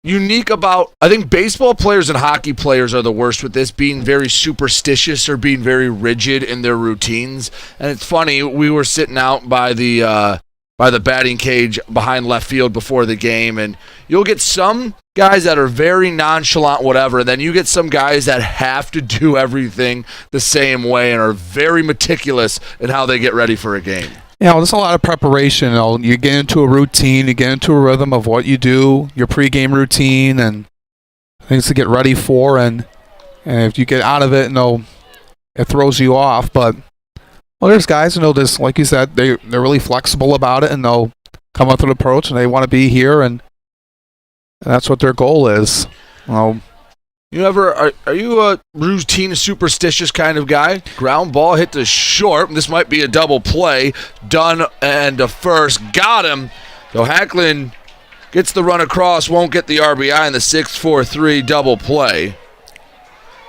unique about, I think baseball players and hockey players are the worst with this, being very superstitious or being very rigid in their routines. And it's funny, we were sitting out by the batting cage behind left field before the game, and you'll get some guys that are very nonchalant, whatever, and then you get some guys that have to do everything the same way and are very meticulous in how they get ready for a game. There's a lot of preparation. You get into a routine, you get into a rhythm of what you do, your pregame routine, and things to get ready for. And if you get out of it, it throws you off. But there's guys, just like you said, they're really flexible about it, and they'll come up with an approach, and they want to be here, and that's what their goal is. Are you a routine, superstitious kind of guy? Ground ball hit to short. This might be a double play. Dunn and a first. Got him. So Hacklin gets the run across, won't get the RBI in the 6-4-3 double play.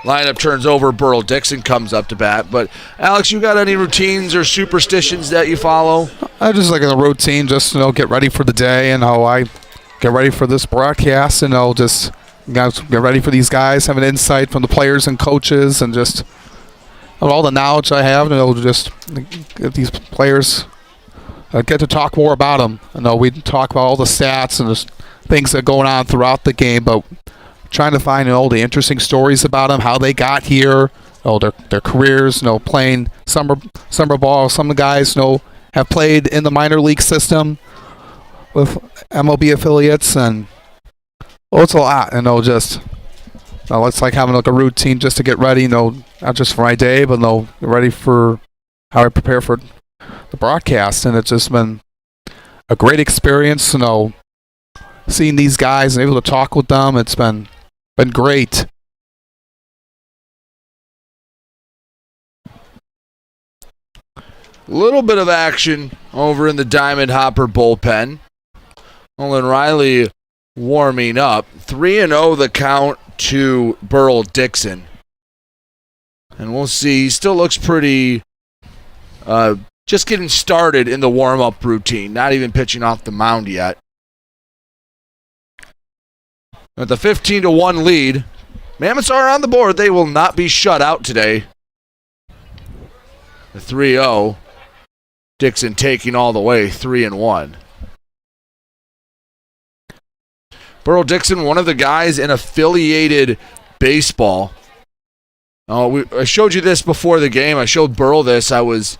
Lineup turns over. Burl Dixon comes up to bat. But, Alex, you got any routines or superstitions that you follow? I just like a routine, just get ready for the day and how I get ready for this broadcast, and just get ready for these guys, have an insight from the players and coaches, and just all the knowledge I have, just get these players, get to talk more about them. We talk about all the stats and just things that are going on throughout the game, but trying to find the interesting stories about them, how they got here, their careers, playing summer ball. Some of the guys have played in the minor league system with MLB affiliates, and it's a lot, and it's like having a routine just to get ready, not just for my day, but get ready for how I prepare for the broadcast. And it's just been a great experience, seeing these guys and able to talk with them. It's been great. Little bit of action over in the Diamond Hopper bullpen. Olin Riley warming up. 3-0 the count to Burl Dixon. And we'll see. He still looks pretty just getting started in the warm-up routine. Not even pitching off the mound yet. With the 15-1 lead, Mammoths are on the board. They will not be shut out today. The 3-0. Dixon taking all the way, 3-1. Burl Dixon, one of the guys in affiliated baseball. I showed you this before the game. I showed Burl this. Alex,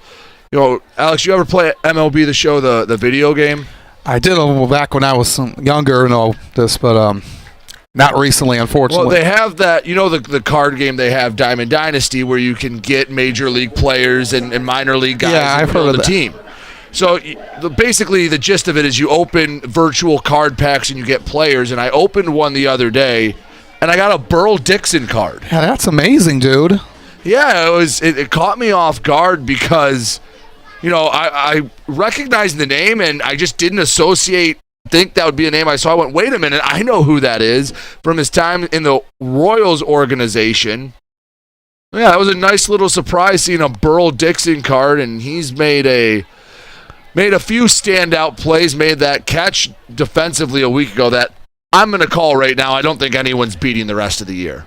you ever play MLB The Show, the video game? I did back when I was younger, but not recently, unfortunately. Well, they have that, the card game they have, Diamond Dynasty, where you can get major league players and minor league guys I've heard of the that. team. So basically the gist of it is you open virtual card packs and you get players, and I opened one the other day, and I got a Burl Dixon card. Yeah, that's amazing, dude. Yeah, it caught me off guard because, I recognized the name, and I just didn't think that would be a name I saw. I went, wait a minute, I know who that is from his time in the Royals organization. Yeah, that was a nice little surprise seeing a Burl Dixon card, and he's made a few standout plays, made that catch defensively a week ago that I'm going to call right now. I don't think anyone's beating the rest of the year.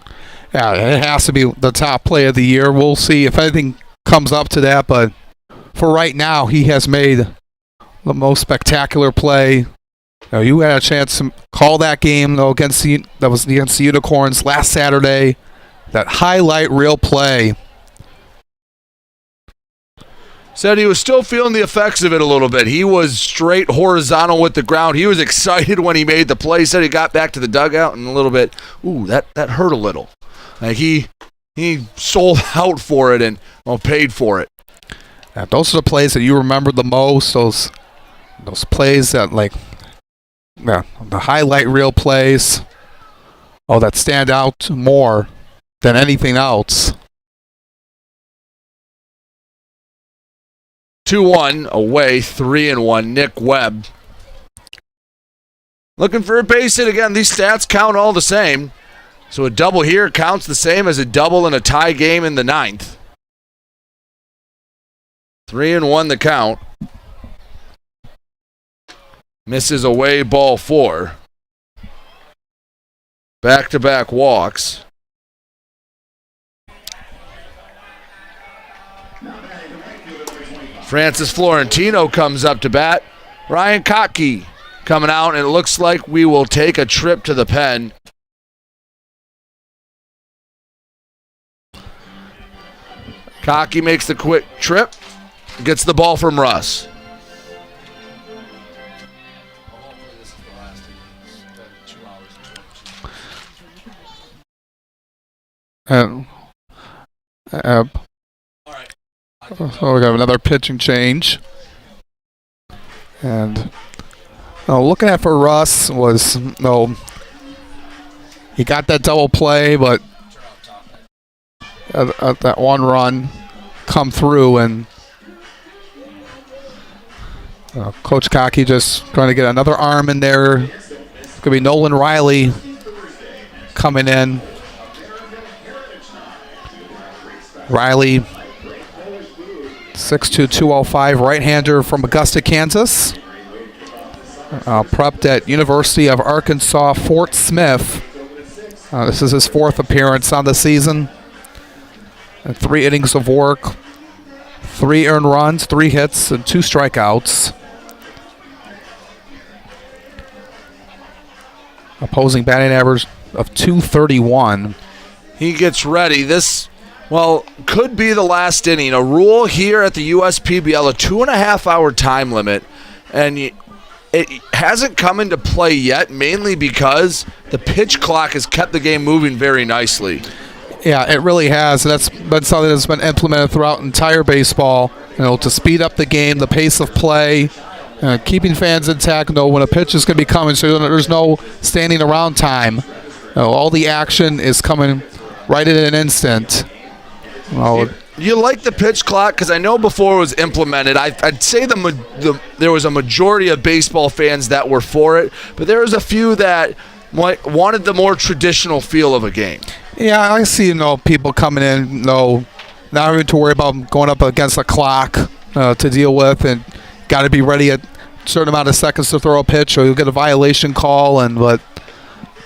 Yeah, it has to be the top play of the year. We'll see if anything comes up to that, but for right now, he has made the most spectacular play Now, you had a chance to call that game though against the Unicorns last Saturday. That highlight reel play. Said he was still feeling the effects of it a little bit. He was straight horizontal with the ground. He was excited when he made the play. He said he got back to the dugout and a little bit, that hurt a little. Like he sold out for it and paid for it. Yeah, those are the plays that you remember the most. Those plays that the highlight reel plays. That stand out more than anything else. 2-1 away, 3-1. Nick Webb looking for a base hit again. These stats count all the same. So a double here counts the same as a double in a tie game in the 9th. 3-1 the count. Misses away, ball 4. Back-to-back walks. Francis Florentino comes up to bat. Ryan Kottke coming out, and it looks like we will take a trip to the pen. Kottke makes the quick trip, gets the ball from Russ. So we got another pitching change. And looking at for Russ was he got that double play, but that one run come through, and Coach Kottke just trying to get another arm in there. Could be Nolan Riley coming in. Riley, 6'2", 205, right-hander from Augusta, Kansas. Prepped at University of Arkansas, Fort Smith. This is his 4th appearance on the season. 3 innings of work, 3 earned runs, 3 hits, and 2 strikeouts. Opposing batting average of .231. He gets ready. This could be the last inning. A rule here at the USPBL, a 2.5-hour time limit, and it hasn't come into play yet, mainly because the pitch clock has kept the game moving very nicely. Yeah, it really has. That's been something that's been implemented throughout entire baseball, to speed up the game, the pace of play, keeping fans intact, when a pitch is going to be coming, so there's no standing around time. All the action is coming right in an instant. You like the pitch clock? Because I know before it was implemented, I'd say there was a majority of baseball fans that were for it, but there was a few that wanted the more traditional feel of a game. Yeah, I see people coming in, not having to worry about going up against a clock to deal with, and got to be ready at a certain amount of seconds to throw a pitch, or you'll get a violation call. But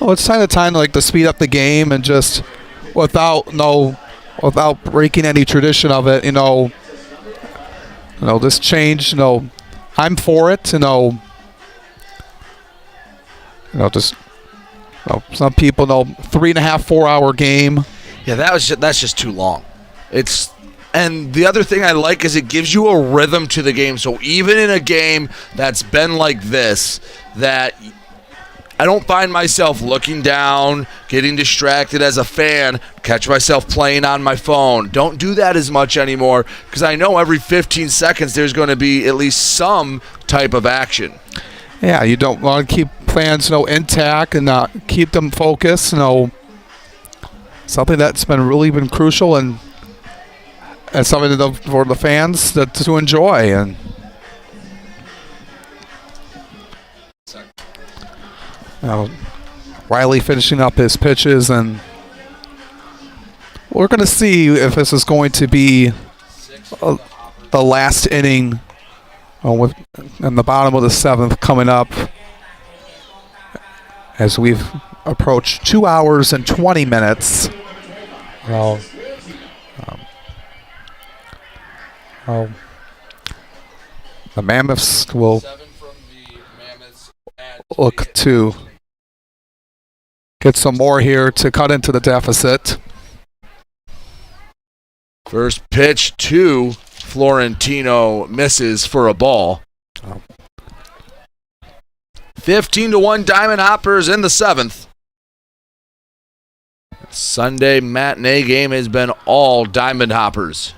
it's time to speed up the game, and just without breaking any tradition of it, this change, I'm for it, just some people 3.5, 4 hour game. Yeah, that's just too long. And the other thing I like is it gives you a rhythm to the game. So even in a game that's been like this, that I don't find myself looking down, getting distracted as a fan, catch myself playing on my phone. Don't do that as much anymore, because I know every 15 seconds there's going to be at least some type of action. Yeah, you don't want to keep fans intact and keep them focused. Something that's been crucial, and something for the fans to enjoy. And Riley finishing up his pitches, and we're going to see if this is going to be the last inning in the bottom of the 7th coming up, as we've approached 2 hours and 20 minutes. The Mammoths will look to get some more here to cut into the deficit. First pitch to Florentino misses for a ball. 15-1 Diamond Hoppers in the 7th. Sunday matinee game has been all Diamond Hoppers.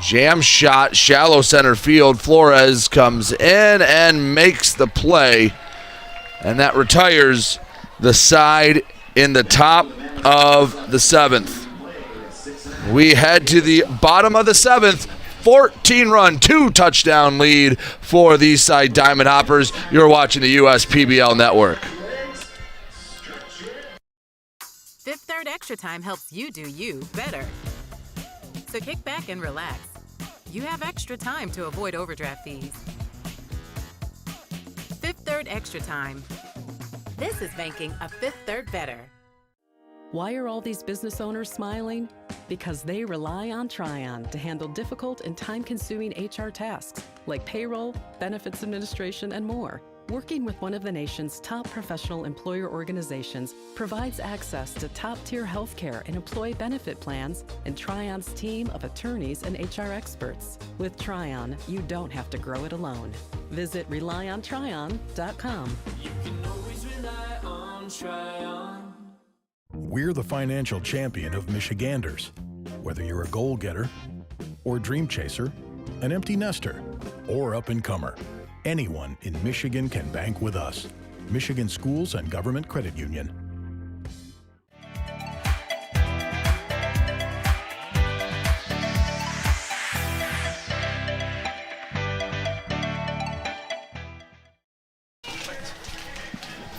Jam shot, shallow center field. Flores comes in and makes the play. And that retires the side in the top of the 7th. We head to the bottom of the 7th. 14-run, 2-touchdown lead for the Eastside Diamond Hoppers. You're watching the USPBL Network. Fifth Third Extra Time helps you do you better. So kick back and relax. You have extra time to avoid overdraft fees. Fifth Third Extra Time. This is banking a Fifth Third better. Why are all these business owners smiling? Because they rely on Tryon to handle difficult and time-consuming HR tasks like payroll, benefits administration, and more. Working with one of the nation's top professional employer organizations provides access to top-tier healthcare and employee benefit plans and Tryon's team of attorneys and HR experts. With Tryon, you don't have to grow it alone. Visit RelyOnTryon.com. You can always rely on Tryon. We're the financial champion of Michiganders. Whether you're a goal-getter or dream chaser, an empty nester or up-and-comer, anyone in Michigan can bank with us. Michigan Schools and Government Credit Union.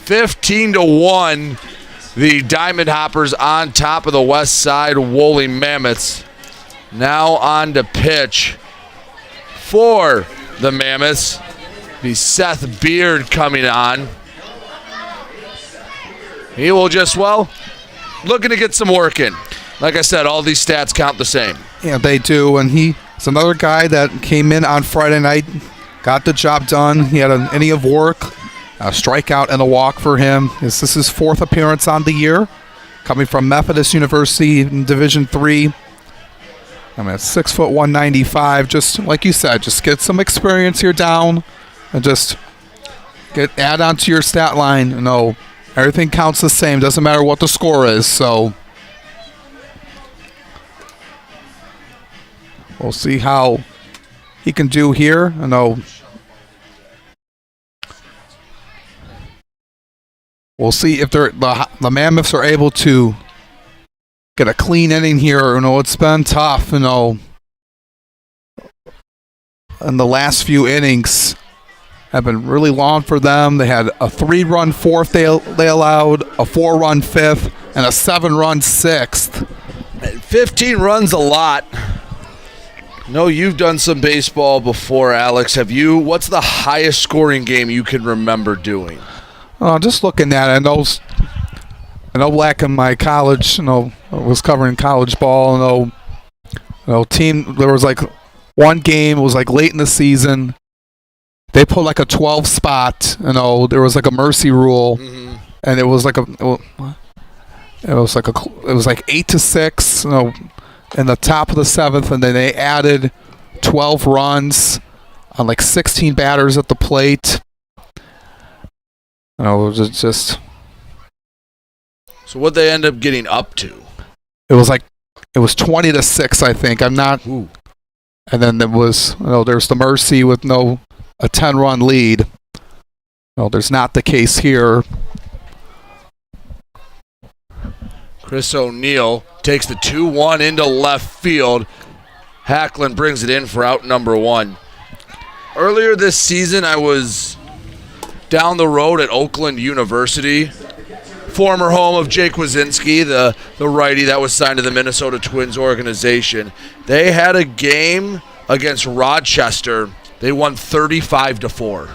$15-1. The Diamond Hoppers on top of the Westside Woolly Mammoths. Now on to pitch for the Mammoths. Be Seth Beard coming on. He will just, looking to get some work in. Like I said, all these stats count the same. Yeah, they do. And he's another guy that came in on Friday night, got the job done. He had an inning of work. A strikeout and a walk for him. This is his 4th appearance on the year, coming from Methodist University in Division III. I mean, 6 foot 195. Just like you said, just get some experience here down, and just add on to your stat line. You know, everything counts the same. Doesn't matter what the score is. So we'll see how he can do here. I know. We'll see if the Mammoths are able to get a clean inning here. You know, it's been tough, you know. And the last few innings have been really long for them. They had a 3-run 4th they allowed, a 4-run 5th, and a 7-run 6th. 15 runs a lot. No, you've done some baseball before, Alex. Have you? What's the highest scoring game you can remember doing? Just looking at it, I know back in my college, I was covering college ball. Team, there was like one game, it was like late in the season. They put like a 12 spot, there was like a mercy rule, and it was like it was like 8-6, in the top of the 7th, and then they added 12 runs on like 16 batters at the plate. It was just. So what'd they end up getting up to? It was 20-6, I think. I'm not. Ooh. And then there was, there's the mercy with a 10-run lead. There's not the case here. Chris O'Neill takes the 2-1 into left field. Hacklin brings it in for out number 1. Earlier this season, I was down the road at Oakland University, former home of Jake Wazinski, the righty that was signed to the Minnesota Twins organization. They had a game against Rochester. They won 35-4.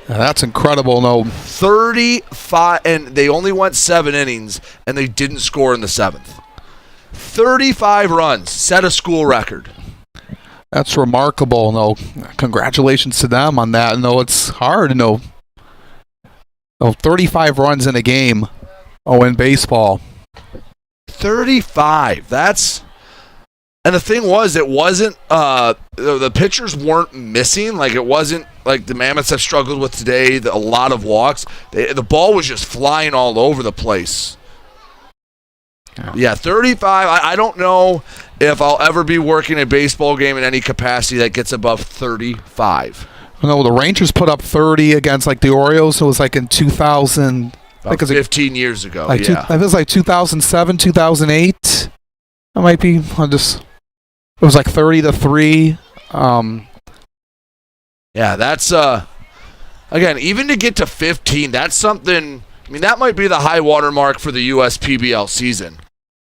That's incredible. 35, and they only went 7 innings, and they didn't score in the 7th. 35 runs, set a school record. That's remarkable. Congratulations to them on that. It's hard. 35 runs in a game. Oh, in baseball. 35. And the thing was, it wasn't, the pitchers weren't missing. Like, it wasn't like the Mammoths have struggled with today, a lot of walks. The ball was just flying all over the place. Yeah, 35. I don't know if I'll ever be working a baseball game in any capacity that gets above 35. No, the Rangers put up 30 against like the Orioles. It was like in 2000. About 15 years ago, I think it was like 2007, 2008. I might be. It was like 30-3. Yeah, that's again, even to get to 15, that's something. I mean, that might be the high water mark for the USPBL season.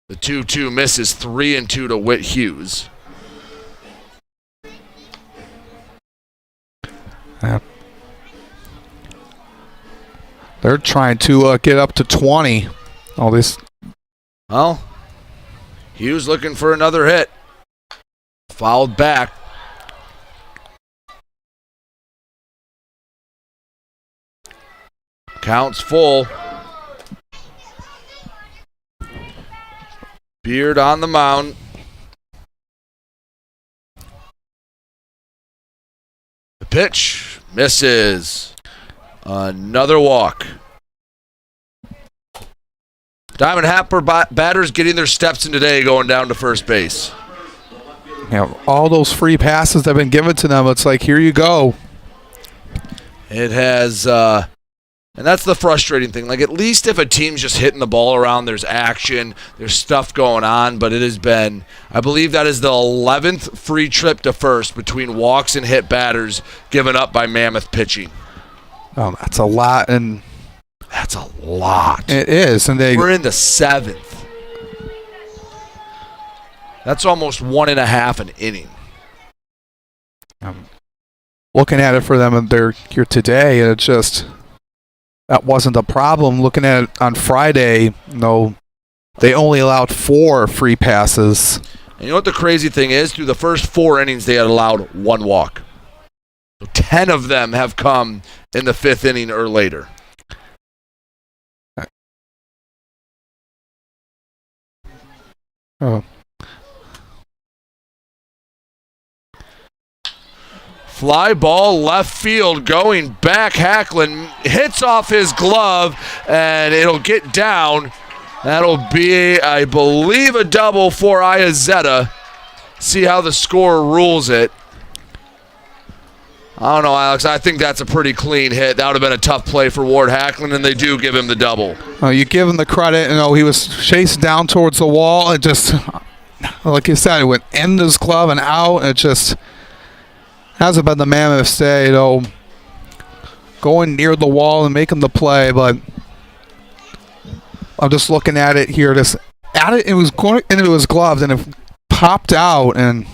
The 2-2 misses 3-2 to Whit Hughes. They're trying to get up to 20. All this. Well, Hughes looking for another hit. Fouled back. Counts full. Beard on the mound. The pitch misses. Another walk. Diamond Happer batters getting their steps in today, going down to first base. Yeah, all those free passes that have been given to them, it's like, here you go. It has, and that's the frustrating thing. Like, at least if a team's just hitting the ball around, there's action, there's stuff going on, but it has been, I believe that is the 11th free trip to first between walks and hit batters given up by Mammoth pitching. Oh, that's a lot, and that's a lot. It is, and we're in the 7th. That's almost 1.5 an inning. Looking at it for them, and they're here today, and it just that wasn't a problem. Looking at it on Friday, they only allowed 4 free passes. And you know what the crazy thing is? Through the first 4 innings, they had allowed 1 walk. 10 of them have come in the 5th inning or later. Oh. Fly ball left field going back. Hacklin hits off his glove, and it'll get down. That'll be, I believe, a double for Iazetta. See how the scorer rules it. I don't know, Alex. I think that's a pretty clean hit. That would have been a tough play for Ward Hacklin, and they do give him the double. You give him the credit. He was chasing down towards the wall. It just, like you said, it went in his glove and out. It just hasn't been the Mammoths day, going near the wall and making the play. But I'm just looking at it here. Just at it, it was going into his gloves, and it popped out, and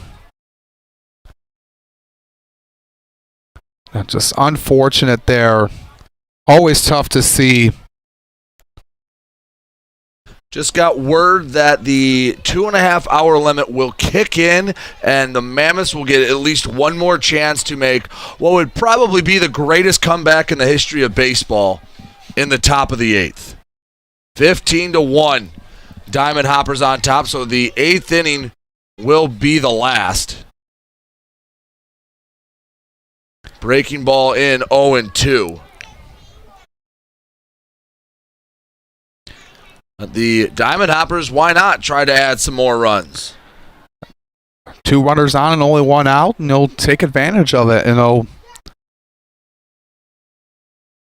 just unfortunate there. Always tough to see. Just got word that the 2.5-hour limit will kick in, and the Mammoths will get at least one more chance to make what would probably be the greatest comeback in the history of baseball in the top of the 8th. 15-1. Diamond Hoppers on top, so the 8th inning will be the last. Breaking ball in 0-2. The Diamond Hoppers, why not try to add some more runs? 2 runners on and only 1 out, and they'll take advantage of it. The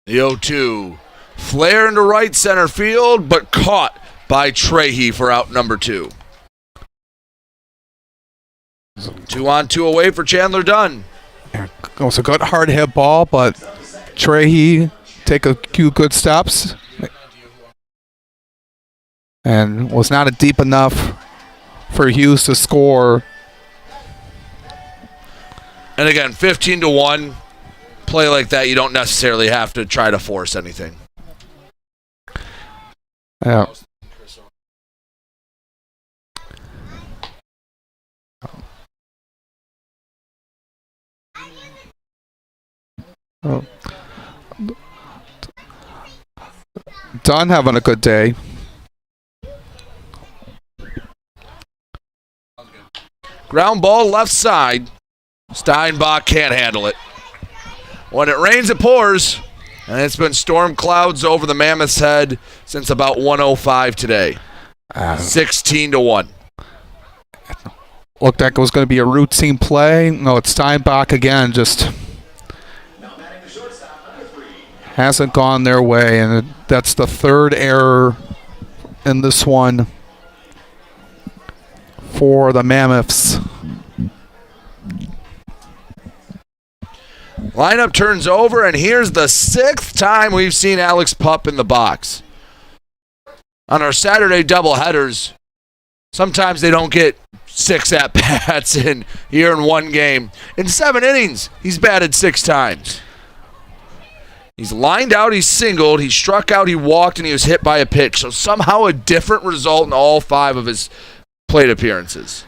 0-2. Flare into right center field, but caught by Trahey for out number 2. 2-on-2 away for Chandler Dunn. It was a good hard hit ball, but Trahey take a few good steps and was not deep enough for Hughes to score. And again, 15-1. Play like that, you don't necessarily have to try to force anything. Yeah. Dunn having a good day. Ground ball left side. Steinbach can't handle it. When it rains, it pours. And it's been storm clouds over the Mammoths' head since about 1:05 today. 16-1. Looked like it was going to be a routine play. No, it's Steinbach again. Just hasn't gone their way. And that's the third error in this one for the Mammoths. Lineup turns over, and here's the 6th time we've seen Alex Pup in the box. On our Saturday doubleheaders, sometimes they don't get 6 at-bats here in one game. In 7 innings, he's batted 6 times. He's lined out, he's singled, he struck out, he walked, and he was hit by a pitch. So somehow a different result in all 5 of his plate appearances.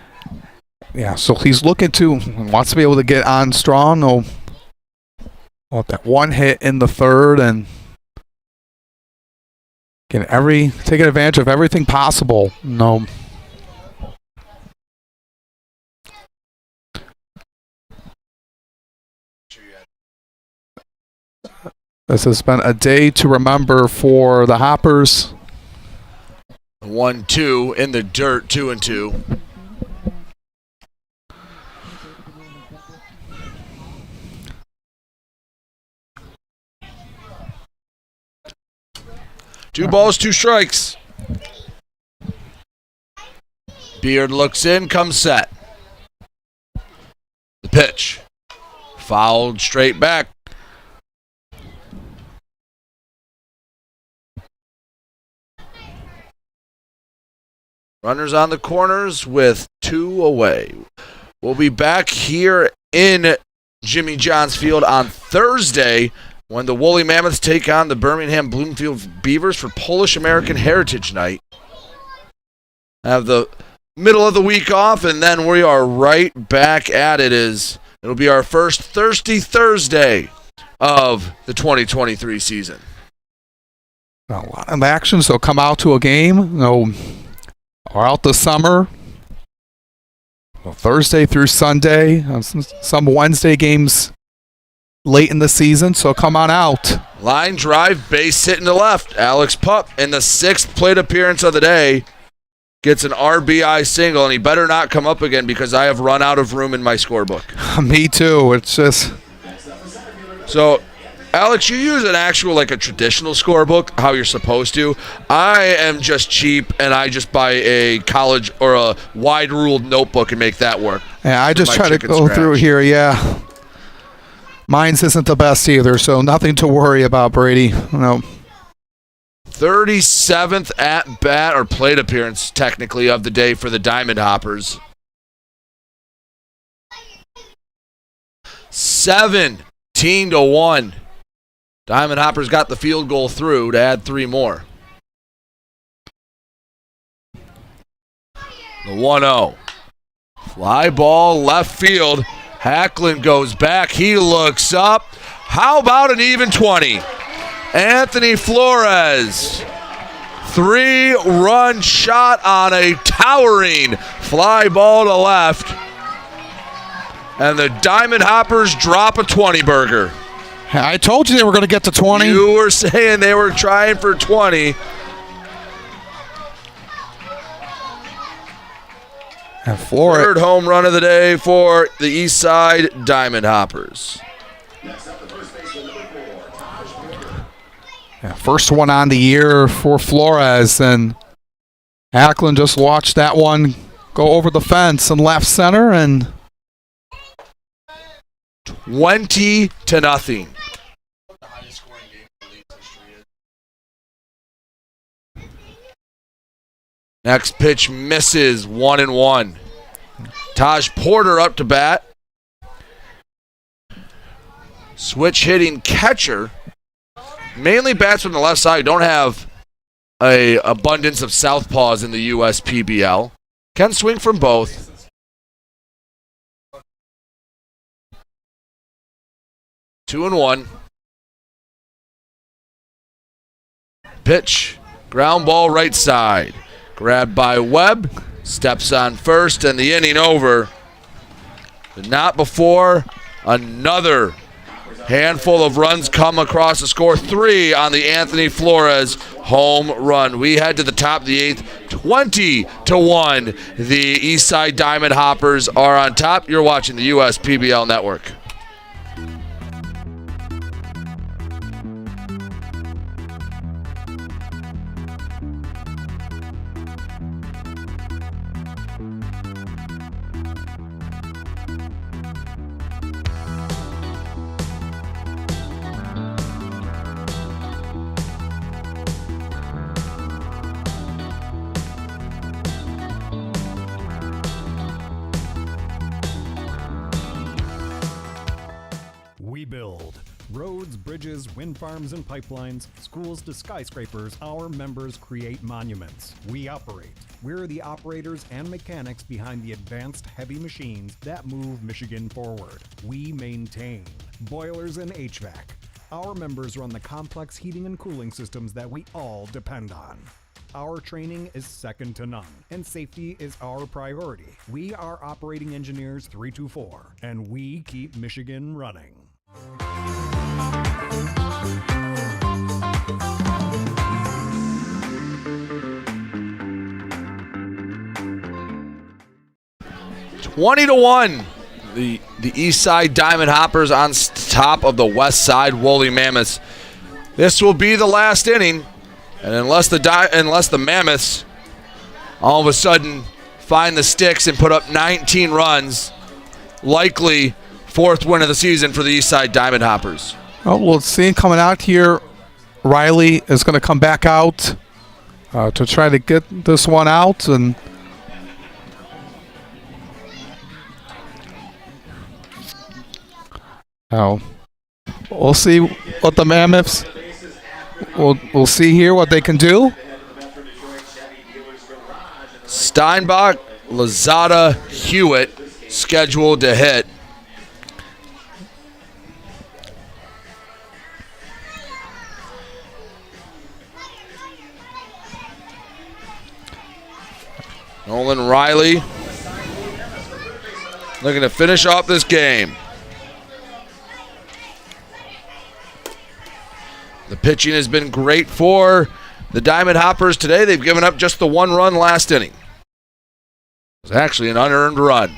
Yeah, so he's looking to, wants to be able to get on strong. No. Well, that one hit in the 3rd and taking advantage of everything possible. No. This has been a day to remember for the Hoppers. 1-2 in the dirt, 2-2. Two balls, 2 strikes. Beard looks in, comes set. The pitch. Fouled straight back. Runners on the corners with 2 away. We'll be back here in Jimmy John's Field on Thursday when the Woolly Mammoths take on the Birmingham Bloomfield Beavers for Polish American Heritage Night. Have the middle of the week off, and then we are right back at it. It'll be our first Thirsty Thursday of the 2023 season. A lot of action, so come out to a game. Or out the summer. Thursday through Sunday. Some Wednesday games late in the season, so come on out. Line drive, base hit in the left. Alex Pup in the 6th plate appearance of the day gets an RBI single, and he better not come up again because I have run out of room in my scorebook. Me too. It's just... So, Alex, you use an actual, like a traditional scorebook, how you're supposed to. I am just cheap, and I just buy a college or a wide-ruled notebook and make that work. Yeah, I just try to go through here, yeah. Mine's isn't the best either, so nothing to worry about, Brady. No. 37th at-bat or plate appearance, technically, of the day for the Diamond Hoppers. 17-1. Diamond Hoppers got the field goal through to add 3 more. The 1-0. Fly ball left field. Hacklin goes back. He looks up. How about an even 20? Anthony Flores. 3-run shot on a towering fly ball to left. And the Diamond Hoppers drop a 20-burger. I told you they were going to get to 20. You were saying they were trying for 20. And Flores. 3rd home run of the day for the Eastside Diamond Hoppers. Yeah, first one on the year for Flores, and Hacklin just watched that one go over the fence and left center, and 20-0. Next pitch misses, 1-1. Taj Porter up to bat. Switch hitting catcher. Mainly bats from the left side. Don't have a abundance of southpaws in the USPBL. Can swing from both. 2-1. pitch. Ground ball right side. Grabbed by Webb. Steps on first, and the inning over. But not before another handful of runs come across the score. 3 on the Anthony Flores home run. We head to the top of the 8th. 20-1. The Eastside Diamond Hoppers are on top. You're watching the USPBL Network. We build roads, bridges, wind farms and pipelines, schools to skyscrapers. Our members create monuments. We operate. We're the operators and mechanics behind the advanced heavy machines that move Michigan forward. We maintain boilers and HVAC. Our members run the complex heating and cooling systems that we all depend on. Our training is second to none, and safety is our priority. We are Operating Engineers 324, and we keep Michigan running. Twenty to 1. The Eastside Diamond Hoppers on top of the Westside Woolly Mammoths. This will be the last inning, and unless the Mammoths all of a sudden find the sticks and put up 19 runs, likely 4th win of the season for the Eastside Diamond Hoppers. Oh, we'll see him coming out here. Riley is going to come back out to try to get this one out, and we'll see what the Mammoths. We'll see here what they can do. Steinbach, Lazada, Hewitt scheduled to hit. Nolan Riley looking to finish off this game. The pitching has been great for the Diamond Hoppers today. They've given up just the 1 run last inning. It was actually an unearned run.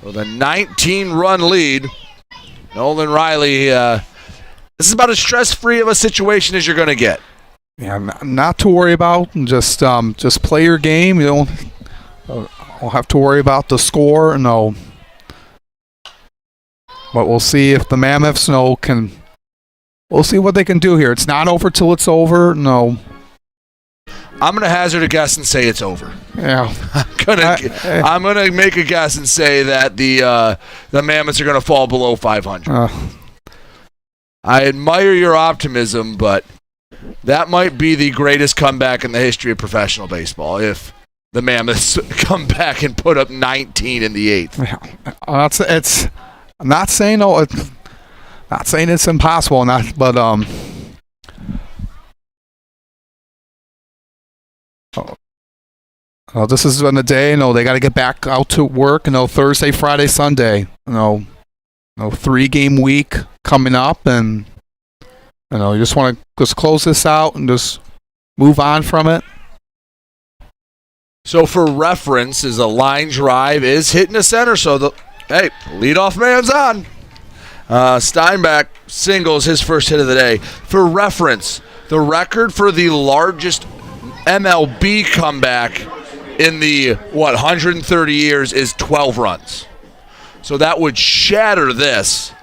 With a 19-run lead, Nolan Riley, this is about as stress-free of a situation as you're going to get. Yeah, not to worry about. Just play your game. You don't have to worry about the score. No. But we'll see if the Mammoths can. We'll see what they can do here. It's not over till it's over. No. I'm going to hazard a guess and say it's over. Yeah. I'm gonna make a guess and say that the Mammoths are going to fall below 500. I admire your optimism, but that might be the greatest comeback in the history of professional baseball if the Mammoths come back and put up 19 in the 8th. Yeah. I'm not saying no. Not saying it's impossible, but this has been a day. They got to get back out to work. Thursday, Friday, Sunday. 3-game week coming up, and you just want to just close this out and just move on from it. So for reference, is a line drive is hitting the center. So leadoff man's on. Steinbach singles his first hit of the day. For reference, the record for the largest MLB comeback in the 130 years is 12 runs. So that would shatter this.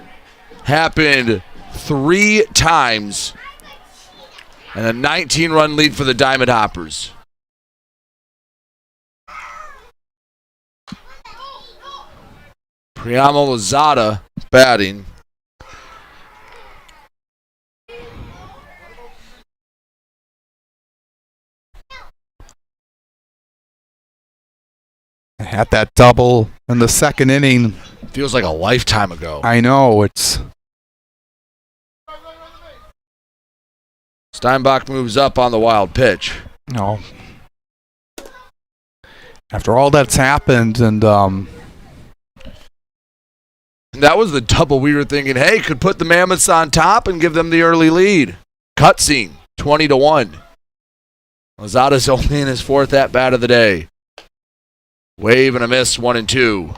Happened 3 times, and a 19-run lead for the Diamond Hoppers. Priamo Lozada batting. Had that double in the second inning. Feels like a lifetime ago. I know. It's Steinbach moves up on the wild pitch. No. After all that's happened, and that was the double we were thinking, hey, could put the Mammoths on top and give them the early lead. Cutscene, 20-1. Lozada's only in his 4th at-bat of the day. Wave and a miss, 1-2.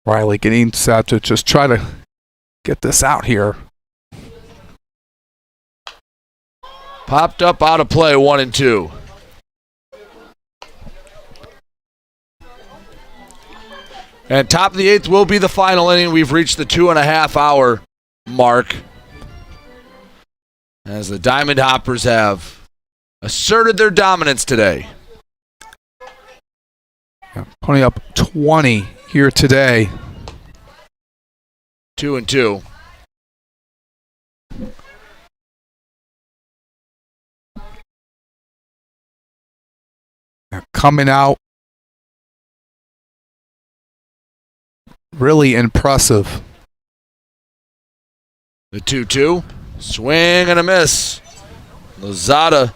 Riley getting set to just try to get this out here. Popped up out of play, 1-2. And top of the 8th will be the final inning. We've reached the 2.5-hour mark as the Diamond Hoppers have asserted their dominance today. Yeah, putting up 20 here today. 2-2. Coming out really impressive. The 2-2. Swing and a miss. Lozada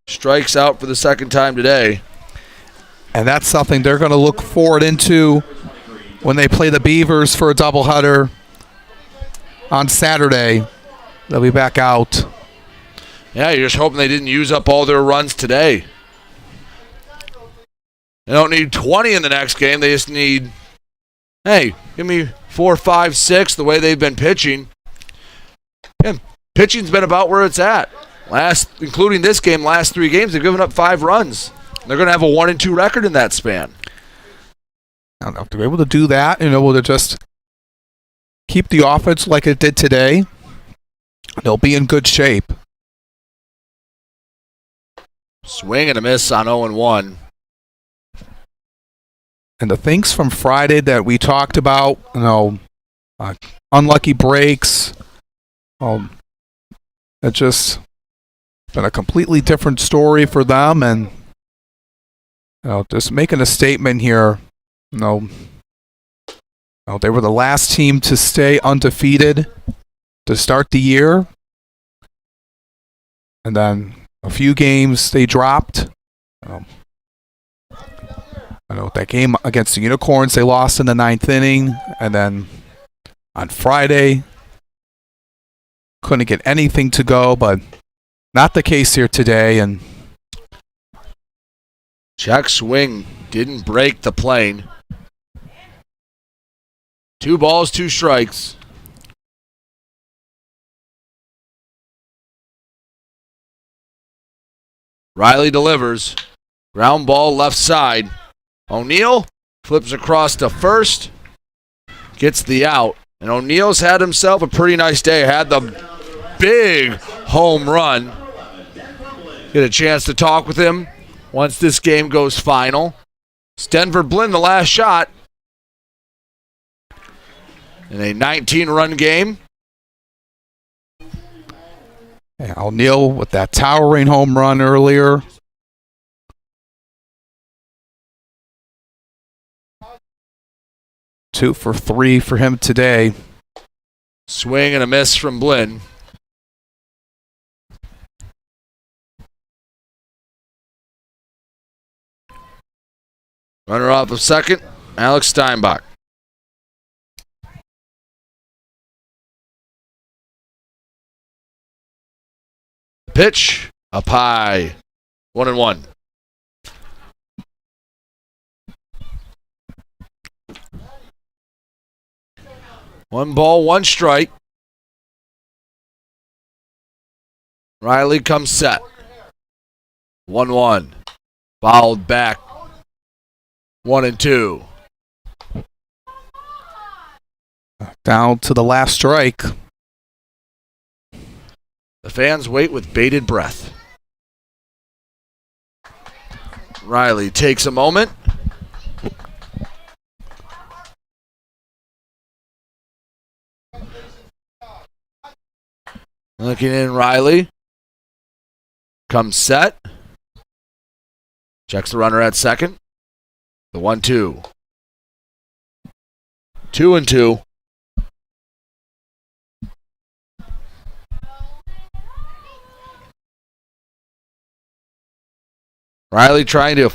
strikes out for the 2nd time today. And that's something they're going to look forward into when they play the Beavers for a doubleheader on Saturday. They'll be back out. Yeah, you're just hoping they didn't use up all their runs today. They don't need 20 in the next game. They just need, hey, give me 4, 5, 6 the way they've been pitching. And pitching's been about where it's at. Including this game, last 3 games, they've given up 5 runs. They're going to have a 1-2 record in that span. I don't know if they're able to do that, able to just keep the offense like it did today. They'll be in good shape. Swing and a miss on 0-1. And the things from Friday that we talked about, unlucky breaks, it's just been a completely different story for them, and just making a statement here. They were the last team to stay undefeated to start the year, and then a few games they dropped. That game against the Unicorns, they lost in the 9th inning, and then on Friday, couldn't get anything to go, but not the case here today. And check swing didn't break the plane. 2 balls, 2 strikes. Riley delivers. Ground ball left side. O'Neill flips across to first. Gets the out. And O'Neill's had himself a pretty nice day. Had the big home run. Get a chance to talk with him once this game goes final. It's Denver Blinn, the last shot. In a 19-run game. Yeah, O'Neill with that towering home run earlier. Two for 3 for him today. Swing and a miss from Blinn. Runner off of second, Alex Steinbach. Pitch up high. 1-1. One ball, 1 strike. Riley comes set. 1-1. Fouled back. 1-2. Down to the last strike. The fans wait with bated breath. Riley takes a moment. Looking in, Riley. Comes set. Checks the runner at second. The 1-2. 2-2. Riley trying to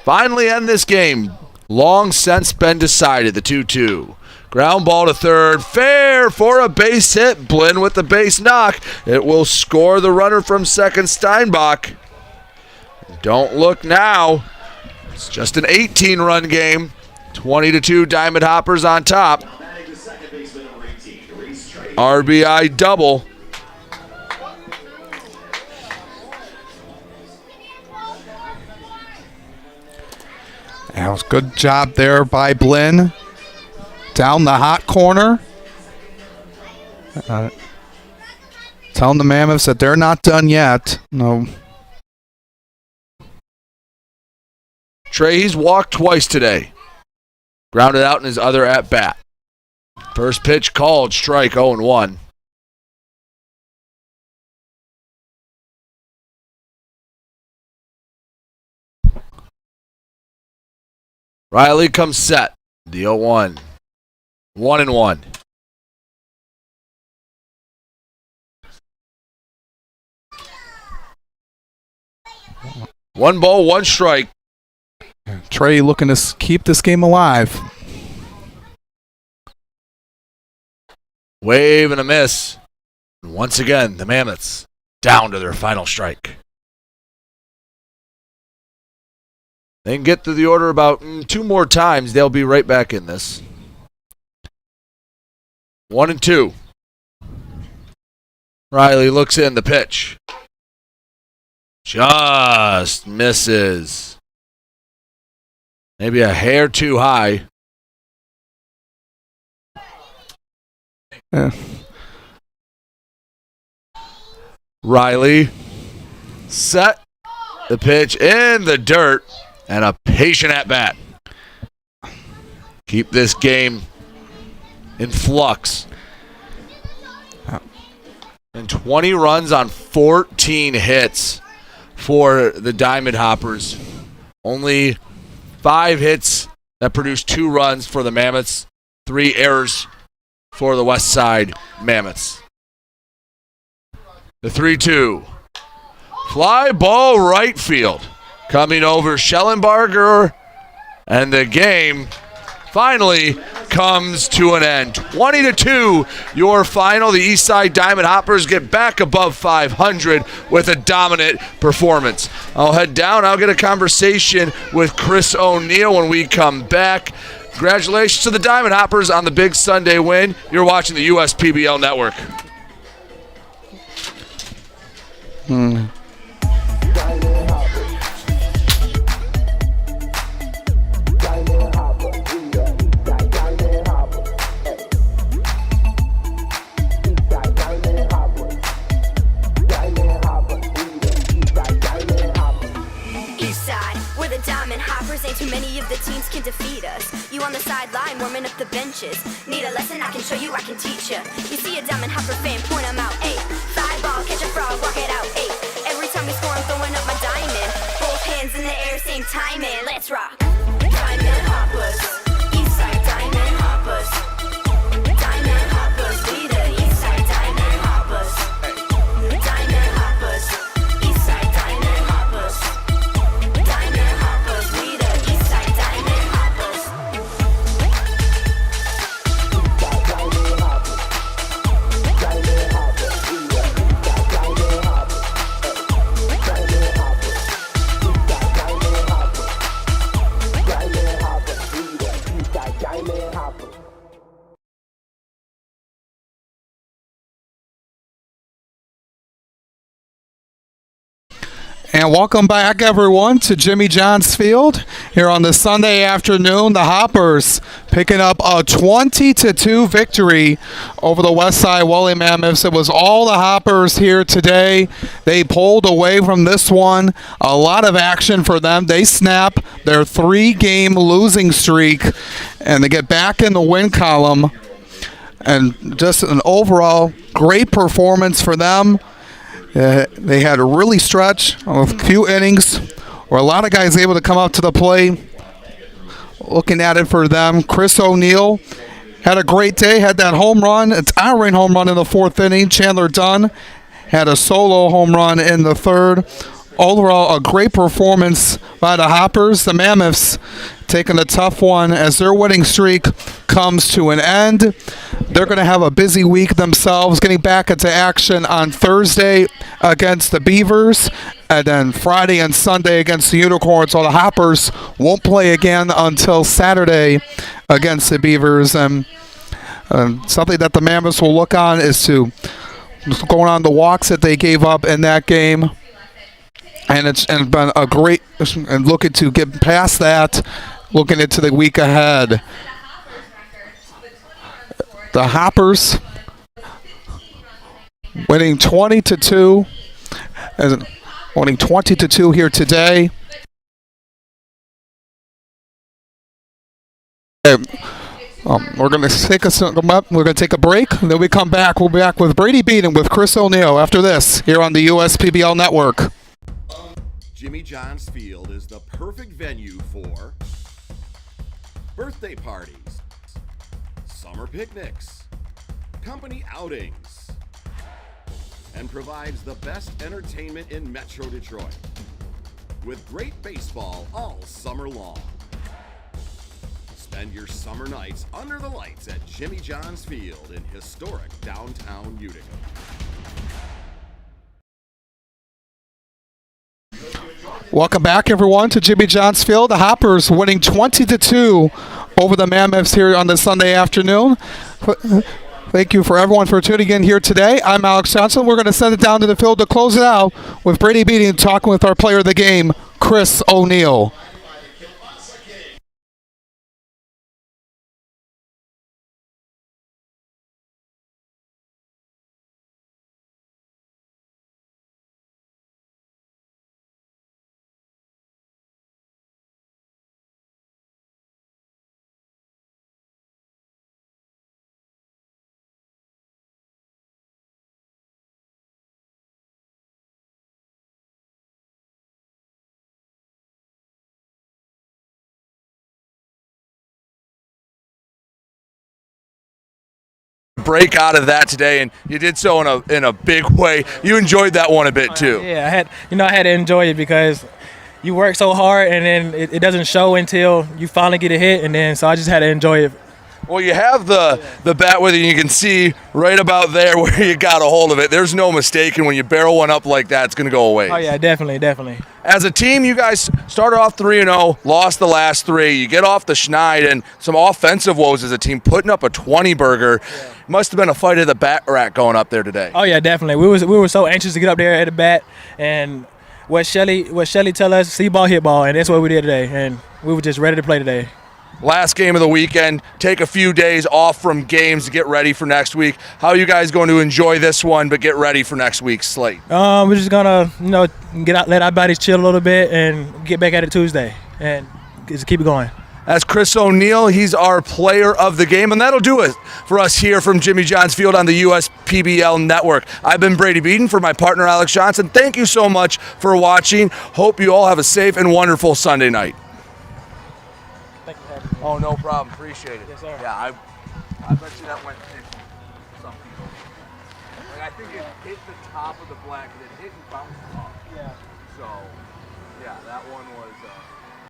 finally end this game. Long since been decided, the 2-2. Ground ball to third. Fair for a base hit. Blinn with the base knock. It will score the runner from second, Steinbach. Don't look now. It's just an 18-run game. 20-2 Diamond Hoppers on top. RBI double. That was a good job there by Blinn. Down the hot corner. Telling the Mammoths that they're not done yet. No. Trey, he's walked twice today. Grounded out in his other at-bat. First pitch called, strike 0-1. Riley comes set. The 0-1. 1-1. One ball, one strike. Trey looking to keep this game alive. Wave and a miss. And once again, the Mammoths down to their final strike. They can get to the order about 2 more times. They'll be right back in this. 1-2. Riley looks in the pitch. Just misses. Maybe a hair too high. Yeah. Riley set the pitch in the dirt and a patient at bat. Keep this game in flux. And 20 runs on 14 hits for the Diamond Hoppers. Only 5 hits that produced 2 runs for the Mammoths. 3 errors for the Westside Mammoths. The 3-2. Fly ball right field. Coming over Schellenbarger. And the game finally comes to an end. 20-2, your final. The Eastside Diamond Hoppers get back above 500 with a dominant performance. I'll head down. I'll get a conversation with Chris O'Neill when we come back. Congratulations to the Diamond Hoppers on the big Sunday win. You're watching the USPBL Network. Ain't too many of the teams can defeat us. You on the sideline warming up the benches. Need a lesson? I can show you, I can teach ya. You see a Diamond Hopper fan, point 'em out. Ayy, fly ball, catch a frog, walk it out. Ayy, every time we score, I'm throwing up my diamond. Both hands in the air, same timing. Let's rock. Diamond Hoppers, Eastside Diamond Hoppers. Diamond Hoppers, we the Eastside Diamond Hoppers. Diamond Hoppers, Eastside Diamond Hoppers. Diamond Hoppers, we the Eastside Diamond Hoppers. And welcome back, everyone, to Jimmy John's Field. Here on the Sunday afternoon, the Hoppers picking up a 20-2 victory over the Westside Woolly Mammoths. It was all the Hoppers here today. They pulled away from this one. A lot of action for them. They snap their 3-game losing streak, and they get back in the win column. And just an overall great performance for them. They had a really stretch of a few innings, were a lot of guys able to come up to the plate. Looking at it for them, Chris O'Neill had a great day, had that home run, a towering home run in the 4th inning. Chandler Dunn had a solo home run in the 3rd. Overall, a great performance by the Hoppers. The Mammoths taking a tough one as their winning streak comes to an end. They're going to have a busy week themselves, getting back into action on Thursday against the Beavers, and then Friday and Sunday against the Unicorns. So the Hoppers won't play again until Saturday against the Beavers. And something that the Mammoths will look on is to going on the walks that they gave up in that game. And it's been a great, and looking to get past that, looking into the week ahead. The Hoppers winning 20-2, winning 20-2 here today. We're going to take a break, and then we come back. We'll be back with Brady Beaton with Chris O'Neill after this here on the USPBL Network. Jimmy John's Field is the perfect venue for birthday parties, summer picnics, company outings, and provides the best entertainment in Metro Detroit with great baseball all summer long. Spend your summer nights under the lights at Jimmy John's Field in historic downtown Utica. Welcome back, everyone, to Jimmy John's Field. The Hoppers winning 20-2 over the Mammoths here on this Sunday afternoon. Thank you for everyone for tuning in here today. I'm Alex Johnson. We're going to send it down to the field to close it out with Brady Beaton talking with our player of the game, Chris O'Neill. Break out of that today, and you did so in a big way. You enjoyed that one a bit too. Yeah, I had to enjoy it because you work so hard, and then it doesn't show until you finally get a hit, and then so I just had to enjoy it. Well, you have the bat with you, and you can see right about there where you got a hold of it. There's no mistaking when you barrel one up like that, it's going to go away. Oh yeah, definitely. As a team, you guys started off 3-0, lost the last 3. You get off the schneid and some offensive woes as a team, putting up a 20-burger. Yeah. Must have been a fight of the bat rack going up there today. Oh yeah, definitely. We were so anxious to get up there at the bat, and what Shelly tell us, see ball, hit ball, and that's what we did today, and we were just ready to play today. Last game of the weekend, take a few days off from games to get ready for next week. How are you guys going to enjoy this one but get ready for next week's slate? We're just gonna get out, let our bodies chill a little bit, and get back at it Tuesday, and just keep it going. That's Chris O'Neill. He's our player of the game, and that'll do it for us here from Jimmy John's Field on the USPBL Network. I've been Brady Beaton for my partner Alex Johnson. Thank you so much for watching. Hope you all have a safe and wonderful Sunday night. Thank you for having me. Oh, no problem. Appreciate it. Yes, sir. Yeah, I bet you that went to some people. Like, I think it hit the top of the black, and it hit and bounced off. Yeah. So, yeah, that one was...